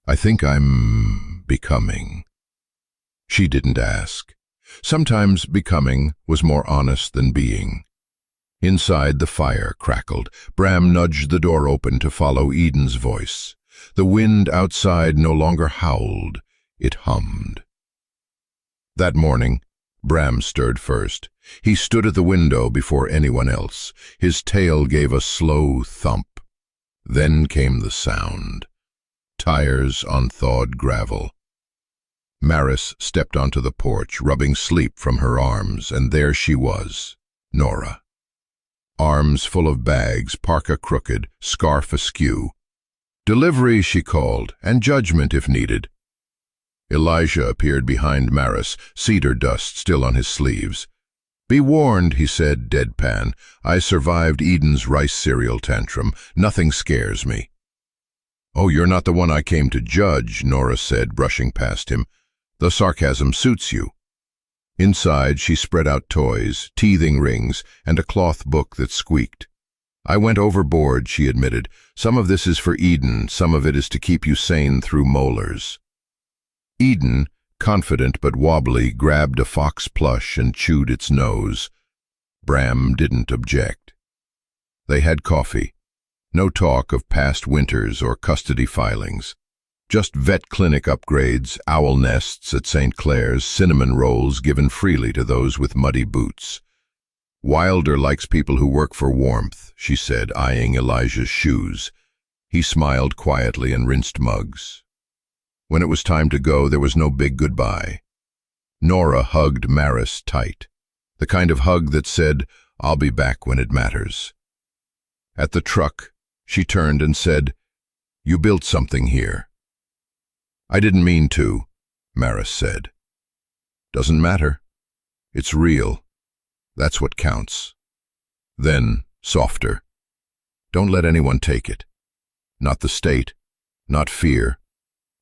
"I think I'm becoming." She didn't ask. Sometimes becoming was more honest than being. Inside, the fire crackled. Bram nudged the door open to follow Eden's voice. The wind outside no longer howled. It hummed. That morning, Bram stirred first. He stood at the window before anyone else. His tail gave a slow thump. Then came the sound. Tires on thawed gravel. Maris stepped onto the porch, rubbing sleep from her arms, and there she was, Nora. Arms full of bags, parka crooked, scarf askew. "Delivery," she called, "and judgment if needed." Elijah appeared behind Maris, cedar dust still on his sleeves. "Be warned," he said, deadpan. "I survived Eden's rice cereal tantrum. Nothing scares me." "Oh, you're not the one I came to judge," Nora said, brushing past him. "The sarcasm suits you." Inside, she spread out toys, teething rings, and a cloth book that squeaked. "I went overboard," she admitted. "Some of this is for Eden, some of it is to keep you sane through molars." Eden, confident but wobbly, grabbed a fox plush and chewed its nose. Bram didn't object. They had coffee. No talk of past winters or custody filings. Just vet clinic upgrades, owl nests at St. Clair's, cinnamon rolls given freely to those with muddy boots. "Wilder likes people who work for warmth," she said, eyeing Elijah's shoes. He smiled quietly and rinsed mugs. When it was time to go, there was no big goodbye. Nora hugged Maris tight, the kind of hug that said, "I'll be back when it matters." At the truck, she turned and said, "You built something here." "I didn't mean to," Maris said. "Doesn't matter. It's real. That's what counts." Then, softer, "Don't let anyone take it. Not the state, not fear,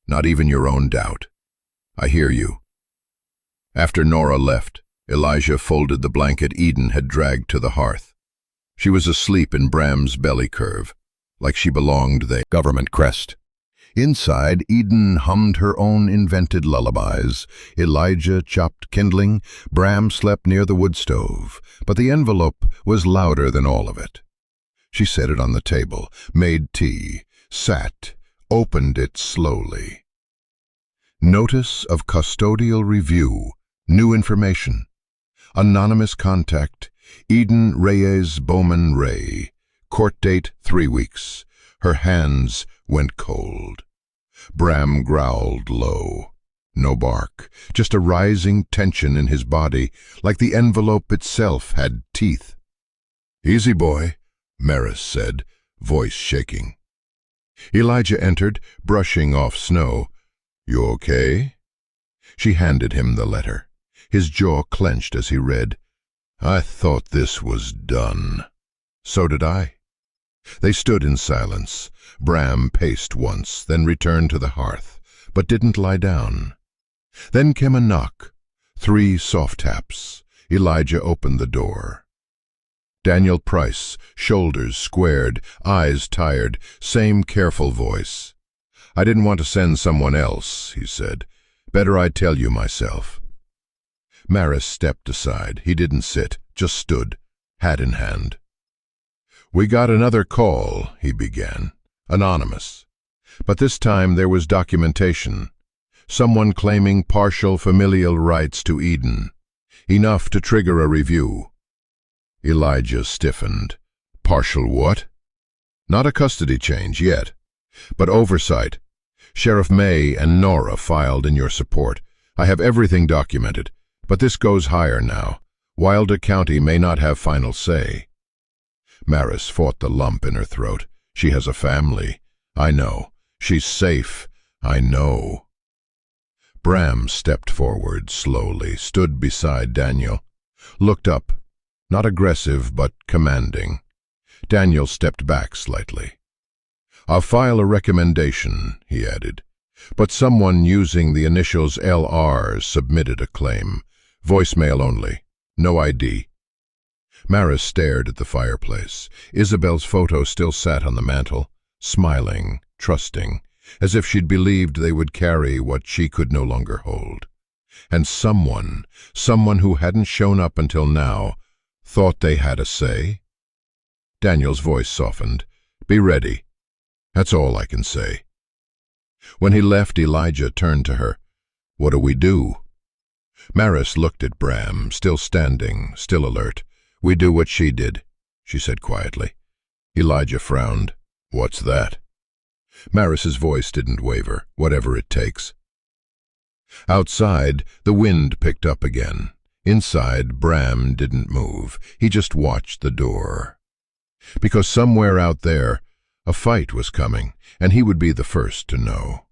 not even your own doubt. I hear you." After Nora left, Elijah folded the blanket Eden had dragged to the hearth. She was asleep in Bram's belly curve, like she belonged there. Government crest. Inside, Eden hummed her own invented lullabies. Elijah chopped kindling. Bram slept near the wood stove, but the envelope was louder than all of it. She set it on the table, made tea, sat, opened it slowly. Notice of custodial review. New information. Anonymous contact. Eden Reyes Bowman Ray. Court date 3 weeks. Her hands went cold. Bram growled low. No bark, just a rising tension in his body, like the envelope itself had teeth. "Easy, boy," Maris said, voice shaking. Elijah entered, brushing off snow. "You okay?" She handed him the letter. His jaw clenched as he read. "I thought this was done." "So did I." They stood in silence. Bram paced once, then returned to the hearth, but didn't lie down. Then came a knock. 3 soft taps. Elijah opened the door. Daniel Price, shoulders squared, eyes tired, same careful voice. "I didn't want to send someone else," he said. "Better I tell you myself." Maris stepped aside. He didn't sit, just stood, hat in hand. "We got another call," he began. "Anonymous. But this time there was documentation. someone claiming partial familial rights to Eden, enough to trigger a review. Elijah stiffened. Partial what? Not a custody change yet, but oversight. Sheriff May and Nora filed in your support. I have everything documented, but this goes higher now. Wilder County may not have final say. Maris fought the lump in her throat. She has a family. I know. She's safe. I know. Bram stepped forward slowly, stood beside Daniel, looked up, not aggressive but commanding. Daniel stepped back slightly. I'll file a recommendation, he added, but someone using the initials LR submitted a claim. Voicemail only. No ID. Maris stared at the fireplace. Isabel's photo still sat on the mantel, smiling, trusting, as if she'd believed they would carry what she could no longer hold. And someone who hadn't shown up until now, thought they had a say? Daniel's voice softened. Be ready. That's all I can say. When he left, Elijah turned to her. What do we do? Maris looked at Bram, still standing, still alert. We do what she did, she said quietly. Elijah frowned. What's that? Maris's voice didn't waver. Whatever it takes. Outside, the wind picked up again. Inside, Bram didn't move. He just watched the door. Because somewhere out there, a fight was coming, and he would be the first to know.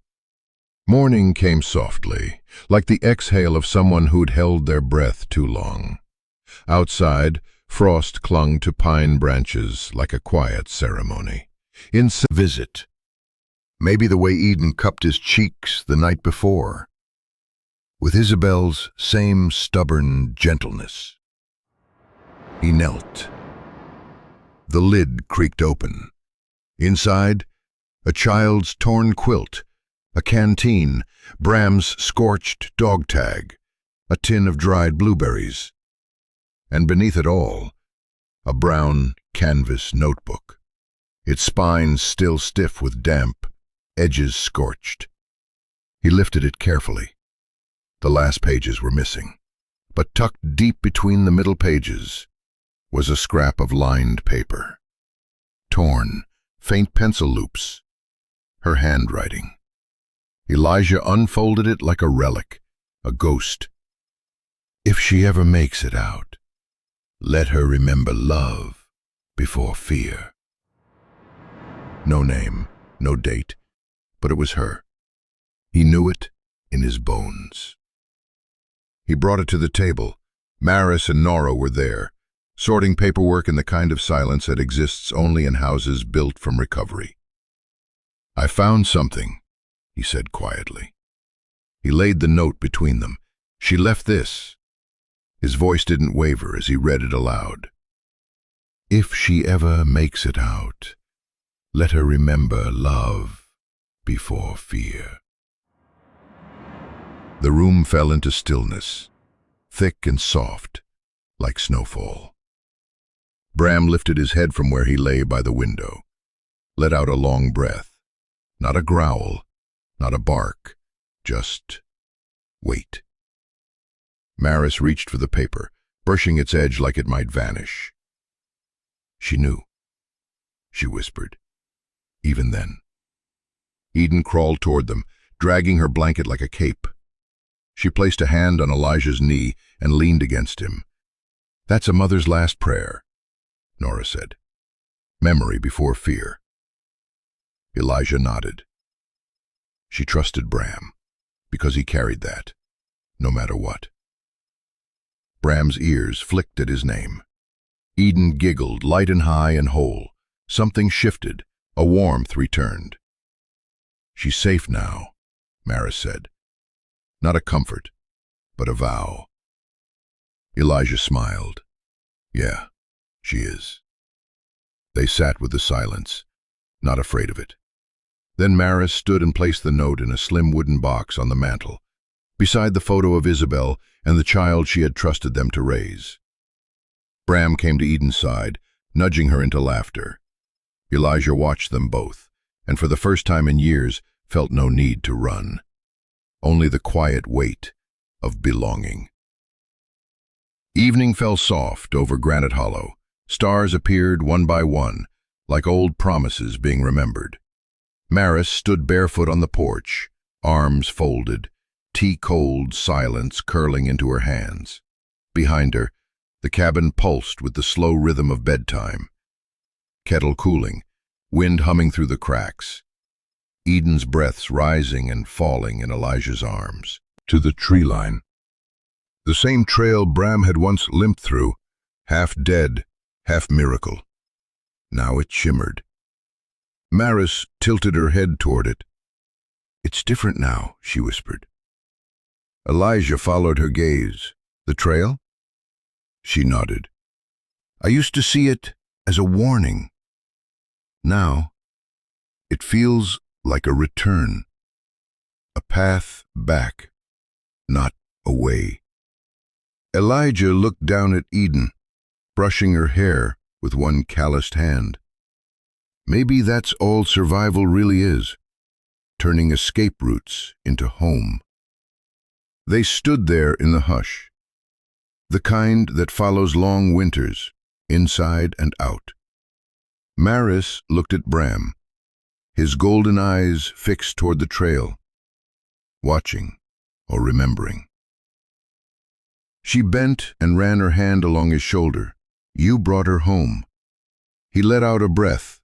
Morning came softly, like the exhale of someone who'd held their breath too long. Outside, frost clung to pine branches like a quiet ceremony. Visit. Maybe the way Eden cupped his cheeks the night before, with Isabel's same stubborn gentleness. He knelt. The lid creaked open. Inside, a child's torn quilt, a canteen, Bram's scorched dog tag, a tin of dried blueberries, and beneath it all, a brown canvas notebook, its spine still stiff with damp, edges scorched. He lifted it carefully. The last pages were missing, but tucked deep between the middle pages was a scrap of lined paper. Torn, faint pencil loops, her handwriting. Elijah unfolded it like a relic, a ghost. If she ever makes it out, let her remember love before fear. No name, no date, but it was her. He knew it in his bones. He brought it to the table. Maris and Nora were there, sorting paperwork in the kind of silence that exists only in houses built from recovery. I found something, he said quietly. He laid the note between them. She left this. His voice didn't waver as he read it aloud. If she ever makes it out, let her remember love before fear. The room fell into stillness, thick and soft, like snowfall. Bram lifted his head from where he lay by the window, let out a long breath. Not a growl, not a bark, just wait. Maris reached for the paper, brushing its edge like it might vanish. She knew. She whispered. Even then. Eden crawled toward them, dragging her blanket like a cape. She placed a hand on Elijah's knee and leaned against him. That's a mother's last prayer, Nora said. Memory before fear. Elijah nodded. She trusted Bram, because he carried that, no matter what. Bram's ears flicked at his name. Eden giggled, light and high and whole. Something shifted, a warmth returned. She's safe now, Maris said. Not a comfort, but a vow. Elijah smiled. Yeah, she is. They sat with the silence, not afraid of it. Then Maris stood and placed the note in a slim wooden box on the mantel, beside the photo of Isabel and the child she had trusted them to raise. Bram came to Eden's side, nudging her into laughter. Elijah watched them both, and for the first time in years felt no need to run. only the quiet weight of belonging. Evening fell soft over Granite Hollow. Stars appeared one by one, like old promises being remembered. Maris stood barefoot on the porch, arms folded, tea-cold silence curling into her hands. Behind her, the cabin pulsed with the slow rhythm of bedtime. Kettle cooling, wind humming through the cracks. Eden's breaths rising and falling in Elijah's arms. To the tree line. The same trail Bram had once limped through, half dead, half miracle. Now it shimmered. Maris tilted her head toward it. "It's different now," she whispered. Elijah followed her gaze. "The trail?" She nodded. "I used to see it as a warning. Now, it feels like a return. A path back, not away." Elijah looked down at Eden, brushing her hair with one calloused hand. Maybe that's all survival really is, turning escape routes into home. They stood there in the hush, the kind that follows long winters, inside and out. Maris looked at Bram, his golden eyes fixed toward the trail, watching or remembering. She bent and ran her hand along his shoulder. "You brought her home." He let out a breath.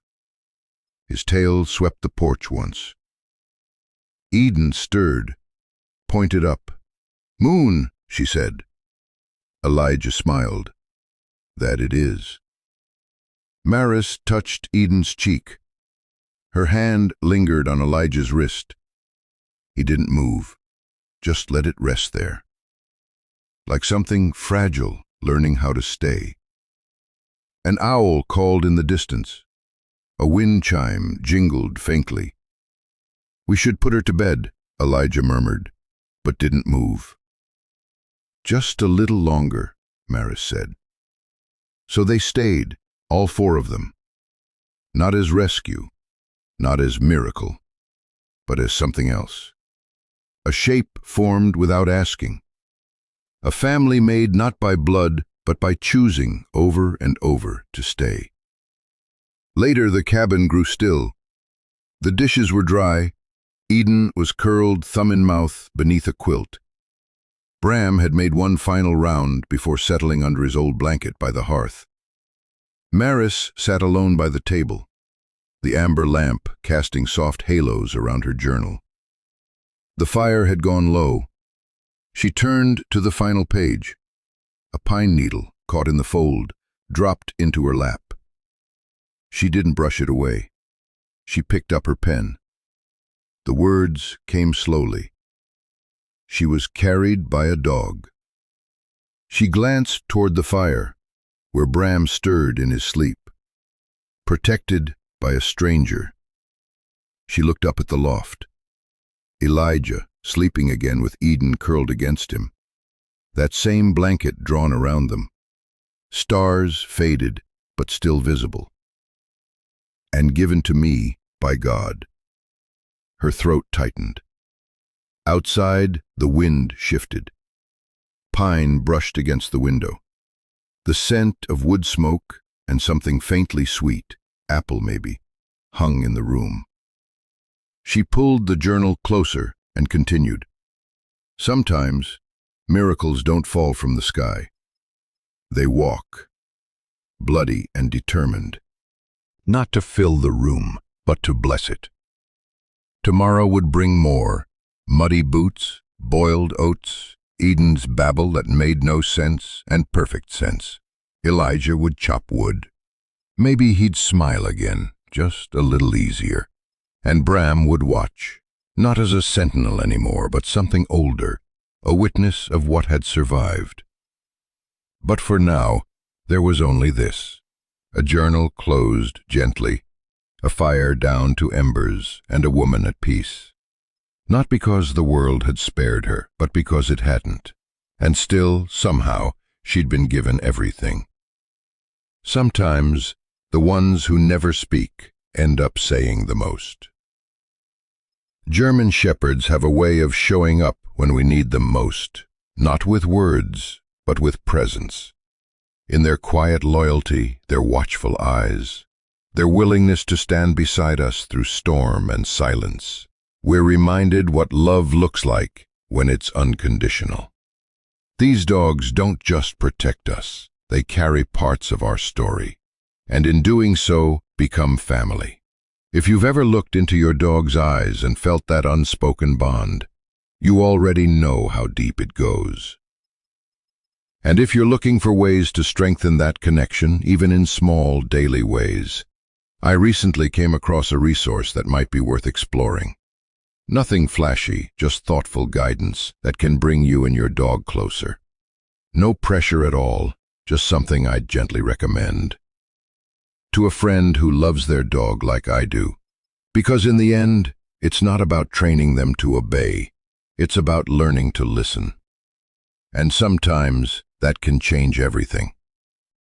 His tail swept the porch once. Eden stirred, pointed up. "Moon," she said. Elijah smiled. "That it is." Maris touched Eden's cheek. Her hand lingered on Elijah's wrist. He didn't move, just let it rest there, like something fragile learning how to stay. An owl called in the distance. A wind chime jingled faintly. "We should put her to bed," Elijah murmured, but didn't move. "Just a little longer," Maris said. So they stayed, all four of them. Not as rescue, not as miracle, but as something else. A shape formed without asking. A family made not by blood, but by choosing over and over to stay. Later the cabin grew still. The dishes were dry. Eden was curled thumb in mouth beneath a quilt. Bram had made one final round before settling under his old blanket by the hearth. Maris sat alone by the table, the amber lamp casting soft halos around her journal. The fire had gone low. She turned to the final page. A pine needle, caught in the fold, dropped into her lap. She didn't brush it away. She picked up her pen. The words came slowly. She was carried by a dog. She glanced toward the fire, where Bram stirred in his sleep, protected by a stranger. She looked up at the loft. Elijah, sleeping again with Eden curled against him. That same blanket drawn around them. Stars faded, but still visible. "And given to me by God." Her throat tightened. Outside, the wind shifted. Pine brushed against the window. The scent of wood smoke and something faintly sweet, apple maybe, hung in the room. She pulled the journal closer and continued. "Sometimes, miracles don't fall from the sky. They walk, bloody and determined, not to fill the room, but to bless it. Tomorrow would bring more, muddy boots, boiled oats, Eden's babble that made no sense and perfect sense. Elijah would chop wood. Maybe he'd smile again, just a little easier. And Bram would watch, not as a sentinel anymore, but something older, a witness of what had survived. But for now, there was only this. A journal closed gently, a fire down to embers, and a woman at peace. Not because the world had spared her, but because it hadn't. And still, somehow, she'd been given everything. Sometimes, the ones who never speak end up saying the most. German Shepherds have a way of showing up when we need them most, not with words, but with presence. In their quiet loyalty, their watchful eyes, their willingness to stand beside us through storm and silence, we're reminded what love looks like when it's unconditional. These dogs don't just protect us, they carry parts of our story, and in doing so, become family. If you've ever looked into your dog's eyes and felt that unspoken bond, you already know how deep it goes. And if you're looking for ways to strengthen that connection, even in small, daily ways, I recently came across a resource that might be worth exploring. Nothing flashy, just thoughtful guidance that can bring you and your dog closer. No pressure at all, just something I'd gently recommend. To a friend who loves their dog like I do. Because in the end, it's not about training them to obey, it's about learning to listen. And sometimes that can change everything.